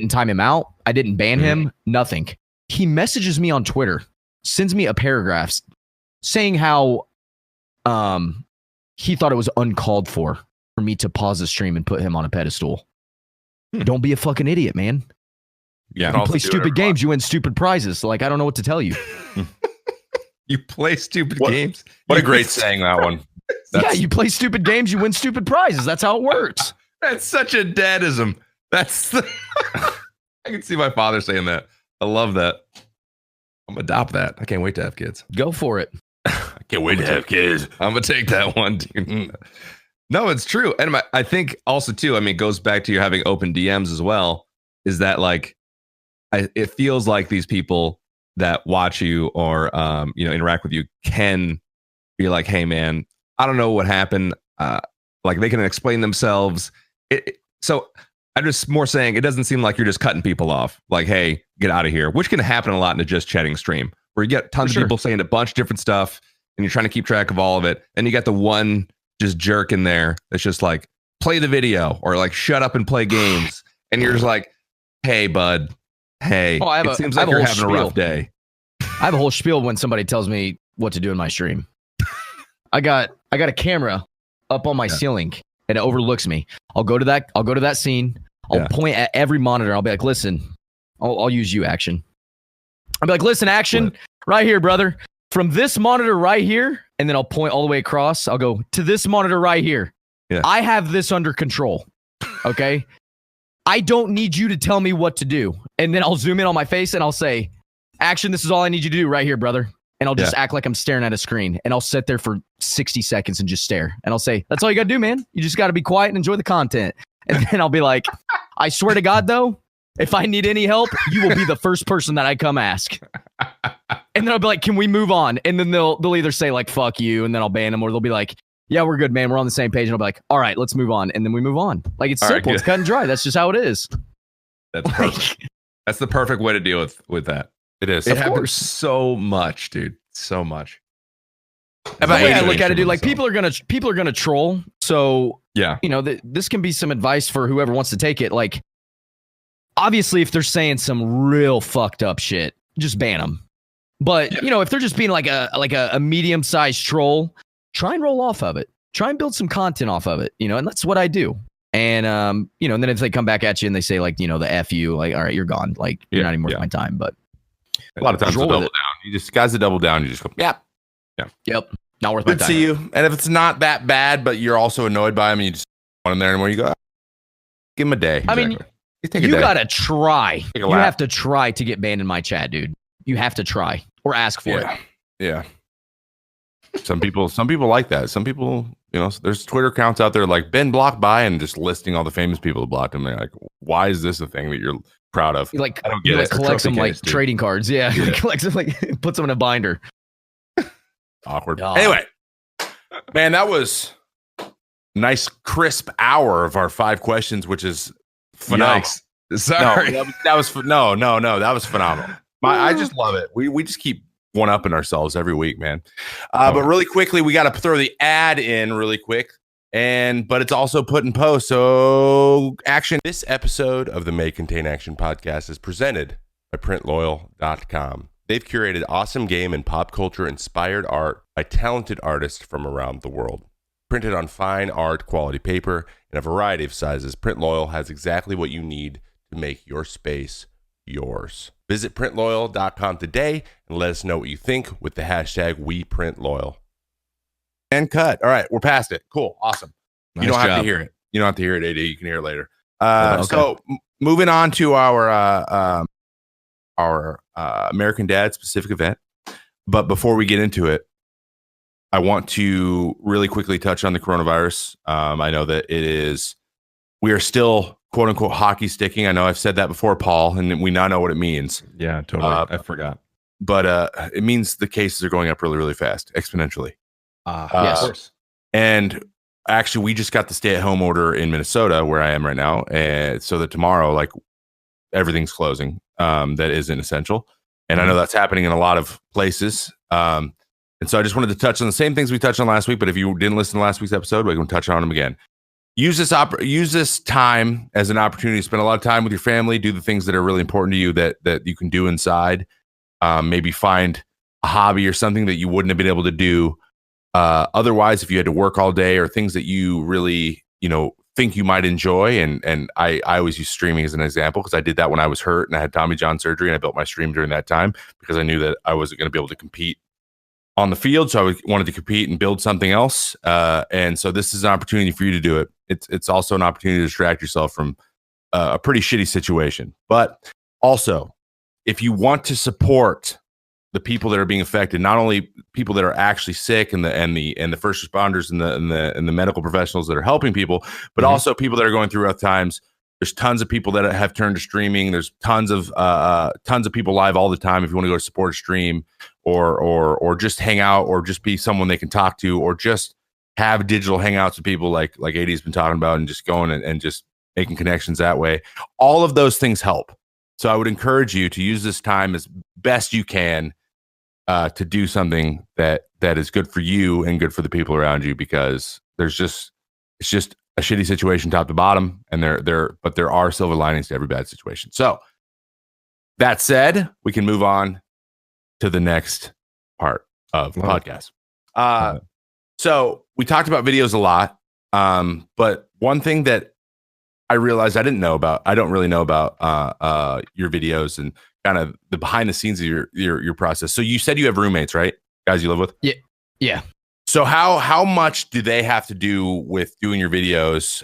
S1: time him out. I didn't ban him. Nothing. He messages me on Twitter, sends me a paragraph saying how he thought it was uncalled for me to pause the stream and put him on a pedestal. Don't be a fucking idiot, man.
S6: Yeah.
S1: You play stupid games, you win stupid prizes. Like, I don't know what to tell you.
S6: You play stupid games.
S3: What a great saying, that one.
S1: Yeah, you play stupid games, you win stupid prizes. That's how it works.
S6: That's such a dadism. I can see my father saying that. I love that. I'm gonna adopt that. I can't wait to have kids.
S1: Go for it.
S3: I can't wait to have kids.
S6: I'm gonna take that one, dude. No, it's true. And I think also too, I mean, it goes back to you having open DMs as well, is that like it feels like these people that watch you or interact with you can be like, hey man, I don't know what happened. Like they can explain themselves. So I'm just more saying it doesn't seem like you're just cutting people off. Like, hey, get out of here, which can happen a lot in a just chatting stream where you get tons of people saying a bunch of different stuff and you're trying to keep track of all of it. And you got the one just jerk in there that's just like, play the video or like, shut up and play games. And you're just like, hey, bud. Hey, it seems like you're having a rough day.
S1: I have a whole spiel when somebody tells me what to do in my stream. I got a camera up on my ceiling and it overlooks me. I'll go to that scene. I'll point at every monitor. I'll be like, listen, I'll use you, Action. I'll be like, listen, Action, right here, brother. From this monitor right here, and then I'll point all the way across. I'll go to this monitor right here. Yeah. I have this under control. Okay? I don't need you to tell me what to do. And then I'll zoom in on my face and I'll say, Action, this is all I need you to do right here, brother. and I'll just act like I'm staring at a screen, and I'll sit there for 60 seconds and just stare. And I'll say, that's all you got to do, man. You just got to be quiet and enjoy the content. And then I'll be like, I swear to God, though, if I need any help, you will be the first person that I come ask. And then I'll be like, can we move on? And then they'll either say like, fuck you, and then I'll ban them, or they'll be like, yeah, we're good, man. We're on the same page. And I'll be like, all right, let's move on. And then we move on. Like, it's simple. It's cut and dry. That's just how it is.
S6: That's perfect. That's the perfect way to deal with that.
S3: It is.
S6: It happens so much, dude. So much.
S1: The way I look at it, dude, like people are gonna troll. So this can be some advice for whoever wants to take it. Like, obviously, if they're saying some real fucked up shit, just ban them. But if they're just being like a medium sized troll, try and roll off of it. Try and build some content off of it. And that's what I do. And and then if they come back at you and they say like the F you, like, all right, you're gone. Like, you're not even worth my time. But
S3: a lot of times, double down. You just guys that double down. You just go, yep.
S1: Not worth my time.
S3: Good to see you. And if it's not that bad, but you're also annoyed by him, and you just want him there anymore, you go, give him a day.
S1: I mean, you gotta try. You have to try to get banned in my chat, dude. You have to try or ask for it.
S3: Yeah. Some people like that. Some people, there's Twitter accounts out there like been blocked by and just listing all the famous people who blocked them. They're like, why is this a thing that you're proud of?
S1: Like,
S3: I don't get it.
S1: Collect some like trading cards. Yeah. Collect some, like, put some in a binder.
S3: Awkward. Anyway, man, that was a nice crisp hour of our 5 questions, which is phenomenal.
S6: Yikes. Sorry.
S3: No, that was that was phenomenal. I just love it. We just keep one-upping ourselves every week, man. But really quickly, we got to throw the ad in really quick, but it's also put in post. So action. This episode of the May Contain Action podcast is presented by PrintLoyal.com. They've curated awesome game and pop culture inspired art by talented artists from around the world. Printed on fine art quality paper in a variety of sizes, PrintLoyal has exactly what you need to make your space yours. Visit PrintLoyal.com today and let us know what you think with the hashtag WePrintLoyal. And cut. All right, we're past it. Cool. Awesome.
S6: Nice
S3: you don't have
S6: job.
S3: to hear it. You don't have to hear it, AD. You can hear it later.
S6: Okay.
S3: So moving on to our American Dad specific event. But before we get into it, I want to really quickly touch on the coronavirus. I know that we are still quote unquote hockey sticking. I know I've said that before, Paul, and we now know what it means.
S6: Yeah, totally. I forgot.
S3: But it means the cases are going up really, really fast, exponentially.
S1: Yes.
S6: Of course.
S3: And actually, we just got the stay-at-home order in Minnesota, where I am right now, and so that tomorrow, like, everything's closing. That isn't essential, and I know that's happening in a lot of places. And so I just wanted to touch on the same things we touched on last week. But if you didn't listen to last week's episode, we're going to touch on them again. Use this time as an opportunity to spend a lot of time with your family. Do the things that are really important to you that you can do inside. Maybe find a hobby or something that you wouldn't have been able to do otherwise if you had to work all day, or things that you really think you might enjoy. And I always use streaming as an example, because I did that when I was hurt and I had Tommy John surgery, and I built my stream during that time because I knew that I wasn't going to be able to compete on the field. So I wanted to compete and build something else. And so this is an opportunity for you to do it. It's also an opportunity to distract yourself from a pretty shitty situation. But also, if you want to support the people that are being affected, not only people that are actually sick and the first responders and the medical professionals that are helping people, but also people that are going through rough times. There's tons of people that have turned to streaming. There's tons of people live all the time. If you want to go to support a stream or just hang out, or just be someone they can talk to, or just have digital hangouts with people like AD's been talking about, and just going and just making connections that way. All of those things help. So I would encourage you to use this time as best you can to do something that is good for you and good for the people around you, because it's just a shitty situation top to bottom, and but there are silver linings to every bad situation. So that said, we can move on to the next part of the podcast. So we talked about videos a lot, but one thing that I realized I don't really know about your videos and kind of the behind the scenes of your process. So you said you have roommates, right? Guys you live with?
S1: Yeah.
S3: So how much do they have to do with doing your videos?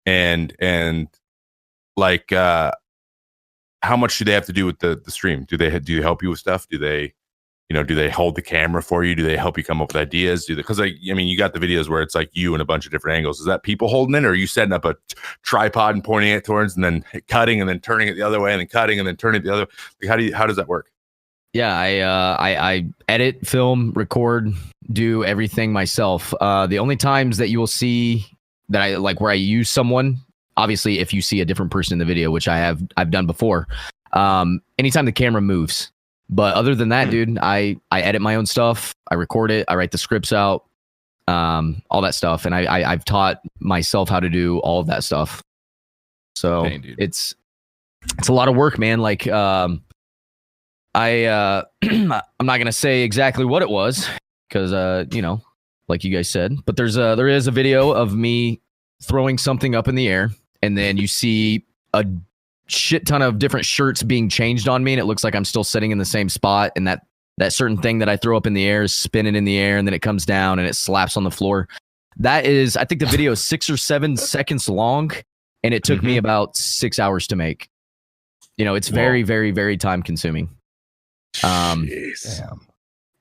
S3: And like how much do they have to do with the stream? Do they help you with stuff? Do they do they hold the camera for you? Do they help you come up with ideas? Because you got the videos where it's like you in a bunch of different angles. Is that people holding it, or are you setting up a tripod and pointing it towards, and then cutting and then turning it the other way, and then cutting and then turning it the other? Like, how does that work?
S1: Yeah, I edit, film, record, do everything myself. The only times that you will see that I like where I use someone, obviously, if you see a different person in the video, which I've done before. Anytime the camera moves. But other than that, dude, I edit my own stuff. I record it. I write the scripts out, all that stuff. And I've taught myself how to do all of that stuff. So it's a lot of work, man. Like, I'm not going to say exactly what it was because, like you guys said, but there is a video of me throwing something up in the air, and then you see a shit ton of different shirts being changed on me, and it looks like I'm still sitting in the same spot, and that certain thing that I throw up in the air is spinning in the air, and then it comes down and it slaps on the floor. That is, I think the video is 6 or 7 seconds long, and it took me about 6 hours to make. It's very, very, very time consuming.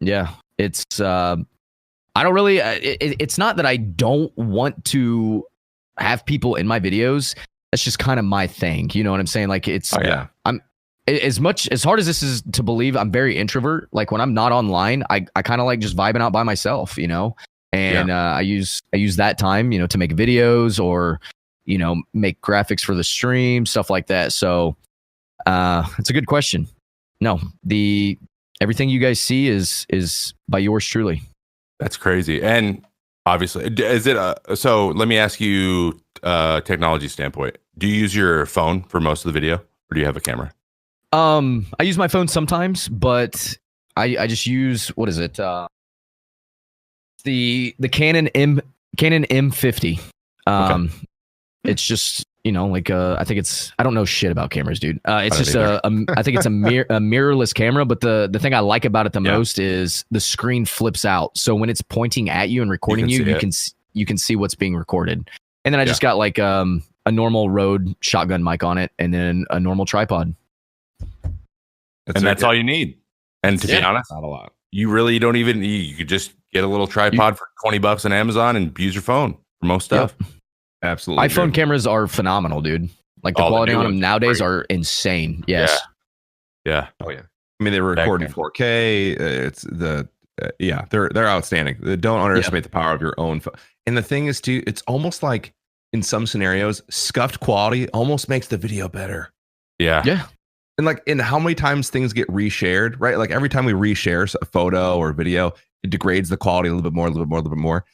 S1: Yeah, it's I don't really it's not that I don't want to have people in my videos. That's just kind of my thing. You know what I'm saying? Like, it's I'm as hard as this is to believe, I'm very introvert. Like, when I'm not online, I kind of like just vibing out by myself, and I use that time, to make videos or, make graphics for the stream, stuff like that. So it's a good question. No, everything you guys see is by yours truly. That's crazy. And obviously, is it so let me ask you, technology standpoint, do you use your phone for most of the video, or do you have a camera? I use my phone sometimes, but I just use, what is it? The Canon M50. Okay. It's just, I think I don't know shit about cameras, dude. It's just I think it's a mirrorless camera, but the thing I like about it the most is the screen flips out. So when it's pointing at you and recording you can see what's being recorded. And then I just got like a normal Rode shotgun mic on it, and then a normal tripod. That's all you need. And to be honest, not a lot. You really don't even. You could just get a little tripod for $20 on Amazon and use your phone for most stuff. Yep. Absolutely. iPhone cameras are phenomenal, dude. Like, the quality on them nowadays are insane. Yes. Yeah. Oh yeah. I mean, they record in 4K. It's they're outstanding. Don't underestimate the power of your own phone. And the thing is, too, it's almost like in some scenarios, scuffed quality almost makes the video better. Yeah. Yeah. And how many times things get reshared, right? Like, every time we reshare a photo or video, it degrades the quality a little bit more.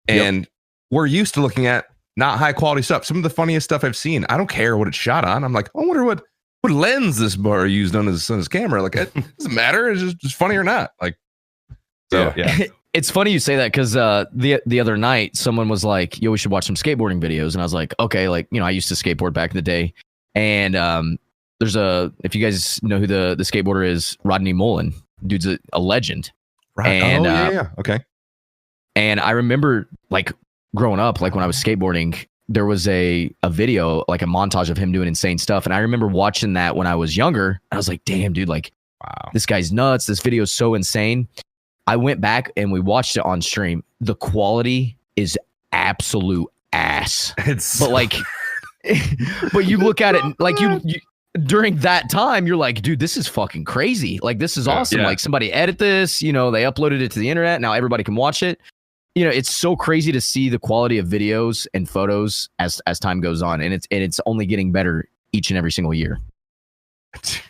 S1: And we're used to looking at not high quality stuff. Some of the funniest stuff I've seen, I don't care what it's shot on. I'm like, I wonder what lens this bar used on his camera. Like, it doesn't matter. It's just funny or not. Like, so yeah. It's funny you say that, because the other night someone was like, yo, we should watch some skateboarding videos. And I was like, okay, like, I used to skateboard back in the day. And there's if you guys know who the skateboarder is, Rodney Mullen. Dude's a legend. Right. And, okay. And I remember, like, growing up, like, when I was skateboarding, there was a video, like a montage of him doing insane stuff. And I remember watching that when I was younger. I was like, damn, dude, like, wow, this guy's nuts. This video is so insane. I went back and we watched it on stream. The quality is absolute ass. But like, but you look at it like you during that time, you're like, dude, this is fucking crazy. Like, this is awesome. Like, somebody edit this, they uploaded it to the internet. Now everybody can watch it. It's so crazy to see the quality of videos and photos as time goes on. And it's only getting better each and every single year. That's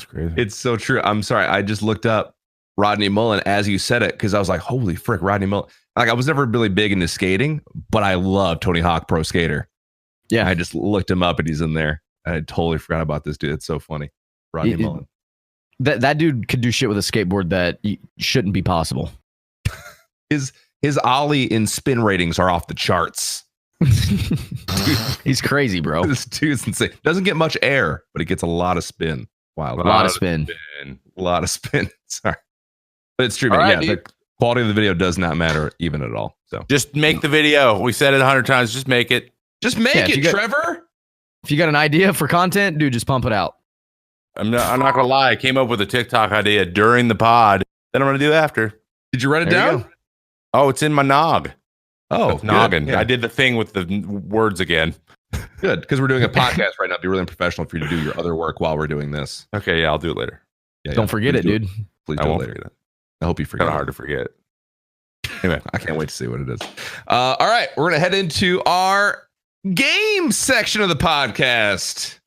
S1: crazy. It's so true. I'm sorry. I just looked up Rodney Mullen as you said it, because I was like, holy frick, Rodney Mullen. Like, I was never really big into skating, but I love Tony Hawk Pro Skater. Yeah. I just looked him up and he's in there. I totally forgot about this dude. It's so funny. Rodney Mullen. That dude could do shit with a skateboard that shouldn't be possible. His ollie and spin ratings are off the charts. Dude, he's crazy, bro. This dude's insane. Doesn't get much air, but he gets a lot of spin. Wow. A lot of spin. A lot of spin. Sorry. But it's true, man. Right, the quality of the video does not matter even at all. So just make the video. We said it 100 times. Just make it. Just make it, Trevor. If you got an idea for content, dude, just pump it out. I'm not gonna lie. I came up with a TikTok idea during the pod
S3: Then I'm going to do after.
S6: Did you write it
S1: There you
S6: down?
S3: Oh, it's in my nog.
S6: Oh,
S3: noggin.
S6: Yeah.
S3: I did the thing with the words again.
S6: Good, because we're doing a podcast right now. It'd be really unprofessional for you to do your other work while we're doing this.
S3: Okay, yeah, I'll do it later.
S6: Yeah,
S1: Don't forget it,
S6: Please do
S1: dude.
S6: Please
S3: I
S6: do it
S3: won't
S6: later.
S3: forget it.
S6: I hope you forget.
S3: Kind of
S6: it.
S3: hard to forget. Anyway,
S6: I can't wait to see what it is. All right, we're gonna head into our game section of the podcast.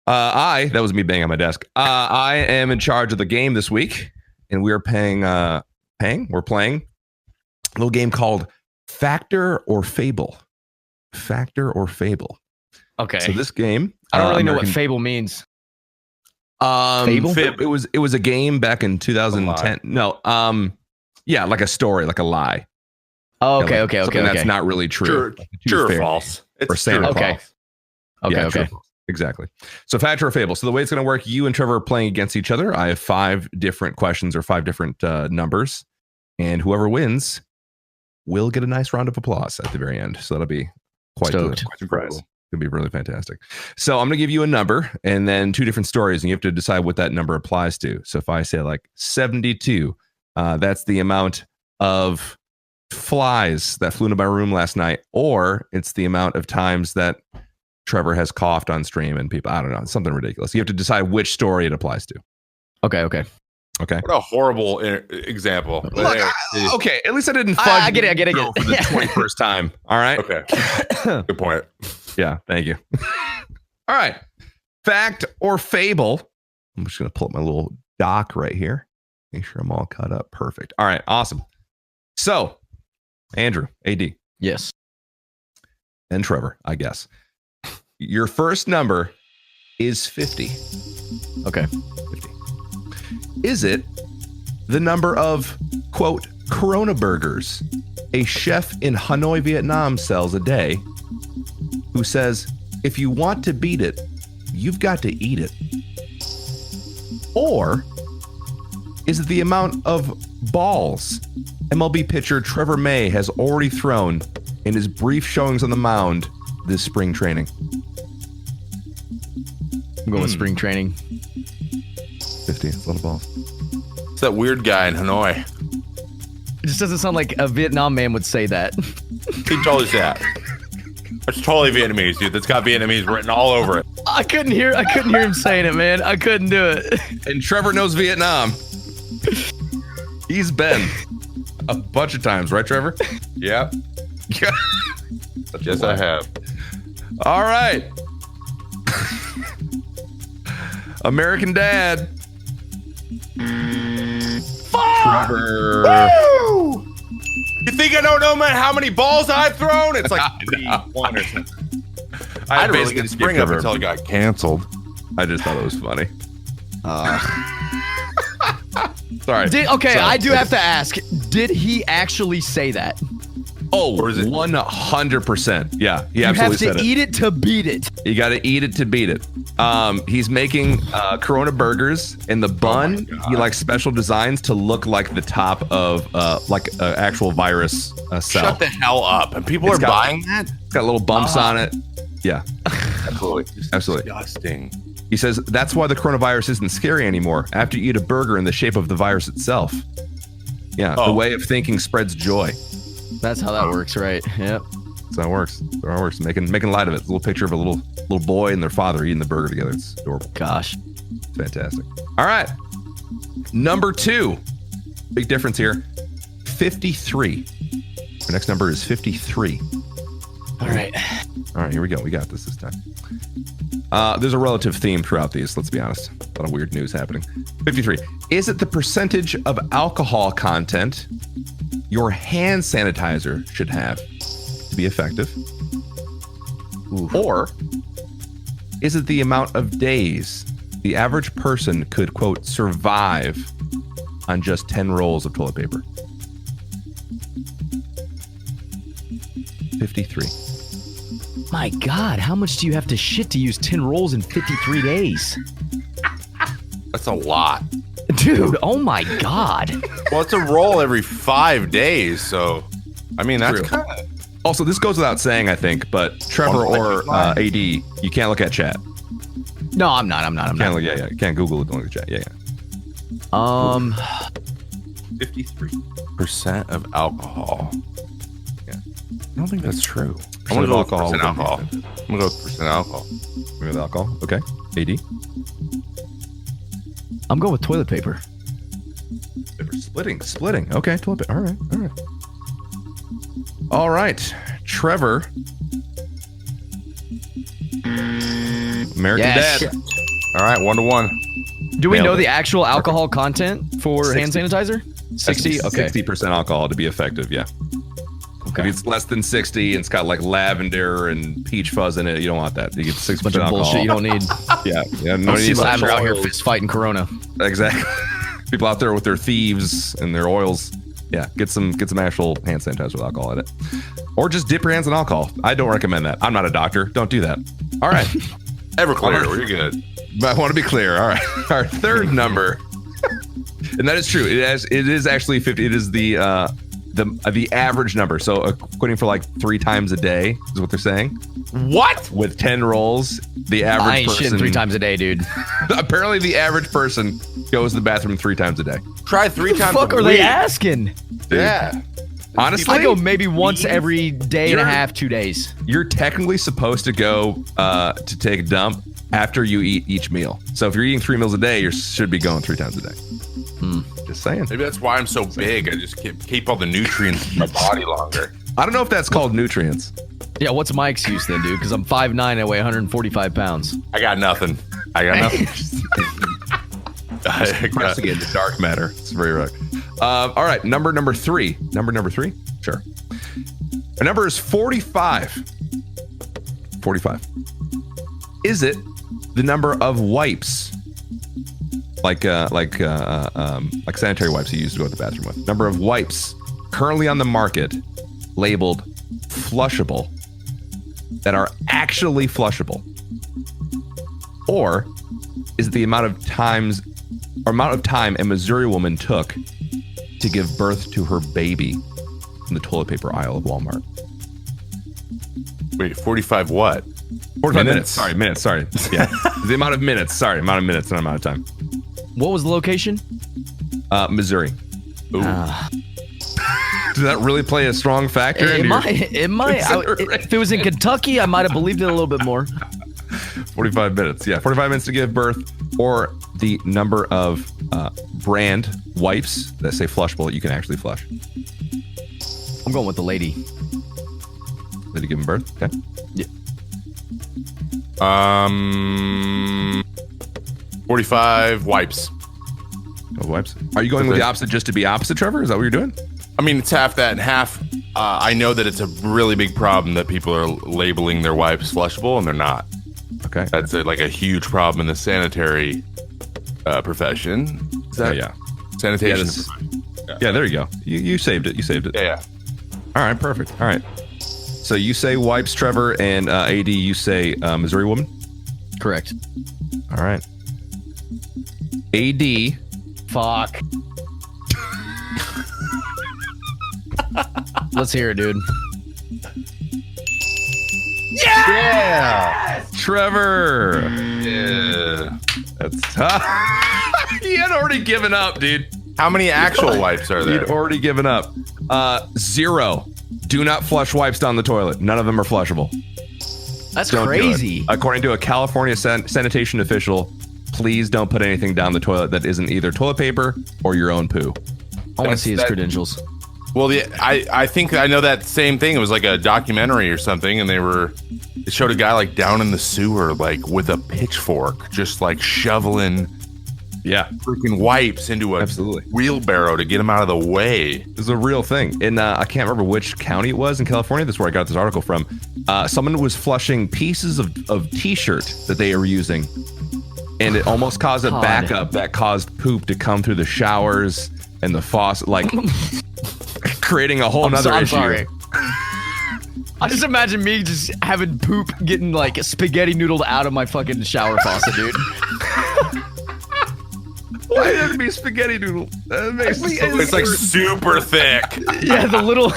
S6: That was me banging on my desk. I am in charge of the game this week, and we are we're playing a little game called Factor or Fable. Factor or Fable.
S1: Okay.
S6: So this game,
S1: I don't really know what
S6: American-
S1: fable means.
S6: Fable?
S3: Fib.
S6: It was a game back in 2010. No, yeah, like a story, like a lie.
S1: Oh,
S6: Yeah,
S1: okay,
S6: like
S1: okay,
S6: something
S1: okay.
S6: that's not really true.
S3: True,
S6: Like a
S3: true or
S6: fair-
S3: false?
S6: Or
S3: It's true
S6: Santa
S3: or
S1: Okay.
S3: false.
S1: Okay,
S6: Yeah,
S1: okay.
S6: true. Exactly. So Factor or Fable. So the way it's going to work, you and Trevor are playing against each other. I have 5 different questions or 5 different numbers, and whoever wins will get a nice round of applause at the very end. So that'll be quite the
S1: Stoked.
S6: surprise. It'll be really fantastic. So I'm going to give you a number and then 2 different stories, and you have to decide what that number applies to. So if I say like 72, that's the amount of flies that flew into my room last night, or it's the amount of times that Trevor has coughed on stream and people, I don't know, something ridiculous. You have to decide which story it applies to.
S1: Okay, okay.
S6: Okay.
S3: What a horrible example. But
S6: Look,
S3: anyway,
S6: okay. At least I didn't fudge
S1: I get it, I get it,
S6: the intro for the 21st time. All right.
S3: Okay. Good point.
S6: Yeah. Thank you. All right. Fact or fable. I'm just going to pull up my little doc right here. Make sure I'm all caught up. Perfect. All right. Awesome. So, Andrew, AD,
S1: Yes.
S6: and Trevor, I guess. Your first number is 50.
S1: Okay.
S6: 50. Is it the number of, quote, Corona burgers a chef in Hanoi, Vietnam sells a day, who says, if you want to beat it, you've got to eat it? Or is it the amount of balls MLB pitcher Trevor May has already thrown in his brief showings on the mound this spring training?
S1: I'm going with spring training.
S6: 50. It's a lot of balls.
S3: It's that weird guy in Hanoi.
S1: It just doesn't sound like a Vietnam man would say that.
S3: He totally said that. It's totally Vietnamese, dude. That's got Vietnamese written all over it.
S1: I couldn't hear him saying it, man. I couldn't do it.
S6: And Trevor knows Vietnam. He's been a bunch of times, right, Trevor?
S3: Yep. Yes, I have.
S6: All right. American Dad. Trevor.
S3: Woo! You think I don't know, man, how many balls I've thrown? It's like 1 or something. I had really good spring up until it got canceled.
S6: I just thought it was funny. Sorry.
S1: Okay,
S6: Sorry.
S1: I do have to ask. Did he actually say that?
S6: Oh,
S3: Or is it-
S6: 100%. Yeah, he
S1: You have
S6: absolutely
S1: to
S6: said it.
S1: eat it to beat it.
S6: You got to eat it to beat it. He's making Corona burgers, and the bun he likes special designs to look like the top of like an actual virus cell.
S3: Shut the hell up. And people
S6: It's
S3: are
S6: got-
S3: buying that?
S6: It's got little bumps on it. Yeah,
S3: Absolutely.
S6: absolutely.
S3: Disgusting.
S6: He says that's why the coronavirus isn't scary anymore. After you eat a burger in the shape of the virus itself. Yeah, the
S3: Oh.
S6: way of thinking spreads joy.
S1: That's how that works, right? Yep.
S6: That's how it works. That's how it works. Making light of it. It's a little picture of a little boy and their father eating the burger together. It's adorable.
S1: Gosh.
S6: It's fantastic. All right. Number 2. Big difference here. 53. Our next number is 53.
S1: All right.
S6: All right, here we go. We got this time. There's a relative theme throughout these, let's be honest. A lot of weird news happening. 53. Is it the percentage of alcohol content your hand sanitizer should have to be effective? Or is it the amount of days the average person could, quote, survive on just 10 rolls of toilet paper? 53.
S1: My God, how much do you have to shit to use 10 rolls in 53 days?
S3: That's a lot.
S1: Dude, oh my God.
S3: Well, it's a roll every 5 days, so I mean that's
S6: True.
S3: kind of
S6: Also, this goes without saying, I think, but Trevor or AD, you can't look at chat.
S1: No, I'm not.
S6: Can't look, yeah. You can't Google it. Don't look at chat. Yeah.
S3: 53% of alcohol.
S6: Yeah.
S3: I don't think that's true. I'm
S6: Percent
S3: gonna go
S6: of
S3: with
S6: alcohol.
S3: percent alcohol. I'm gonna go with percent alcohol.
S6: With alcohol. Okay. AD.
S1: I'm going with toilet paper.
S6: Splitting. Okay, toilet paper. All right. Trevor. American
S1: Yes.
S6: Dad.
S3: All right, 1-1.
S1: Do we
S6: Nailed
S1: know
S6: it.
S1: the actual alcohol content for hand
S6: 60.
S1: sanitizer? 60? Okay.
S6: 60% alcohol to be effective, yeah.
S1: Okay.
S6: If it's less than 60 and it's got like lavender and peach fuzz in it, you don't want that. You get 60%
S1: Bunch of
S6: alcohol.
S1: bullshit you don't need.
S6: Yeah, no
S1: See
S6: need
S1: labs
S6: to
S1: out here fist fighting Corona.
S6: Exactly. People out there with their thieves and their oils. Yeah, get some actual hand sanitizer with alcohol in it. Or just dip your hands in alcohol. I don't recommend that. I'm not a doctor. Don't do that. All right.
S3: Everclear, you're good.
S6: But I want to be clear. All right. Our third number. And that is true. It is actually 50. It is the average number. So quitting for like 3 times a day is what they're saying.
S3: What?
S6: With 10 rolls, the average
S1: I ain't
S6: person
S1: shitting 3 times a day, dude.
S6: Apparently the average person goes to the bathroom 3 times a day.
S3: Try 3 times
S1: What the fuck
S3: a
S1: are
S3: week.
S1: they asking?
S3: Yeah.
S6: Honestly,
S1: I go maybe once every day and a
S6: You're-
S1: half, 2 days.
S6: you're technically supposed to go to take a dump after you eat each meal. So if you're eating 3 meals a day, you should be going 3 times a day. Just saying.
S3: Maybe that's why I'm so big. I just keep all the nutrients in my body longer.
S6: I don't know if that's called nutrients.
S1: Yeah, what's my excuse then, dude? Because I'm 5'9", I weigh 145 pounds.
S3: I got nothing. I
S6: Pressing into dark matter. It's very right. All right, number 3. Number 3? Sure. Our number is 45. 45. Is it the number of wipes? Like sanitary wipes you use to go to the bathroom with. Number of wipes currently on the market labeled flushable that are actually flushable. Or is it the amount of time a Missouri woman took to give birth to her baby in the toilet paper aisle of Walmart?
S3: Wait, 45 what?
S6: 45 minutes. Sorry. Yeah. The amount of minutes. Sorry, amount of minutes, not amount of time.
S1: What was the location?
S6: Missouri.
S3: Ooh.
S6: Does that really play a strong factor?
S1: It
S6: into your
S1: might. If it was in Kentucky, I might have believed it a little bit more.
S6: 45 minutes. Yeah, 45 minutes to give birth, or the number of brand wipes that say flushable that you can actually flush.
S1: I'm going with the lady.
S6: Did you give birth? Okay.
S1: Yeah.
S3: 45 wipes.
S6: No wipes. Are you going with the opposite just to be opposite, Trevor? Is that what you're doing?
S3: I mean, it's half that and half. I know that it's a really big problem that people are labeling their wipes flushable and they're not.
S6: Okay.
S3: That's like a huge problem in the sanitary profession. Is that
S6: Yeah.
S3: sanitation?
S6: Yeah, there you go. You saved it.
S3: Yeah.
S6: All right, perfect. All right. So you say wipes, Trevor, and AD, you say Missouri woman?
S1: Correct.
S6: All right. AD.
S1: Fuck. Let's hear it, dude.
S6: Yeah! Trevor!
S3: Yeah.
S6: That's tough. He had already given up, dude.
S3: How many actual wipes are there?
S6: He'd already given up. 0. Do not flush wipes down the toilet. None of them are flushable.
S1: That's
S6: Don't do it.
S1: crazy.
S6: According to a California sanitation official, please don't put anything down the toilet that isn't either toilet paper or your own poo.
S1: I want to see his credentials.
S3: Well, I think I know that same thing. It was like a documentary or something, and it showed a guy like down in the sewer, like with a pitchfork, just like shoveling freaking wipes into a wheelbarrow to get him out of the way.
S6: It's a real thing. And I can't remember which county it was in California. That's where I got this article from. Someone was flushing pieces of t-shirt that they were using, and it almost caused a backup that caused poop to come through the showers and the faucet, like creating a whole nother issue.
S1: Sorry. I just imagine me just having poop getting like spaghetti noodled out of my fucking shower faucet, dude.
S6: Why does it be spaghetti noodle? That makes
S3: It's like super thick.
S1: Yeah, the little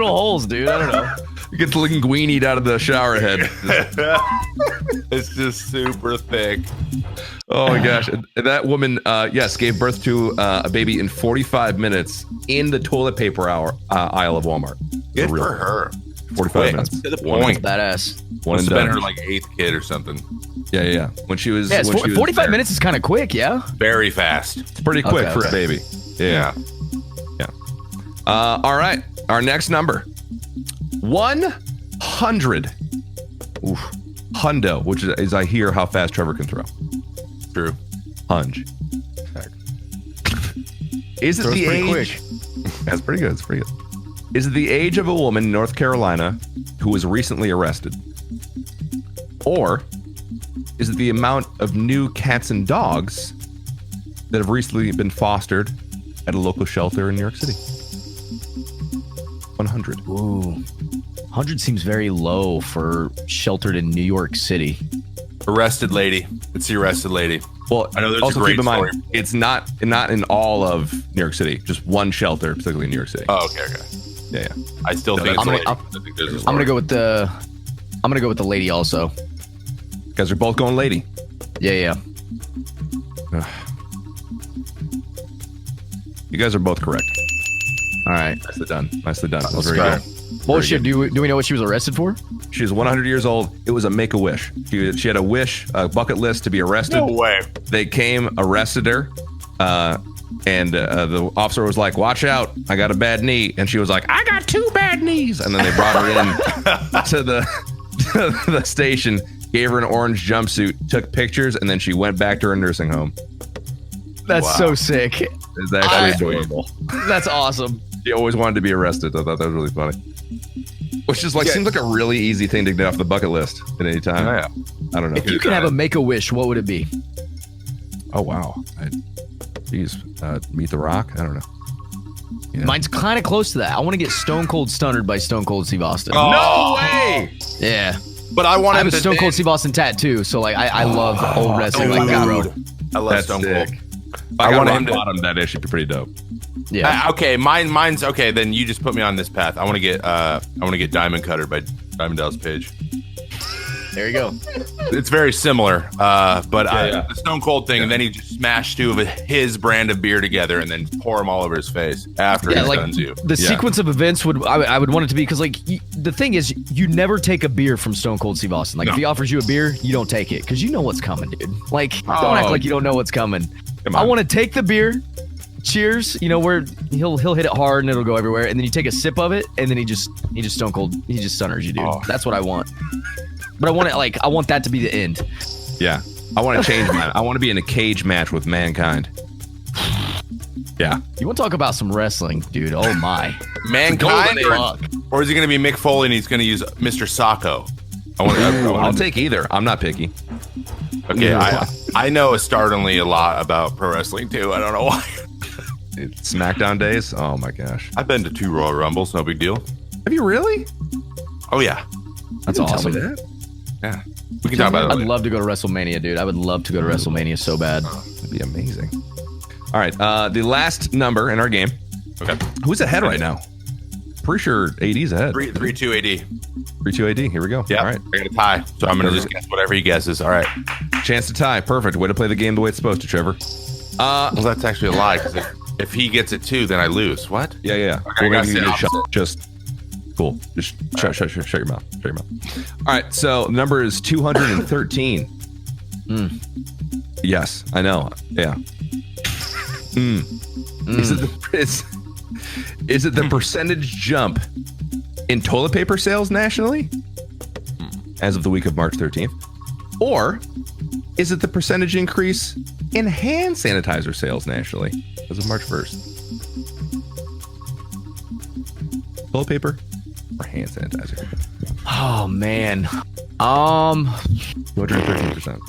S1: holes, dude. I don't know.
S6: Gets linguinied out of the shower head.
S3: It's just super thick.
S6: Oh my gosh. That woman, yes, gave birth to a baby in 45 minutes in the toilet paper aisle of Walmart.
S3: Good for her.
S6: 45 minutes.
S3: To the point.
S1: Badass.
S6: One
S3: Must
S6: and
S3: have been
S6: done.
S3: her like 8th kid or something.
S6: Yeah. When she was,
S1: Yeah,
S6: when she was
S1: 45
S6: there.
S1: minutes is kind of quick, yeah?
S3: Very fast.
S6: It's pretty quick
S1: Okay,
S6: for
S1: okay.
S6: a baby. Yeah. All right. Our next number 100. Oof. Hundo, which is I hear how fast Trevor can throw.
S3: True.
S6: Hunge. Is it
S1: Throws
S6: the
S1: pretty
S6: age? That's pretty good. It's pretty good. Is it the age of a woman in North Carolina who was recently arrested? Or is it the amount of new cats and dogs that have recently been fostered at a local shelter in New York City? 100.
S1: Ooh. 100 seems very low for sheltered in New York City.
S3: Arrested lady. It's the arrested lady.
S6: Well,
S3: I know there's
S6: also
S3: a great
S6: keep in mind,
S3: story.
S6: it's not in all of New York City. Just one shelter, particularly in New York City.
S3: Oh, okay.
S6: Yeah.
S3: I still think it's
S1: I'm
S3: a
S1: gonna-
S3: lady. I think there's a
S1: I'm
S3: story.
S1: gonna go with the lady also.
S6: You guys are both going lady.
S1: Yeah.
S6: You guys are both correct.
S1: All right.
S6: Nicely done. Nicely done. That was
S1: Let's
S6: very
S1: go.
S6: good.
S1: Well,
S6: Very good.
S1: do we know what she was arrested for?
S6: She was 100 years old. It was a make-a-wish. She had a wish, a bucket list to be arrested.
S3: No way.
S6: They came, arrested her, and the officer was like, "Watch out, I got a bad knee." And she was like, "I got 2 bad knees." And then they brought her in to the station, gave her an orange jumpsuit, took pictures, and then she went back to her nursing home.
S1: That's
S3: Wow.
S1: so sick.
S6: It's actually adorable.
S1: That's awesome.
S6: She always wanted to be arrested. I thought that was really funny. Which is seems like a really easy thing to get off the bucket list at any time.
S3: Oh, yeah.
S6: I don't know.
S1: If you could have a make-a-wish, what would it be?
S6: Oh wow. Geez, Meet the Rock. I don't know. Yeah.
S1: Mine's kind of close to that. I want to get Stone Cold Stunnered by Stone Cold Steve Austin.
S3: Oh.
S6: No way.
S1: Yeah.
S3: But I want
S1: I have
S3: him
S1: a
S3: to
S1: Stone Cold Steve Austin tattoo, so like I love old wrestling like that, bro.
S3: I love
S6: That's
S3: Stone
S6: sick.
S3: Cold.
S6: I
S3: want
S6: want
S3: him to-
S6: bottom. That should be pretty dope.
S1: Yeah.
S3: Okay, mine's okay. Then you just put me on this path. I want to get Diamond Cutter by Diamond Dallas Page.
S1: There you go.
S3: It's very similar, but
S6: yeah.
S3: the Stone Cold thing, and then he just smashed 2 of his brand of beer together and then pour them all over his face after
S1: Yeah,
S3: he's
S1: like
S3: done too.
S1: the
S6: Yeah.
S1: sequence of events I would want it to be because like the thing is you never take a beer from Stone Cold Steve Austin. Like if he offers you a beer, you don't take it because you know what's coming, dude. Like don't act like you don't know what's coming.
S6: Come
S1: I
S6: on.
S1: want to take the beer. Cheers, where he'll hit it hard and it'll go everywhere, and then you take a sip of it, and then he just Stone Cold, he just stunners you, dude.
S3: Oh.
S1: That's what I want. But I want it I want that to be the end.
S6: Yeah. I want to change mine. I want to be in a cage match with Mankind. Yeah.
S1: You want to talk about some wrestling, dude? Oh my,
S3: Mankind,
S1: fuck.
S3: or is he going to be Mick Foley and he's going to use Mr. Sacco?
S6: I'll take either. I'm not picky.
S3: Okay, I know startlingly a lot about pro wrestling too. I don't know why.
S6: SmackDown days. Oh my gosh.
S3: I've been to 2 Royal Rumbles, no big deal.
S6: Have you really?
S3: Oh yeah,
S1: That's
S6: Tell me
S1: awesome.
S6: that.
S3: yeah. We can talk about it.
S1: I'd
S3: later.
S1: love to go to WrestleMania, dude. I would love to go to WrestleMania so bad.
S6: That'd be amazing. All right. The last number in our game.
S3: Okay,
S6: Who's ahead right now? Pretty sure AD's ahead.
S3: 3-2 AD.
S6: 3-2 AD. Here we go.
S3: Yeah,
S6: All right.
S3: I got a tie, so I'm going to just guess whatever he guesses. All right.
S6: Chance to tie. Perfect. Way to play the game the way it's supposed to, Trevor.
S3: Well, that's actually a lie because if he gets it 2, then I lose. What?
S6: Yeah.
S3: Okay,
S6: We're
S3: I
S6: gonna
S3: gotta
S6: give you
S3: say
S6: a shot.
S3: opposite.
S6: Just cool. Just shut your mouth. Shut your mouth. All right. So the number is 213. Yes, I know. Yeah. Is it the percentage jump in toilet paper sales nationally as of the week of March 13th? Or is it the percentage increase in hand sanitizer sales nationally as of March 1st? Toilet paper or hand sanitizer?
S1: Oh man.
S6: 213%.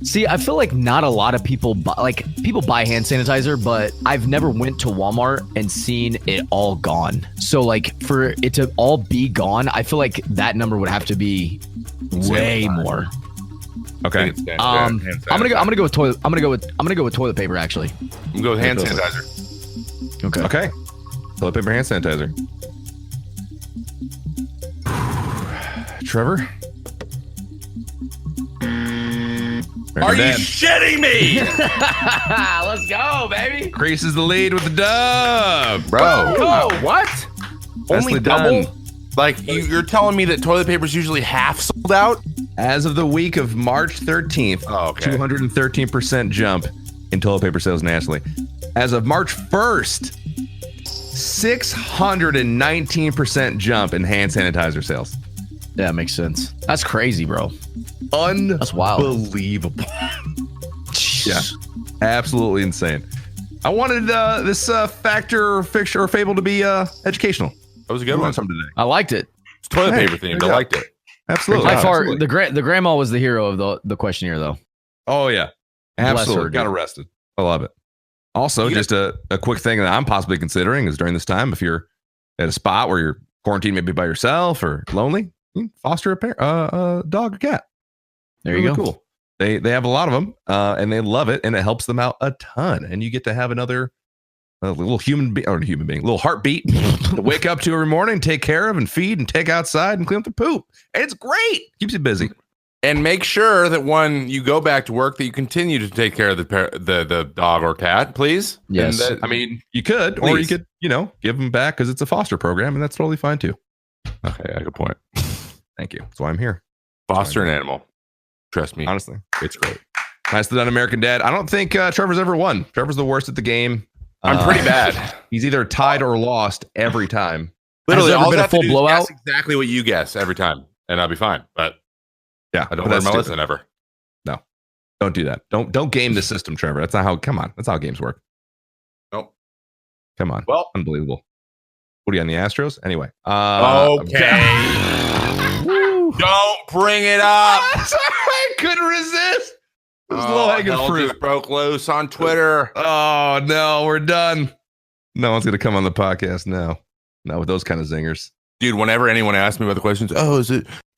S1: See, I feel like not a lot of people buy hand sanitizer, but I've never went to Walmart and seen it all gone. So like for it to all be gone, I feel like that number would have to be way more.
S6: Okay.
S1: I'm gonna go with toilet. I'm gonna go with toilet paper actually.
S3: I'm going to go with hand sanitizer.
S1: Okay.
S6: Okay. Toilet paper hand sanitizer. Trevor?
S3: Are you shitting me?
S1: Let's go, baby.
S6: Increases the lead with the dub,
S3: Bro. What?
S6: Nicely
S3: Only double?
S6: done.
S3: Like, you're telling me that toilet paper is usually half sold out?
S6: As of the week of March 13th,
S3: Oh, okay.
S6: 213% jump in toilet paper sales nationally. As of March 1st, 619% jump in hand sanitizer sales.
S1: Yeah, makes sense. That's crazy, bro.
S6: That's
S1: wild.
S6: Unbelievable. Yeah, absolutely insane. I wanted this factor, fixture, or fable to be educational.
S3: That was a good one.
S6: From today.
S1: I liked it.
S3: It's toilet
S6: Hey,
S3: paper themed.
S6: there
S3: I
S6: you
S3: liked it.
S6: Absolutely.
S1: By far,
S6: Absolutely.
S1: the grandma was the hero of the questionnaire, though.
S6: Oh, yeah.
S1: Bless
S6: Absolutely.
S1: her,
S6: Got
S1: dude.
S6: arrested. I love it. Also, just a quick thing that I'm possibly considering is during this time, if you're at a spot where you're quarantined maybe by yourself or lonely, you can foster a dog or cat.
S1: There you
S6: Really
S1: go.
S6: Cool. They have a lot of them, and they love it, and it helps them out a ton. And you get to have another little little heartbeat to wake up to every morning, take care of, and feed, and take outside, and clean up the poop. And it's great. Keeps you busy.
S3: And make sure that when you go back to work, that you continue to take care of the dog or cat, please.
S1: Yes.
S3: And that,
S6: I mean, you could, or you
S3: Please.
S6: could, give them back because it's a foster program, and that's totally fine too.
S3: okay, I good point.
S6: Thank you. That's why I'm here.
S3: Foster an animal. Trust me.
S6: Honestly,
S3: It's great.
S6: nicely done, American Dad. I don't think Trevor's ever won. Trevor's the worst at the game.
S3: I'm pretty bad.
S6: He's either tied or lost every time.
S3: Literally,
S1: there ever
S3: all
S1: been
S3: I
S1: a
S3: have to
S1: full
S3: do is
S1: blowout?
S3: guess exactly what you guess every time, and I'll be fine. But
S6: Yeah,
S3: I don't
S6: but
S3: learn
S6: that's
S3: my
S6: stupid.
S3: lesson ever.
S6: Don't do that. Don't game the system, Trevor. That's not how. Come on, that's how games work.
S3: Nope.
S6: Come on.
S3: Well,
S6: Unbelievable. What are you on the Astros? Anyway.
S3: okay. Don't bring it up.
S6: Sorry, I couldn't resist. It was low hanging
S3: hell
S6: fruit.
S3: just broke loose on Twitter.
S6: Oh no, we're done. No one's gonna come on the podcast now. Not with those kind of zingers.
S3: Dude, whenever anyone asks me about the questions,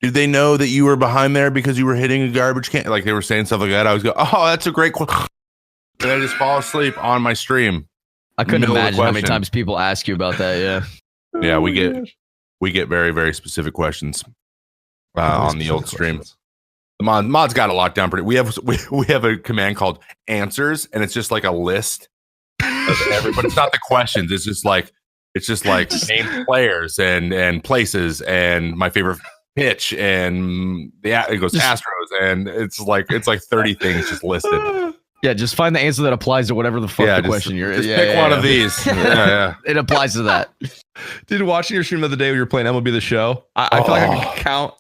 S3: did they know that you were behind there because you were hitting a garbage can? Like they were saying stuff like that. I was go, oh, that's a great question. And I just fall asleep on my stream.
S1: I couldn't
S3: Middle of the
S1: imagine how many
S3: question.
S1: times people ask you about that. Yeah.
S3: Yeah, we get very, very specific questions on the old stream. The mod's got it locked down pretty. We have a command called answers, and it's just like a list of but it's not the questions. It's just like name players and places and my favorite pitch and it goes Astros, and it's like 30 things just listed.
S1: Yeah, just find the answer that applies to whatever the fuck the question you're.
S3: Just
S1: yeah,
S3: pick
S1: yeah,
S3: one
S1: yeah.
S3: of these. Yeah.
S1: It applies to that.
S6: Dude, watching your stream the other day when you were playing MLB The Show, I feel like I could count.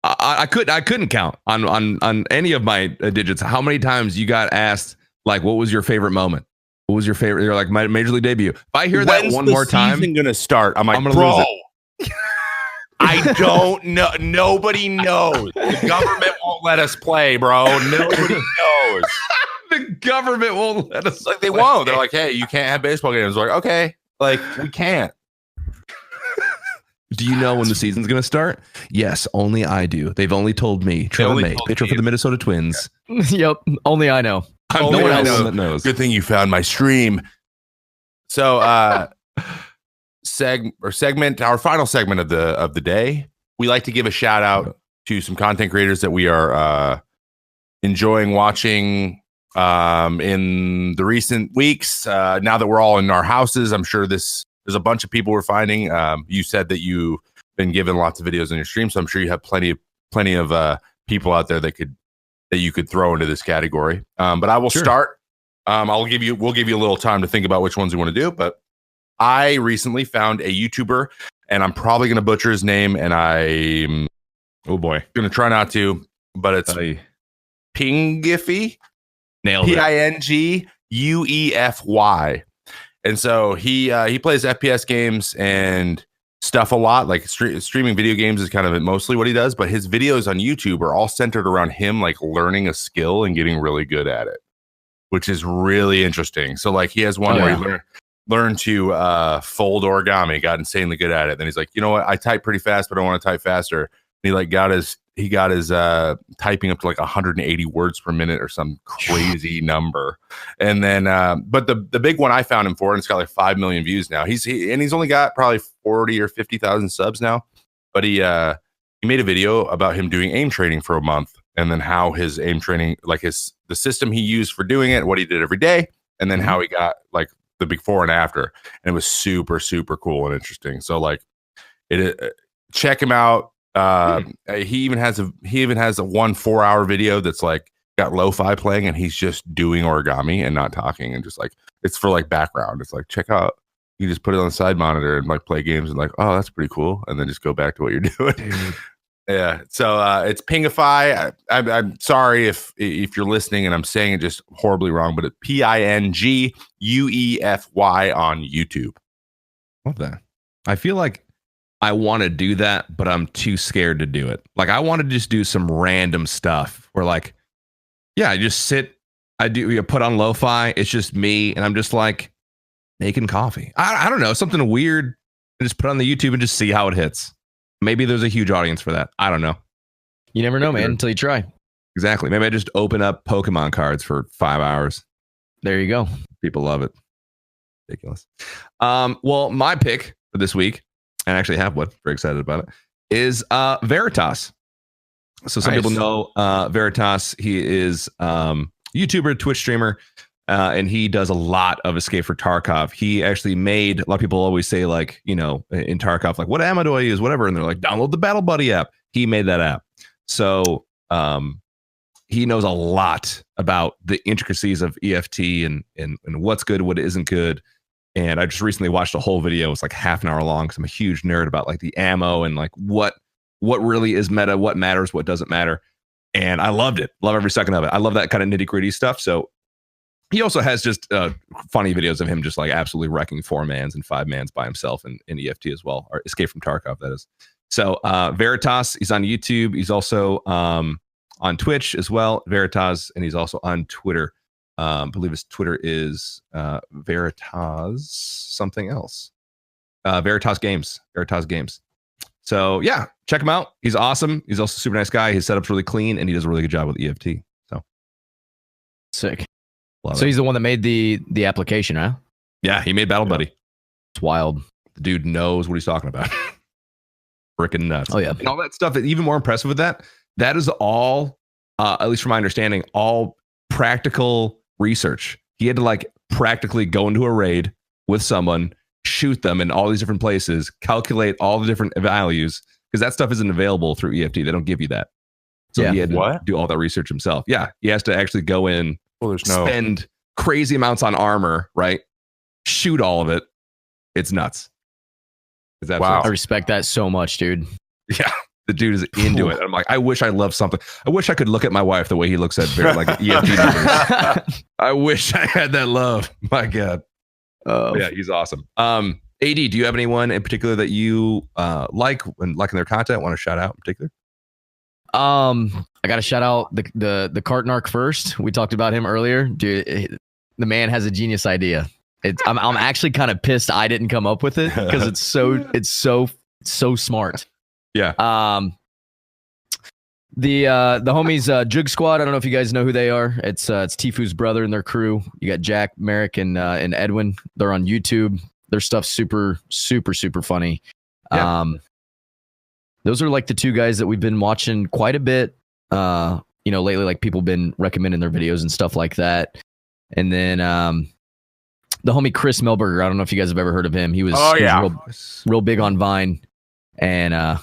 S6: I couldn't count on any of my digits how many times you got asked like, what was your favorite moment? What was your favorite? You're like my major league debut. If I hear that one more time,
S3: season gonna start. I'm like,
S6: I'm gonna
S3: bro.
S6: lose
S3: I don't know. Nobody knows. The government won't let us play, bro. Nobody knows.
S6: the government won't let us.
S3: Like they
S6: play.
S3: won't. They're like, hey, you can't have baseball games. We're like, okay, like we can't.
S6: Do you know when the season's going to start? Yes, only I do. They've only told me. Trevor
S3: only
S6: May,
S3: told
S6: pitcher
S3: me.
S6: for the Minnesota Twins.
S1: Yep. Only I know.
S6: I'm
S3: Only
S6: the one
S3: I
S6: else
S3: know.
S6: that knows.
S3: Good thing you found my stream. So, segment, our final segment of the day, we like to give a shout out to some content creators that we are enjoying watching in the recent weeks. Now that we're all in our houses, I'm sure there's a bunch of people we're finding. You said that you've been given lots of videos on your stream, so I'm sure you have plenty of people out there that you could throw into this category. But I will start. We'll give you a little time to think about which ones you want to do. But I recently found a YouTuber, and I'm probably going to butcher his name, and I'm
S6: Oh boy,
S3: going to try not to. But it's Pinguefy.
S6: Nailed it.
S3: Pinguefy. And so he plays FPS games and stuff a lot. Like streaming video games is kind of mostly what he does. But his videos on YouTube are all centered around him like learning a skill and getting really good at it, which is really interesting. So like he has one where he learned to fold origami, got insanely good at it. Then he's like, you know what? I type pretty fast, but I want to type faster. And he like got his typing up to like 180 words per minute or some crazy number. And then, but the big one I found him for, and it's got like 5 million views now. He's only got probably 40 or 50,000 subs now, but he he made a video about him doing aim training for a month, and then how his aim training, like the system he used for doing it, what he did every day, and then how he got like the before and after. And it was super, super cool and interesting. So like check him out. He even has a 1 4-hour video that's like got lo-fi playing, and he's just doing origami and not talking, and just like it's for like background. It's like, check out, you just put it on the side monitor and like play games and like, oh, that's pretty cool, and then just go back to what you're doing. Yeah. So it's Pingify. I'm sorry if you're listening and I'm saying it just horribly wrong, but it's PINGUEFY on YouTube.
S6: Love that. I feel like I want to do that, but I'm too scared to do it. Like, I want to just do some random stuff where, like, yeah, I just sit, you put on lo-fi, it's just me, and I'm just like making coffee. I don't know, something weird, and just put on the YouTube and just see how it hits. Maybe there's a huge audience for that. I don't know.
S1: You never know, man, until you try.
S6: Exactly. Maybe I just open up Pokemon cards for 5 hours.
S1: There you go.
S6: People love it. Ridiculous. Well, my pick for this week, and I actually have one, very excited about it, is Veritas. So some people know Veritas. He is YouTuber, Twitch streamer, and he does a lot of Escape for Tarkov. He actually made, a lot of people always say, like, you know, in Tarkov, like, what ammo do I use, whatever, and they're like, download the Battle Buddy app. He made that app. So he knows a lot about the intricacies of EFT and what's good, what isn't good. And I just recently watched a whole video. It's like half an hour long, because I'm a huge nerd about like the ammo and like what really is meta, what matters, what doesn't matter. And I loved it. Love every second of it. I love that kind of nitty gritty stuff. So he also has just funny videos of him just like absolutely wrecking 4-mans and 5-mans by himself in EFT as well, or Escape from Tarkov, that is. So Veritas, he's on YouTube. He's also on Twitch as well, Veritas, and he's also on Twitter. I believe his Twitter is Veritas something else. Veritas Games. So yeah, check him out. He's awesome. He's also a super nice guy. His setup's really clean, and he does a really good job with EFT. So
S1: sick. So he's the one that made the application, huh?
S6: Yeah, he made Battle Buddy.
S1: It's wild.
S6: The dude knows what he's talking about. Freaking nuts.
S1: Oh yeah.
S6: And all that stuff, even more impressive with that is all, at least from my understanding, all practical research. He had to like practically go into a raid with someone, shoot them in all these different places, calculate all the different values, because that stuff isn't available through EFT. They don't give you that. So he had to do all that research himself. Yeah, he has to actually go in, spend crazy amounts on armor, right? Shoot all of it. It's nuts.
S1: Wow. I respect that so much, dude.
S6: Yeah. The dude is into it. I'm like, I wish I loved something. I wish I could look at my wife the way he looks at like EFT numbers. I wish I had that love. My God. Yeah, he's awesome. AD, do you have anyone in particular that you like when liking their content, want to shout out in particular?
S1: I got to shout out the Cartnark first. We talked about him earlier. Dude, the man has a genius idea. I'm actually kind of pissed I didn't come up with it, because it's so smart.
S6: Yeah.
S1: The homies Jug Squad, I don't know if you guys know who they are. It's Tifu's brother and their crew. You got Jack, Merrick, and Edwin. They're on YouTube. Their stuff's super, super, super funny. Yeah. Those are like the two guys that we've been watching quite a bit. Lately, like people been recommending their videos and stuff like that. And then the homie Chris Melberger. I don't know if you guys have ever heard of him. He was real big on Vine, and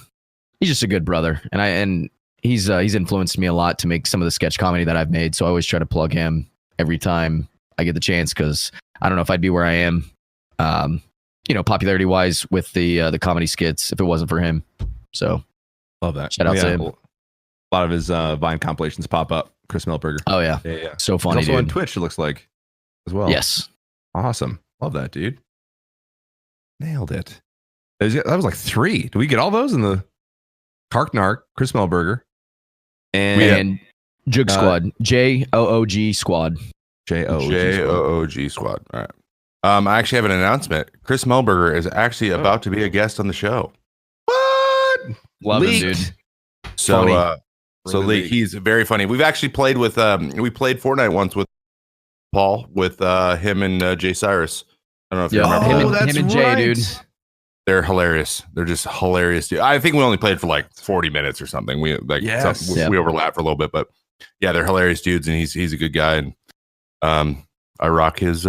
S1: he's just a good brother. And he's influenced me a lot to make some of the sketch comedy that I've made. So I always try to plug him every time I get the chance, because I don't know if I'd be where I am, popularity wise with the comedy skits if it wasn't for him. So
S6: love that.
S1: Shout out to him.
S6: A lot of his Vine compilations pop up. Chris Melberger.
S1: Oh yeah. So funny.
S6: He's also on Twitch, it looks like, as well.
S1: Yes.
S6: Awesome. Love that, dude. Nailed it. That was like 3. Did we get all those in the Karknark, Chris Melberger, and
S1: Jug Squad? JOOG Squad.
S3: JOOG Squad. All right. I actually have an announcement. Chris Melberger is actually about to be a guest on the show.
S6: What?
S1: Love him, dude.
S3: So he's very funny. We've actually played with we played Fortnite once with Paul, with him and Jay Cyrus. I don't know if you remember.
S1: Him and Jay, dude.
S3: They're hilarious. They're just hilarious. Dude. I think we only played for like 40 minutes or something. We we overlapped for a little bit, but yeah, they're hilarious dudes, and he's a good guy. And I rock his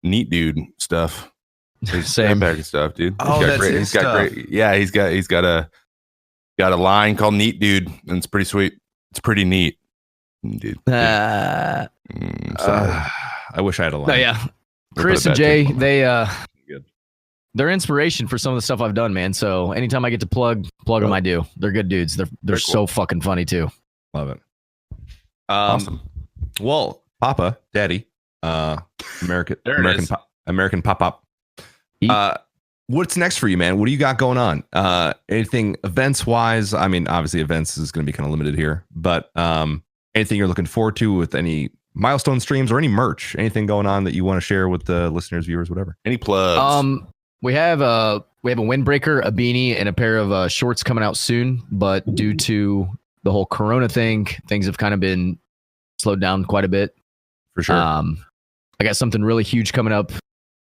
S3: neat dude stuff. His
S1: Same
S3: stuff, dude.
S6: Oh, that's great.
S3: He's got great. Yeah, he's got a line called Neat Dude, and it's pretty sweet. It's pretty neat, dude.
S6: I wish I had a line.
S1: No, yeah. Chris and Jay, they're inspiration for some of the stuff I've done, man. So anytime I get to plug them, I do. They're good dudes. They're cool. So fucking funny too.
S6: Love it.
S3: Awesome.
S6: Well, Papa, Daddy, American Pop. What's next for you, man? What do you got going on? Anything events wise? I mean, obviously events is going to be kind of limited here, but anything you're looking forward to with any milestone streams or any merch, anything going on that you want to share with the listeners, viewers, whatever?
S3: Any plugs?
S1: We have a windbreaker, a beanie, and a pair of shorts coming out soon. But due to the whole Corona thing, things have kind of been slowed down quite a bit.
S6: For sure.
S1: I got something really huge coming up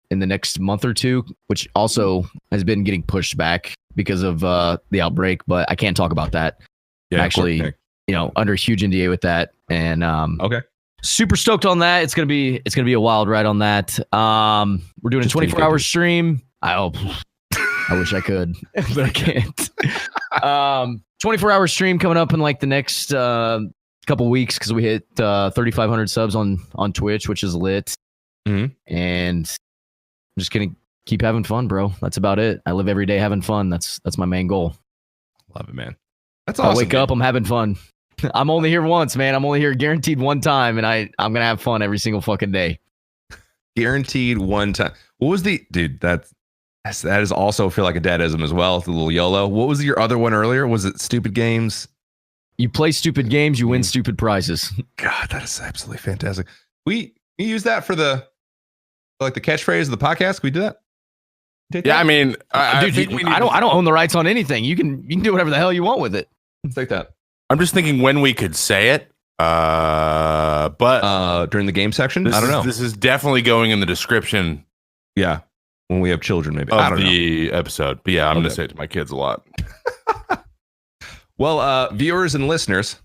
S1: in the next month or two, which also has been getting pushed back because of the outbreak. But I can't talk about that.
S6: Yeah,
S1: actually, under huge NDA with that, and
S6: okay.
S1: Super stoked on that. It's gonna be a wild ride on that. We're doing a 24-hour stream. I wish I could, but I can't. 24-hour stream coming up in like the next couple weeks because we hit 3,500 subs on Twitch, which is lit.
S6: Mm-hmm.
S1: And I'm just gonna keep having fun, bro. That's about it. I live every day having fun. That's my main goal.
S6: Love it, man. That's awesome.
S1: I wake up, I'm having fun. I'm only here once, man. I'm only here guaranteed one time, and I'm gonna have fun every single fucking day.
S6: Guaranteed one time. What was the dude? That is also feel like a dadism as well. The little YOLO. What was your other one earlier? Was it stupid games?
S1: You play stupid games, you win stupid prizes.
S6: God, that is absolutely fantastic. We use that for the catchphrase of the podcast. Can we do that?
S3: I mean, I
S1: don't own the rights on anything. You can do whatever the hell you want with it.
S6: It's like that.
S3: I'm just thinking when we could say it, but
S6: during the game section, I don't know.
S3: This is definitely going in the description.
S6: Yeah, when we have children, maybe
S3: of the episode. But yeah, I'm gonna say it to my kids a lot.
S6: Well, viewers and listeners,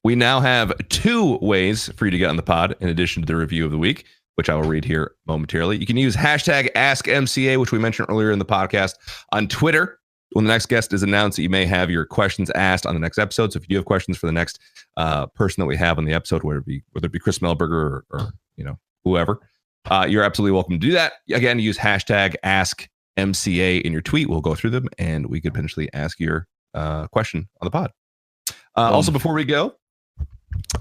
S6: we now have 2 ways for you to get on the pod in addition to the review of the week, which I will read here momentarily. You can use hashtag AskMCA, which we mentioned earlier in the podcast, on Twitter. When the next guest is announced, you may have your questions asked on the next episode. So if you do have questions for the next person that we have on the episode, whether it be Chris Melberger or whoever, you're absolutely welcome to do that. Again, use hashtag AskMCA in your tweet. We'll go through them, and we could potentially ask your question on the pod. Also, before we go,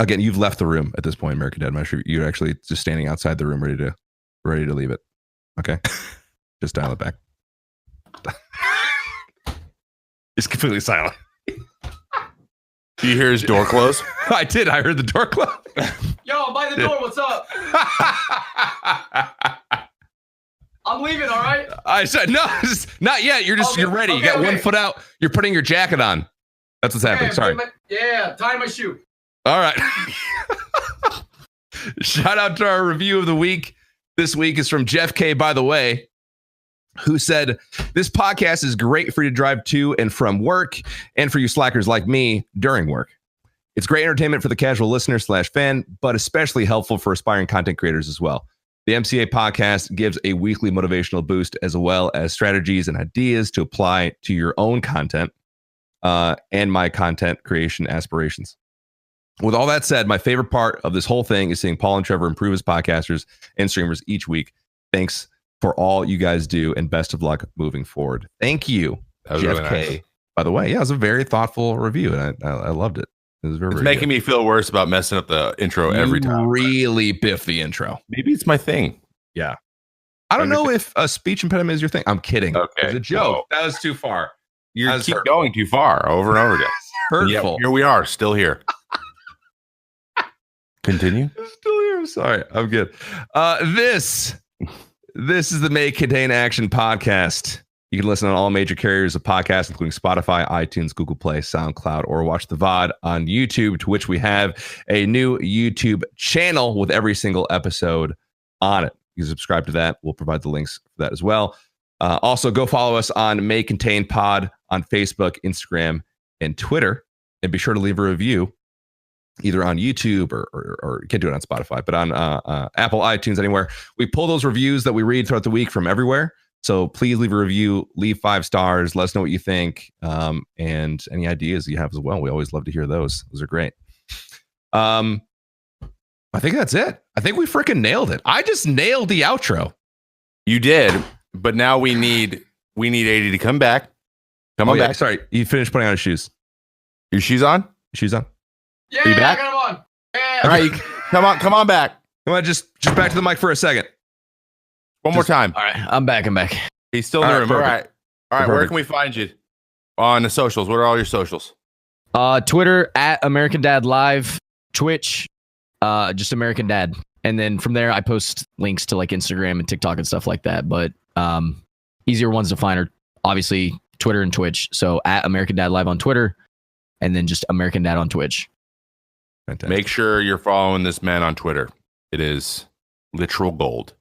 S6: again, you've left the room at this point, American Dad. I'm not sure you're actually just standing outside the room, ready to leave it. Okay, just dial it back. It's completely silent.
S3: Do you hear his door close?
S6: I did. I heard the door close.
S1: Yo, by the door. What's up? I'm leaving. All right.
S6: I said no, not yet. You're ready. You got one foot out. You're putting your jacket on. That's what's happening. Sorry.
S1: Tie my shoe.
S6: All right. Shout out to our review of the week. This week is from Jeff K, by the way, who said, this podcast is great for you to drive to and from work and for you slackers like me during work. It's great entertainment for the casual listener / fan, but especially helpful for aspiring content creators as well. The MCA podcast gives a weekly motivational boost as well as strategies and ideas to apply to your own content and my content creation aspirations. With all that said, my favorite part of this whole thing is seeing Paul and Trevor improve as podcasters and streamers each week. Thanks for all you guys do, and best of luck moving forward. Thank you, Jeff really K. Nice. By the way, yeah, it was a very thoughtful review, and I loved it. It was very
S3: making
S6: good.
S3: Me feel worse about messing up the intro every time.
S6: Really biff the intro.
S3: Maybe it's my thing.
S6: Yeah. I don't know if a speech impediment is your thing. I'm kidding.
S3: Okay.
S6: It was a joke. That was too far.
S3: You keep going too far over and over again.
S6: Hurtful.
S3: Yep, here we are, still here. Continue.
S6: Still here. I'm sorry. I'm good. This is the May Contain Action podcast. You can listen on all major carriers of podcasts, including Spotify, iTunes, Google Play, SoundCloud, or watch the VOD on YouTube, to which we have a new YouTube channel with every single episode on it. You can subscribe to that. We'll provide the links for that as well. Also, go follow us on May Contain Pod on Facebook, Instagram, and Twitter. And be sure to leave a review either on YouTube or you can't do it on Spotify, but on Apple, iTunes, anywhere. We pull those reviews that we read throughout the week from everywhere. So please leave a review, leave 5 stars, let us know what you think, and any ideas you have as well. We always love to hear those. Those are great. I think that's it. I think we freaking nailed it. I just nailed the outro.
S3: You did, but now we need 80 to come back. Come on back.
S6: Sorry, you finished putting on his shoes.
S3: Your shoes on?
S6: Shoes on.
S1: Yeah,
S3: Are you back?
S1: I got him on. Yeah.
S3: All right, come on back.
S6: Come on, just back to the mic for a second.
S3: One more time.
S1: All right, I'm back.
S3: He's still in the room.
S6: Perfect.
S3: All right. Where
S6: Perfect.
S3: can we find you? On the socials. What are all your socials?
S1: Twitter at AmericanDad Live, Twitch, just AmericanDad, and then from there I post links to like Instagram and TikTok and stuff like that. But easier ones to find are obviously Twitter and Twitch. So at AmericanDad Live on Twitter, and then just AmericanDad on Twitch.
S6: Fantastic.
S3: Make sure you're following this man on Twitter. It is literal gold.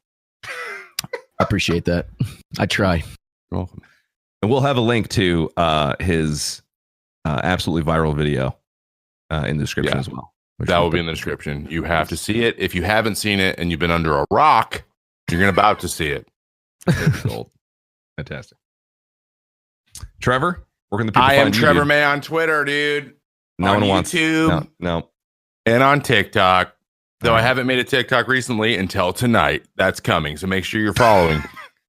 S1: I appreciate that. I try.
S3: You're welcome.
S6: And we'll have a link to his absolutely viral video in the description as well.
S3: That will be in the description. You have to see it. If you haven't seen it and you've been under a rock, you're about to see it.
S6: Gold. Fantastic. Trevor, where can the people
S3: I am
S6: find you,
S3: Trevor
S6: dude?
S3: May on Twitter, dude.
S6: No
S3: on
S6: one wants
S3: YouTube.
S6: No.
S3: And on TikTok. Though I haven't made a TikTok recently until tonight. That's coming. So make sure you're following.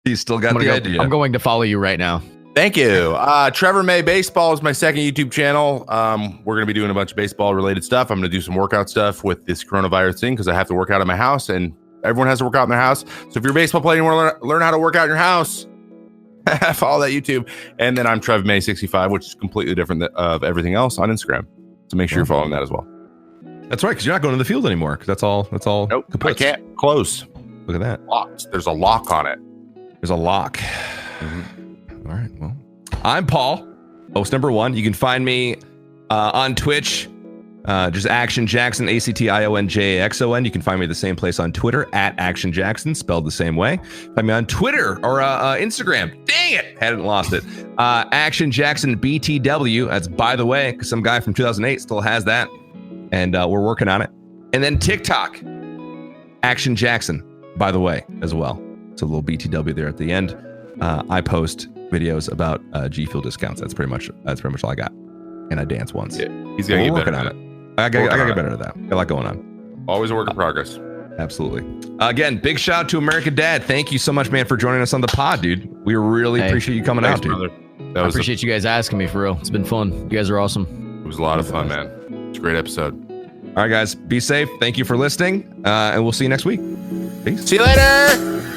S6: He's still got the idea.
S1: I'm going to follow you right now.
S3: Thank you. Trevor May Baseball is my second YouTube channel. We're going to be doing a bunch of baseball related stuff. I'm going to do some workout stuff with this coronavirus thing because I have to work out in my house and everyone has to work out in their house. So if you're a baseball player and you want to learn how to work out in your house, follow that YouTube. And then I'm Trev May 65, which is completely different of everything else on Instagram. So make sure you're following that as well.
S6: That's right, because you're not going to the field anymore. Because that's all.
S3: Nope, I
S6: kaputs.
S3: can't close.
S6: Look at that.
S3: Locked. There's a lock on it.
S6: There's a lock.
S3: Mm-hmm.
S6: All right. Well, I'm Paul, host number 1. You can find me on Twitch, just ActionJaxon, ActionJaxon. You can find me the same place on Twitter at ActionJaxon, spelled the same way. Find me on Twitter or Instagram. Dang it, hadn't lost it. ActionJaxon BTW. That's by the way, because some guy from 2008 still has that, and we're working on it. And then TikTok, ActionJaxon, by the way, as well. It's a little BTW there at the end. I post videos about G Fuel discounts. That's pretty much all I got. And I dance once.
S3: Yeah, he's gonna get better at it.
S6: I gotta get better at that. Got a lot going on.
S3: Always a work in progress.
S6: Absolutely. Again, big shout out to AmericanDad. Thank you so much, man, for joining us on the pod, dude. We really appreciate you coming out, dude.
S3: Brother.
S1: I appreciate you guys asking me, for real. It's been fun. You guys are awesome.
S3: It was a lot of fun, man. It's a great episode.
S6: All right, guys, be safe. Thank you for listening, and we'll see you next week. Peace.
S3: See you later.